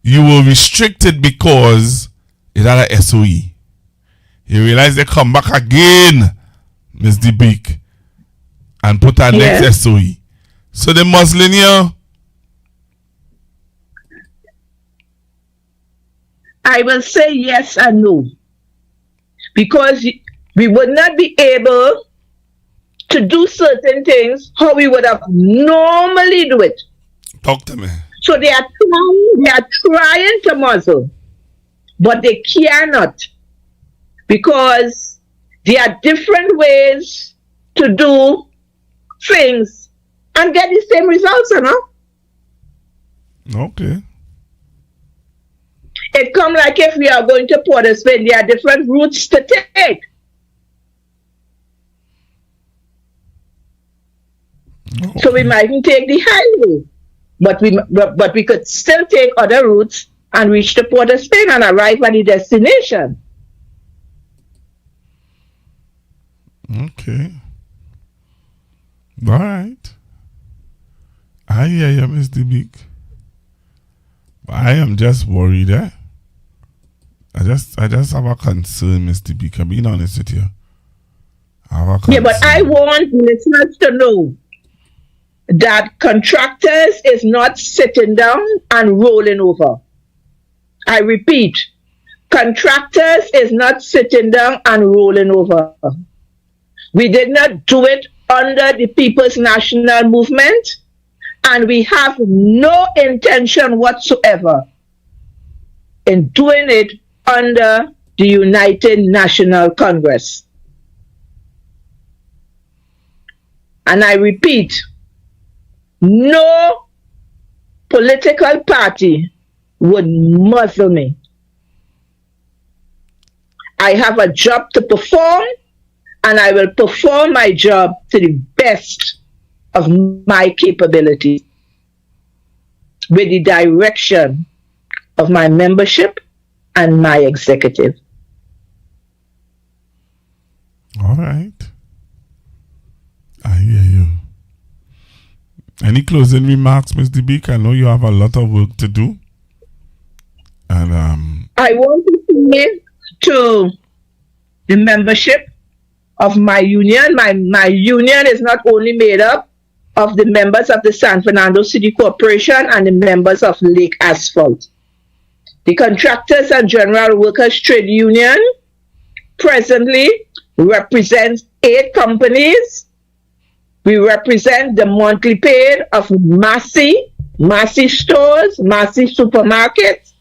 Speaker 5: you were restricted because it had a SOE. You realize they come back again, Mr. Bique, and put our next SOE. So the Muslim here.
Speaker 6: I will say yes and no, because we would not be able to do certain things how we would have normally do it.
Speaker 5: Talk to me.
Speaker 6: So they are trying to muzzle, but they cannot, because there are different ways to do things and get the same results, you know?
Speaker 5: Okay.
Speaker 6: It comes like if we are going to Port of Spain, there are different routes to take. Okay. So we mightn't take the highway, but we could still take other routes and reach the Port of Spain and arrive at the destination.
Speaker 5: Okay. All right. I hear you, Mr. Bique. I am just worried, eh? I just have a concern, Mr. Bique. I'm being honest with you. I have a concern.
Speaker 6: Yeah, but I want listeners to know that Contractors is not sitting down and rolling over. I repeat, Contractors is not sitting down and rolling over. We did not do it under the People's National Movement, and we have no intention whatsoever in doing it under the United National Congress. And I repeat, no political party would muzzle me. I have a job to perform, and I will perform my job to the best of my capability with the direction of my membership and my executive.
Speaker 5: All right. I hear you. Any closing remarks, Mr. Bique? I know you have a lot of work to do. And
Speaker 6: I want to say to the membership of my union, my union is not only made up of the members of the San Fernando City Corporation and the members of Lake Asphalt. The Contractors and General Workers Trade Union presently represents 8 companies. We represent the monthly paid of Massey Stores, Massey Supermarkets.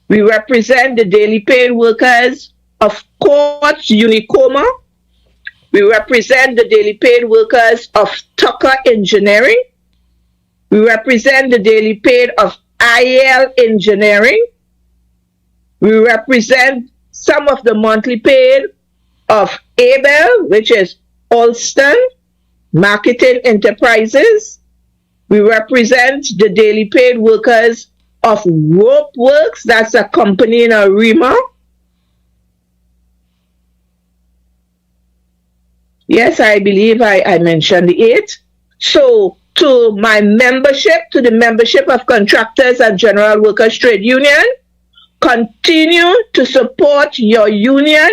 Speaker 6: We represent the daily paid workers of Courts Unicoma. We represent the daily paid workers of Tucker Engineering. We represent the daily paid of IL Engineering. We represent some of the monthly paid of Abel, which is Alston Marketing Enterprises. We represent the daily paid workers of Rope Works, that's a company in Arima. Yes, I believe I mentioned the 8. So to my membership, to the membership of Contractors and General Workers Trade Union, continue to support your union.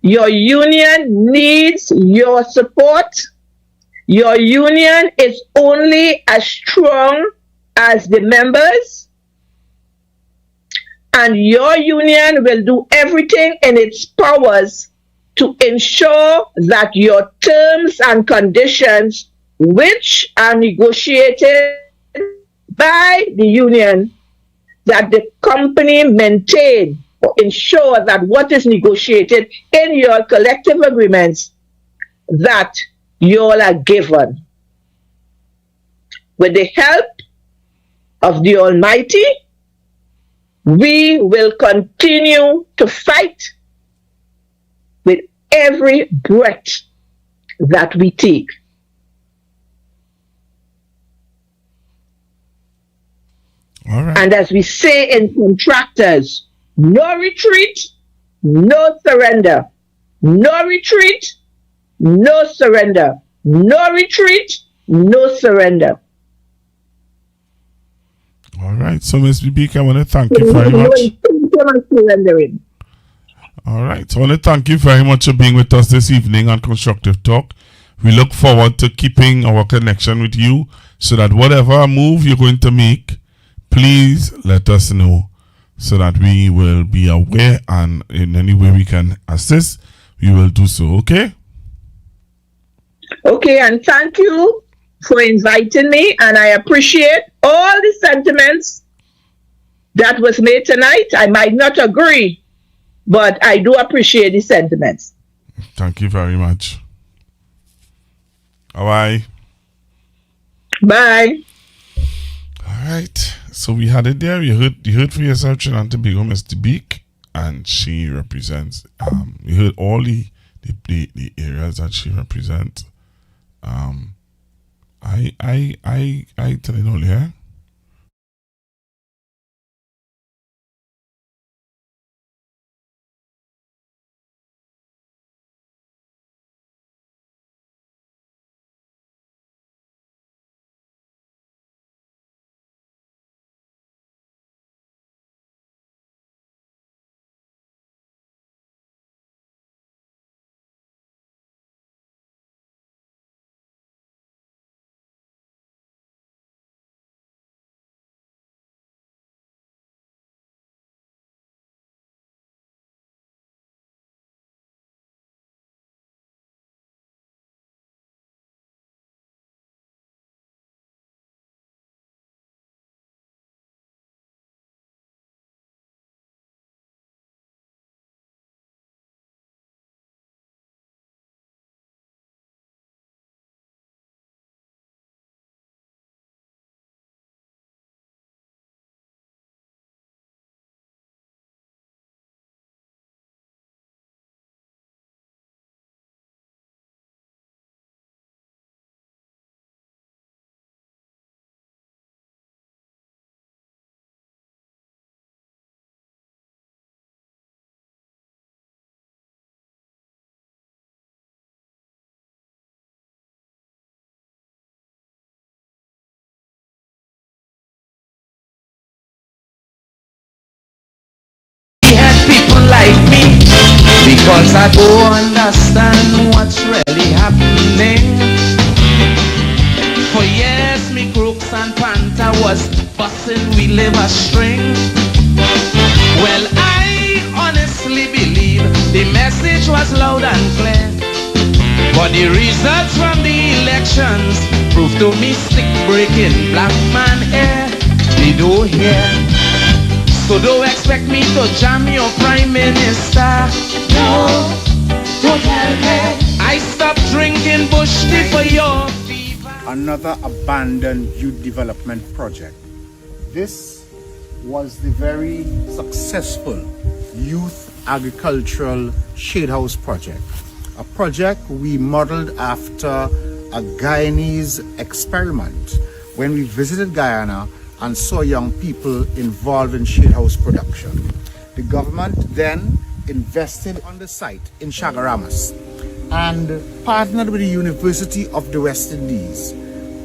Speaker 6: Your union needs your support. Your union is only as strong as the members. And your union will do everything in its powers to ensure that your terms and conditions, which are negotiated by the union, that the company maintain or ensure that what is negotiated in your collective agreements, that you all are given. With the help of the Almighty, we will continue to fight with every breath that we take.
Speaker 5: all right.
Speaker 6: And as we say in Contractors, no retreat, no surrender. No retreat, no surrender. No retreat, no surrender.
Speaker 5: All right. So, Ms. Bique, I want to thank you very much. All right. So I want to thank you very much for being with us this evening on Constructive Talk. We look forward to keeping our connection with you so that whatever move you're going to make, please let us know so that we will be aware, and in any way we can assist, we will do so. Okay?
Speaker 6: Okay, and thank you for inviting me, and I appreciate all the sentiments that was made tonight. I might not agree, but I do appreciate the sentiments.
Speaker 5: Thank you very much. Bye.
Speaker 6: Bye.
Speaker 5: All right. So we had it there. You heard for yourself, Trinidad and Tobago, Mr. Bique, and she represents. You heard all the areas that she represents. I tell you all here.
Speaker 13: I don't understand what's really happening. For years me crooks and panther was busting we liver string. Well, I honestly believe the message was loud and clear, but the results from the elections proved to me stick breaking black man air. They don't hear, so don't expect me to jam your prime minister. No, don't tell me I stopped drinking bush tea for your fever.
Speaker 14: Another abandoned youth development project. This was the very successful youth agricultural shade house project. A project we modeled after a Guyanese experiment when we visited Guyana and saw young people involved in shade house production. The government then invested on the site in Chagaramas and partnered with the University of the West Indies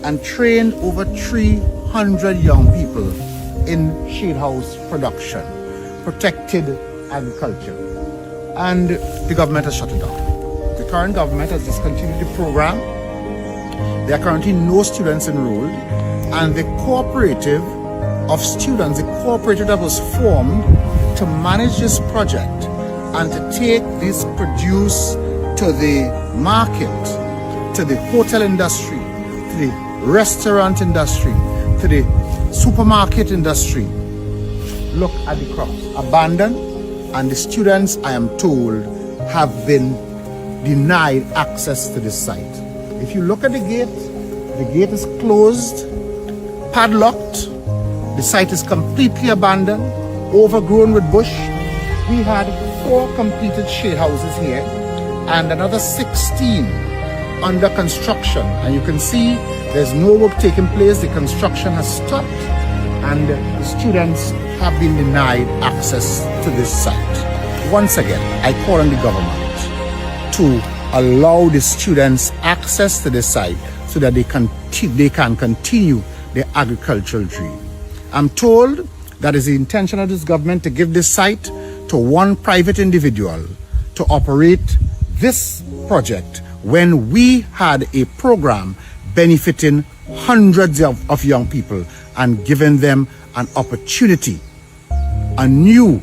Speaker 14: and trained over 300 young people in shade house production, protected agriculture. And the government has shut it down. The current government has discontinued the program. There are currently no students enrolled, and the cooperative of students, the cooperative that was formed to manage this project and to take this produce to the market, to the hotel industry, to the restaurant industry, to the supermarket industry. Look at the crops, abandoned, and the students, I am told, have been denied access to this site. If you look at the gate is closed, padlocked. The site is completely abandoned, overgrown with bush. We had 4 completed shade houses here and another 16 under construction. And you can see there's no work taking place. The construction has stopped and the students have been denied access to this site. Once again, I call on the government to allow the students access to the site so that they can continue their agricultural dream. I'm told that is the intention of this government to give this site to one private individual to operate this project when we had a program benefiting hundreds of young people and giving them an opportunity, a new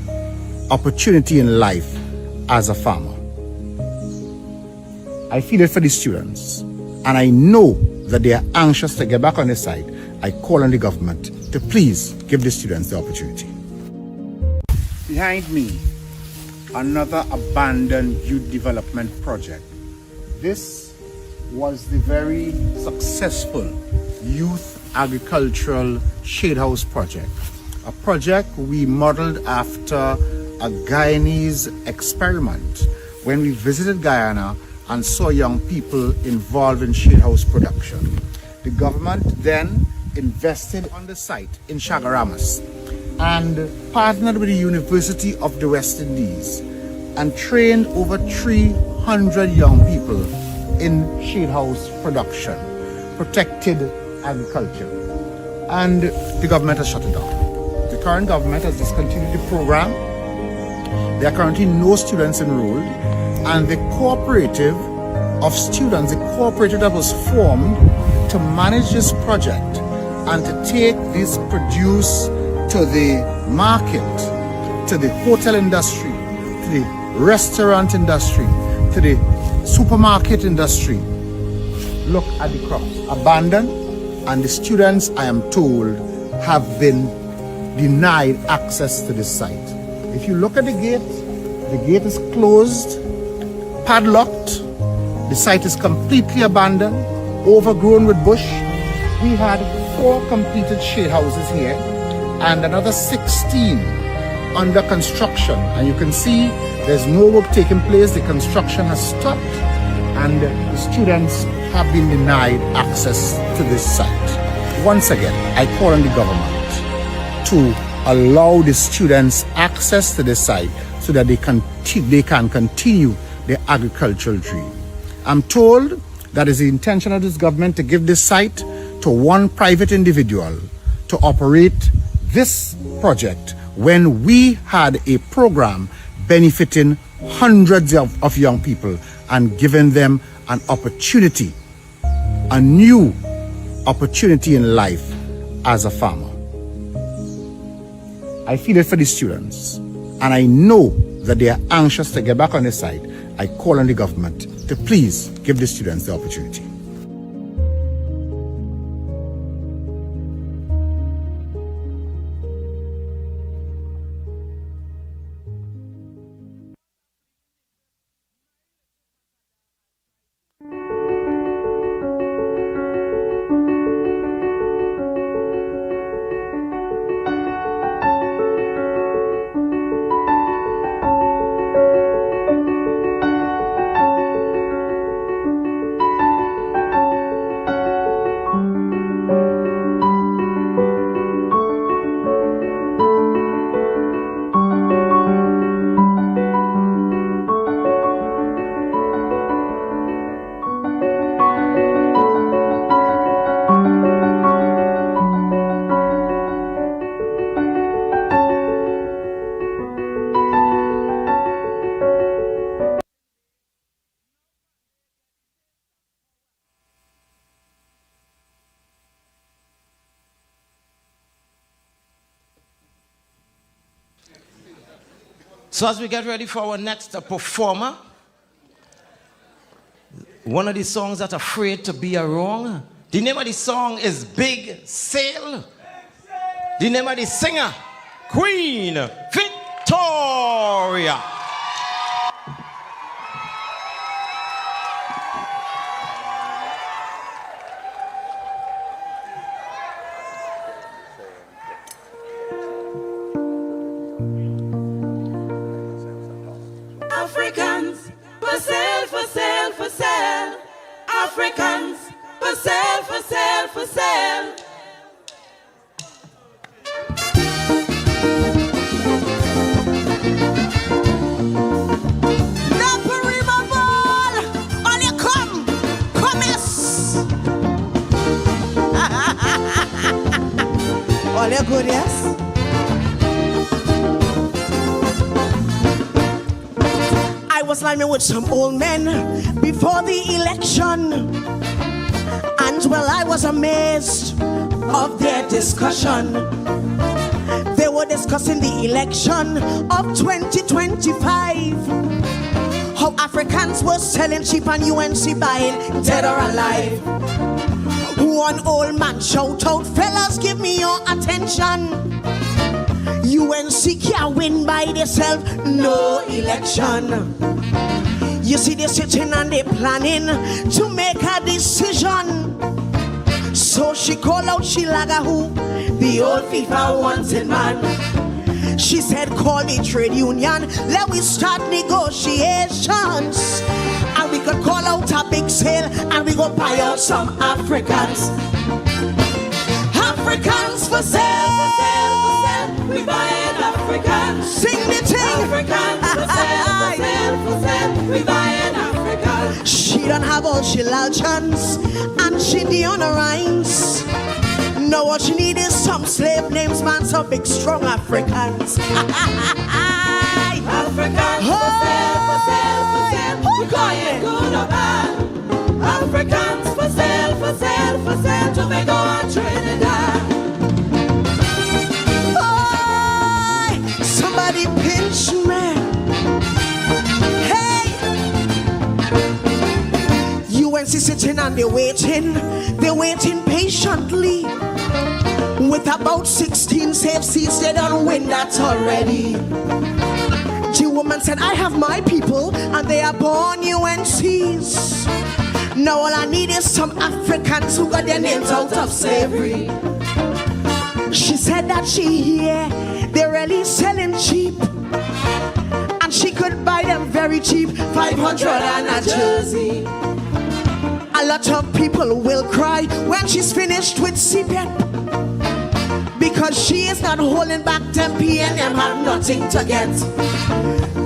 Speaker 14: opportunity in life as a farmer. I feel it for the students, and I know that they are anxious to get back on the site. I call on the government to please give the students the opportunity. Behind me, another abandoned youth development project. This was the very successful youth agricultural shade house project. A project we modeled after a Guyanese experiment when we visited Guyana and saw young people involved in shade house production. The government then invested on the site in Chagaramas and partnered with the University of the West Indies and trained over 300 young people in shade house production, protected agriculture. And the government has shut it down. The current government has discontinued the program. There are currently no students enrolled, and the cooperative of students, the cooperative that was formed to manage this project and to take this produce to the market, to the hotel industry, to the restaurant industry, to the supermarket industry. Look at the crops, abandoned, and the students, I am told, have been denied access to this site. If you look at the gate is closed, padlocked. The site is completely abandoned, overgrown with bush. We had 4 completed shade houses here and another 16 under construction. And you can see there's no work taking place. The construction has stopped and the students have been denied access to this site. Once again, I call on the government to allow the students access to the site so that they can continue their agricultural dream. I'm told that is the intention of this government to give this site to one private individual to operate this project when we had a program benefiting hundreds of young people and giving them an opportunity, a new opportunity in life as a farmer. I feel it for the students, and I know that they are anxious to get back on the side. I call on the government to please give the students the opportunity.
Speaker 15: So as we get ready for our next performer, one of the songs that's afraid to be wrong. The name of the song is Big Sail. The name of the singer, Queen Victoria.
Speaker 4: Africans, for sale, for sale, for sale. Africans, for sale, for sale, for sale. All you good, yes? I was lying with some old men before the election, and well, I was amazed of their discussion. They were discussing the election of 2025, how Africans were selling cheap and UNC buying dead or alive. One old man shout out, fellas, give me your attention. UNC can't win by themselves, no election. You see, they're sitting and they're planning to make a decision. So she called out Shilaga, who the old FIFA wanted man. She said, call the trade union, let we start negotiations. And we could call out a big sale and we go buy out some Africans. Africans for sale, for sale, for sale. We buying Africans. Sing the thing. Africans for sale, for sale, for sale. We buying Africans. She don't have all she chance and she the honor rhymes. Now what she need is some slave names, man, some big strong Africans. Africans for sale, for sale, for sale. We buying good or bad. Africans for sale, for sale, for sale. Tobago and Trinidad. Somebody pinch me. Hey! UNC sitting and they're waiting patiently. With about 16 safe seats, they don't win that already. The woman said, I have my people and they are born UNCs. Now all I need is some Africans who got their names out of slavery. She said that she here, they're really selling cheap. And she could buy them very cheap, 500 and a jersey. A lot of people will cry when she's finished with CPEP. Because she is not holding back 10 p.m. have nothing to get.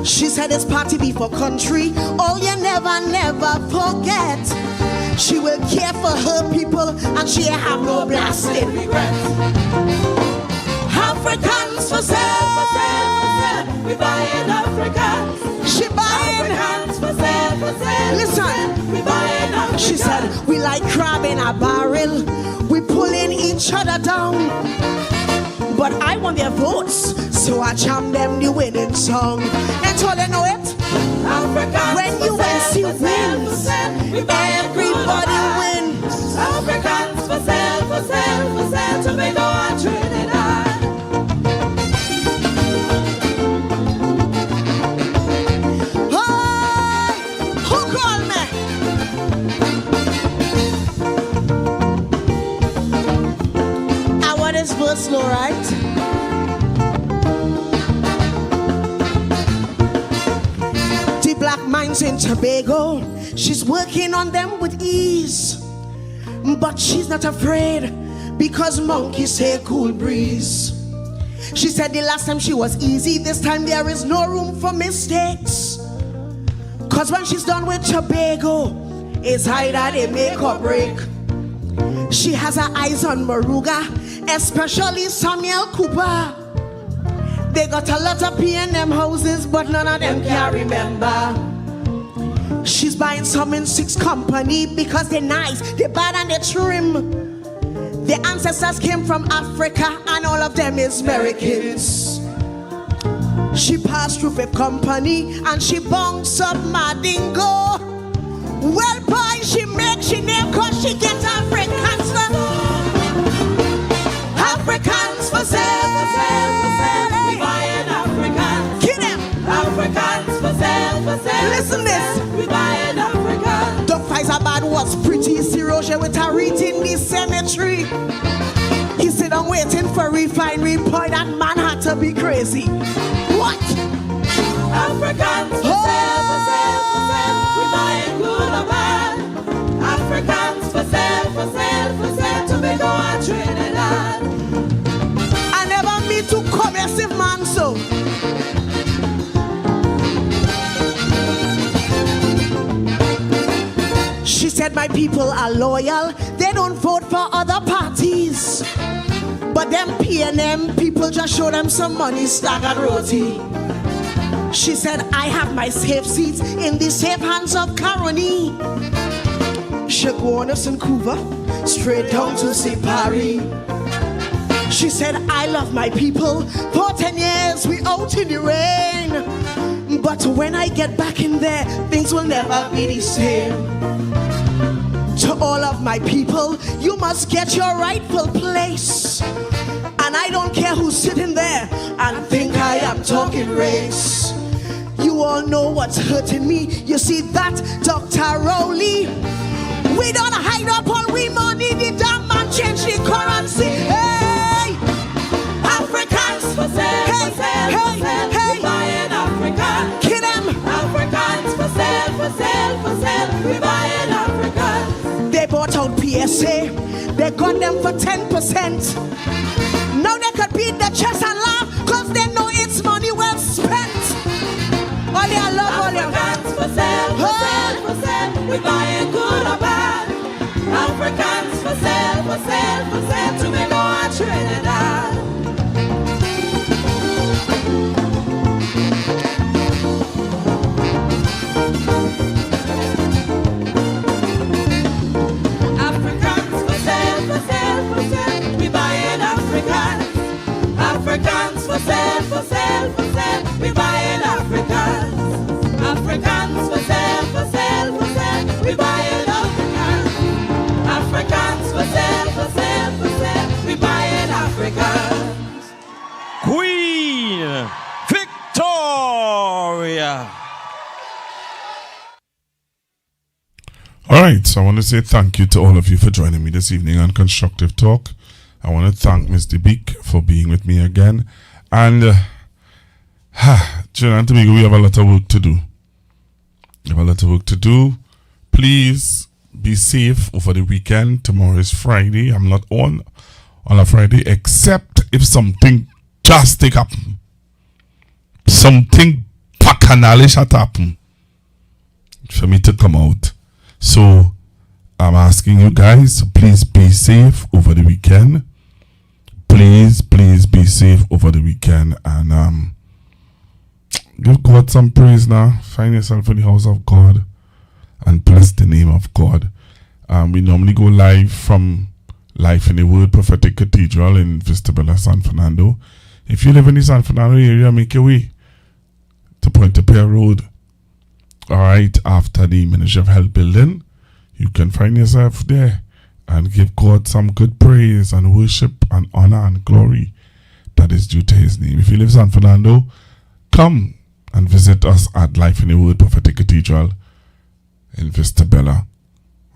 Speaker 4: She said it's party before country, all you never, never forget. She will care for her people and she have no blasting regret. African Africans for sale, for sale, for sale. We buying Africans. She buying Africans for sale, for sale. Listen, we buying Africans. She said, we like crab in a barrel. We pulling each other down. But I want their votes, so I jam them the winning song. And so they know it. Africans when UNC wins, everybody wins. Africans for sale, for sale, for sale. Tobago and Trinidad. Oh, who called me? I want this verse slow, right? Black mines in Tobago, she's working on them with ease, but she's not afraid because monkeys say cool breeze. She said the last time she was easy, this time there is no room for mistakes, cause when she's done with Tobago, it's either they make or break. She has her eyes on Maruga, especially Samuel Cooper. They got a lot of P&M houses, but none of them can remember. She's buying some in 6 company because they're nice, they're bad and they're trim. Their ancestors came from Africa and all of them is Americans. She passed through 5th company and she bunks up Madingo. Well, boy, she makes she name cause she gets Africans for Africans for sale, for sale, for sale. We buying Africans. Kill them. Africans for sale, for sale. Listen this. We buying Africans. Doc Faisabad was pretty serious with her in the cemetery. He said I'm waiting for refinery point. That man had to be crazy. What? Africans for sale, for sale, for sale. We buying good or bad. Africans for sale, for sale, for sale. Tobago and Trinidad. I never meet too commercial man so. She said my people are loyal. They don't vote for other parties. But them P&M people just show them some money, stack and roti. She said I have my safe seats in the safe hands of Caroni. She go on to St. Couva, straight down to St. Paris. She said I love my people. For 10 years we out in the rain. But when I get back in there, things will never be the same. To all of my people, you must get your rightful place. And I don't care who's sitting there and think I am talking race. You all know what's hurting me. You see that, Dr. Rowley? We don't hide up all we money. The damn man change the currency. Hey! Africans for sale, hey, for sale, hey, for sale. Hey, we buying Africans. Kill them. Africans for sale, for sale, for sale. We buying Africans. They bought out PSA. They got them for 10%. Now they could beat the chest and laugh because they know it's money well spent. All their love, all their Africans for sale, for sale, for sale. We buying good or bad. Africans for sale, for sale, for sale. Tobago and Trinidad. Africans for sale, for sale, for sale. We buying Africans. Africans for sale, for sale, for sale. We buying Africans. Africans for sale, for sale, for sale. We buying Africans. Africans for sale, for sale, for sale. We buying Africans.
Speaker 15: Queen Victoria.
Speaker 5: All right, so I want to say thank you to all of you for joining me this evening on Constructive Talk. I want to thank Mr. Bique for being with me again. And Trinidad and Tobago, we have a lot of work to do. We have a lot of work to do. Please be safe over the weekend. Tomorrow is Friday. I'm not on a Friday except if something drastic happen. Something bacchanalish had happen for me to come out. So I'm asking you guys, please be safe over the weekend. please be safe over the weekend and give God some praise now. Find yourself in the house of God and bless the name of God. We normally go live from Life in the Word Prophetic Cathedral in Vistabella, San Fernando. If you live in the San Fernando area, make your way to Pointe-a-Pierre Road. Alright, after the Ministry of Health building, you can find yourself there and give God some good praise and worship and honor and glory that is due to his name. If you live in San Fernando, come and visit us at Life in the Word Prophetic Cathedral in Vistabella.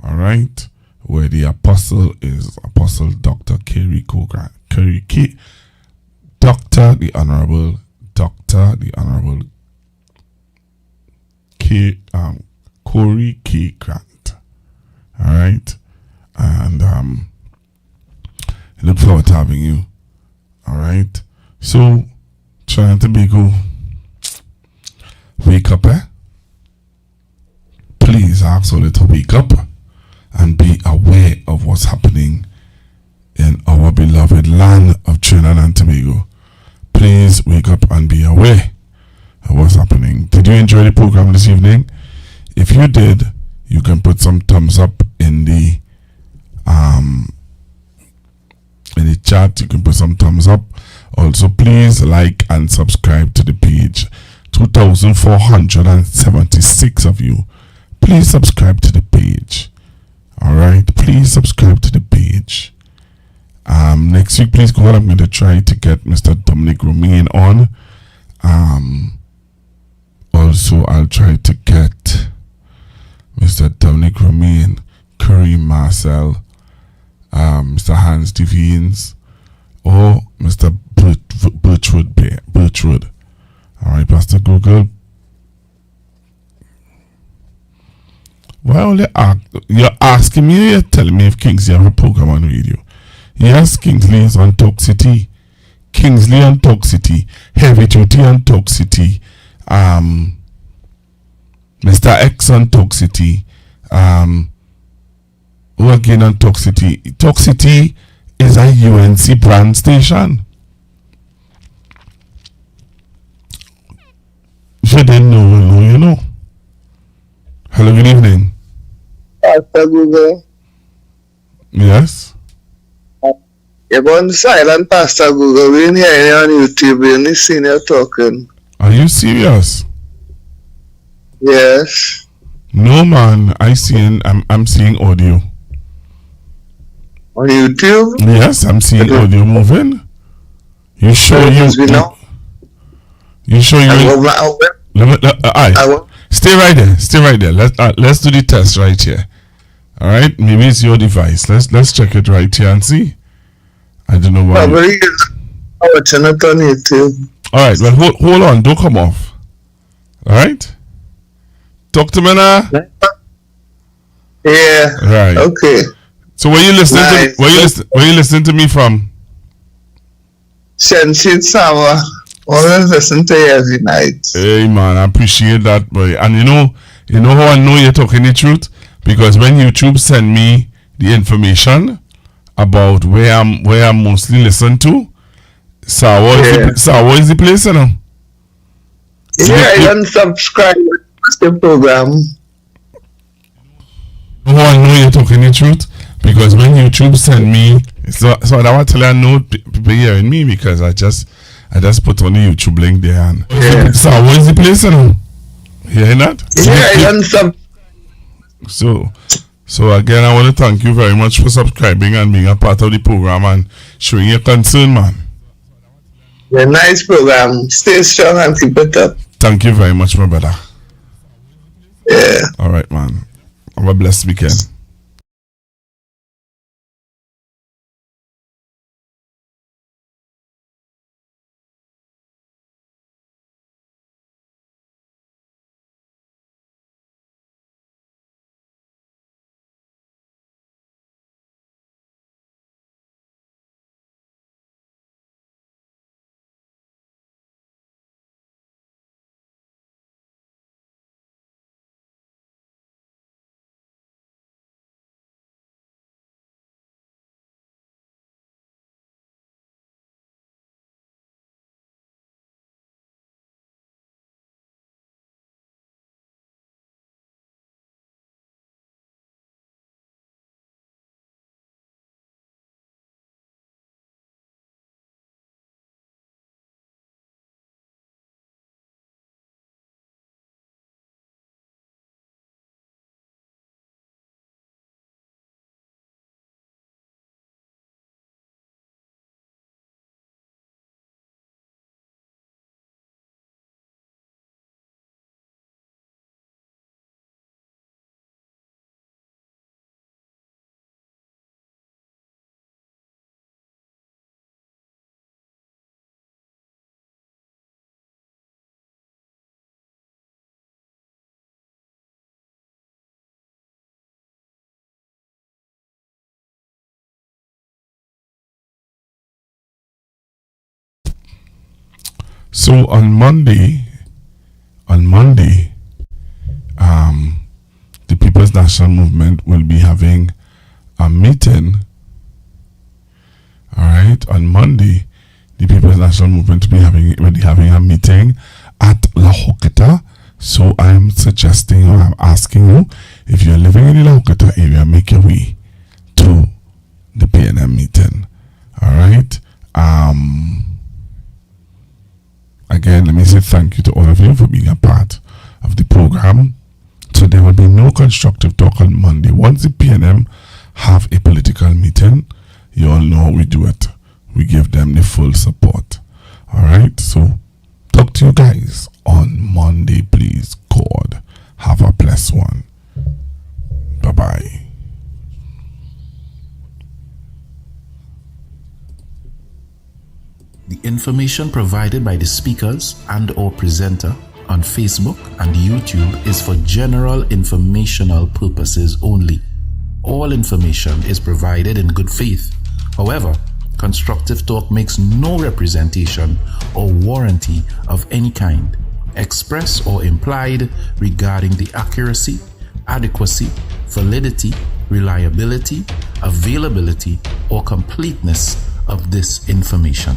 Speaker 5: Alright, where the apostle is Apostle Dr. Kerry Cogan. Dr. the Honorable Corey K. Grant. Alright. And I look forward to having you. Alright. So Trinidad and Tobago, wake up, Please ask all to wake up and be aware of what's happening in our beloved land of Trinidad and Tobago. Please wake up and be aware of what's happening. Did you enjoy the program this evening? If you did, you can put some thumbs up in the chat. You can put some thumbs up. Also, please like and subscribe to the page. 2,476 of you. Please subscribe to the page. Alright, please subscribe to the page. Next week, please God, I'm going to try to get Mr. Dominic Romain on. Also, I'll try to get Mr. Dominic Romain, Curry Marcel, Mr. Hans Devines, or Mr. Birchwood. Alright, Pastor Google. Well, you're asking me, you're telling me if Kingsley have a program on radio. Yes, Kingsley is on Talk City. Kingsley on Talk City. Heavy Duty on Talk City. Mr. X on Talk City. Who again on Talk City? Talk City is a UNC brand station. If you didn't know, you know. Hello, good evening.
Speaker 16: Pastor Google.
Speaker 5: Yes?
Speaker 16: You're going silent, Pastor Google. We didn't hear you on YouTube. We only seen you talking.
Speaker 5: Are you serious?
Speaker 16: Yes.
Speaker 5: No, man. I'm seeing audio.
Speaker 16: On YouTube?
Speaker 5: Yes, I'm seeing audio moving. You sure you sure you? Stay right there. Let's do the test right here. All right, maybe it's your device. Let's check it right here and see. I don't know why.
Speaker 16: Probably watching it on YouTube.
Speaker 5: All right, well hold on, don't come off. All right, talk to me now.
Speaker 16: Yeah.
Speaker 5: Right.
Speaker 16: Okay.
Speaker 5: So where you listening to? Where you listening to me from?
Speaker 16: Shensit Sawa. Always listen to you every night.
Speaker 5: Hey man, I appreciate that, boy. And you know how I know you're talking the truth? Because when YouTube send me the information about where I'm mostly listened to, Sawa is the place, you know.
Speaker 16: Yeah, I don't subscribe to the program.
Speaker 5: You know how I know you're talking the truth? Because when YouTube send me, so I want to tell you I know people hearing me because I just put on the YouTube link there and so what is the place, you know? Hearing that?
Speaker 16: Yeah, I don't
Speaker 5: So again, I want to thank you very much for subscribing and being a part of the program and showing your concern, man.
Speaker 16: Yeah, nice program. Stay strong and keep it up.
Speaker 5: Thank you very much, my brother.
Speaker 16: Yeah.
Speaker 5: All right, man. Have a blessed weekend. So on Monday, the People's National Movement will be having a meeting. All right, on Monday, the People's National Movement will be having a meeting at La Joqueta. So I'm suggesting, or I'm asking you, if you're living in the La Joqueta area, make your way to the PNM meeting. All right. Again, let me say thank you to all of you for being a part of the program. So there will be no constructive talk on Monday. Once the PNM have a political meeting, you all know how we do it. We give them the full support. All right. So talk to you guys on Monday, please. God, have a blessed one. Bye-bye.
Speaker 1: The information provided by the speakers and or presenter on Facebook and YouTube is for general informational purposes only. All information is provided in good faith. However, constructive talk makes no representation or warranty of any kind, express or implied, regarding the accuracy, adequacy, validity, reliability, availability, or completeness of this information.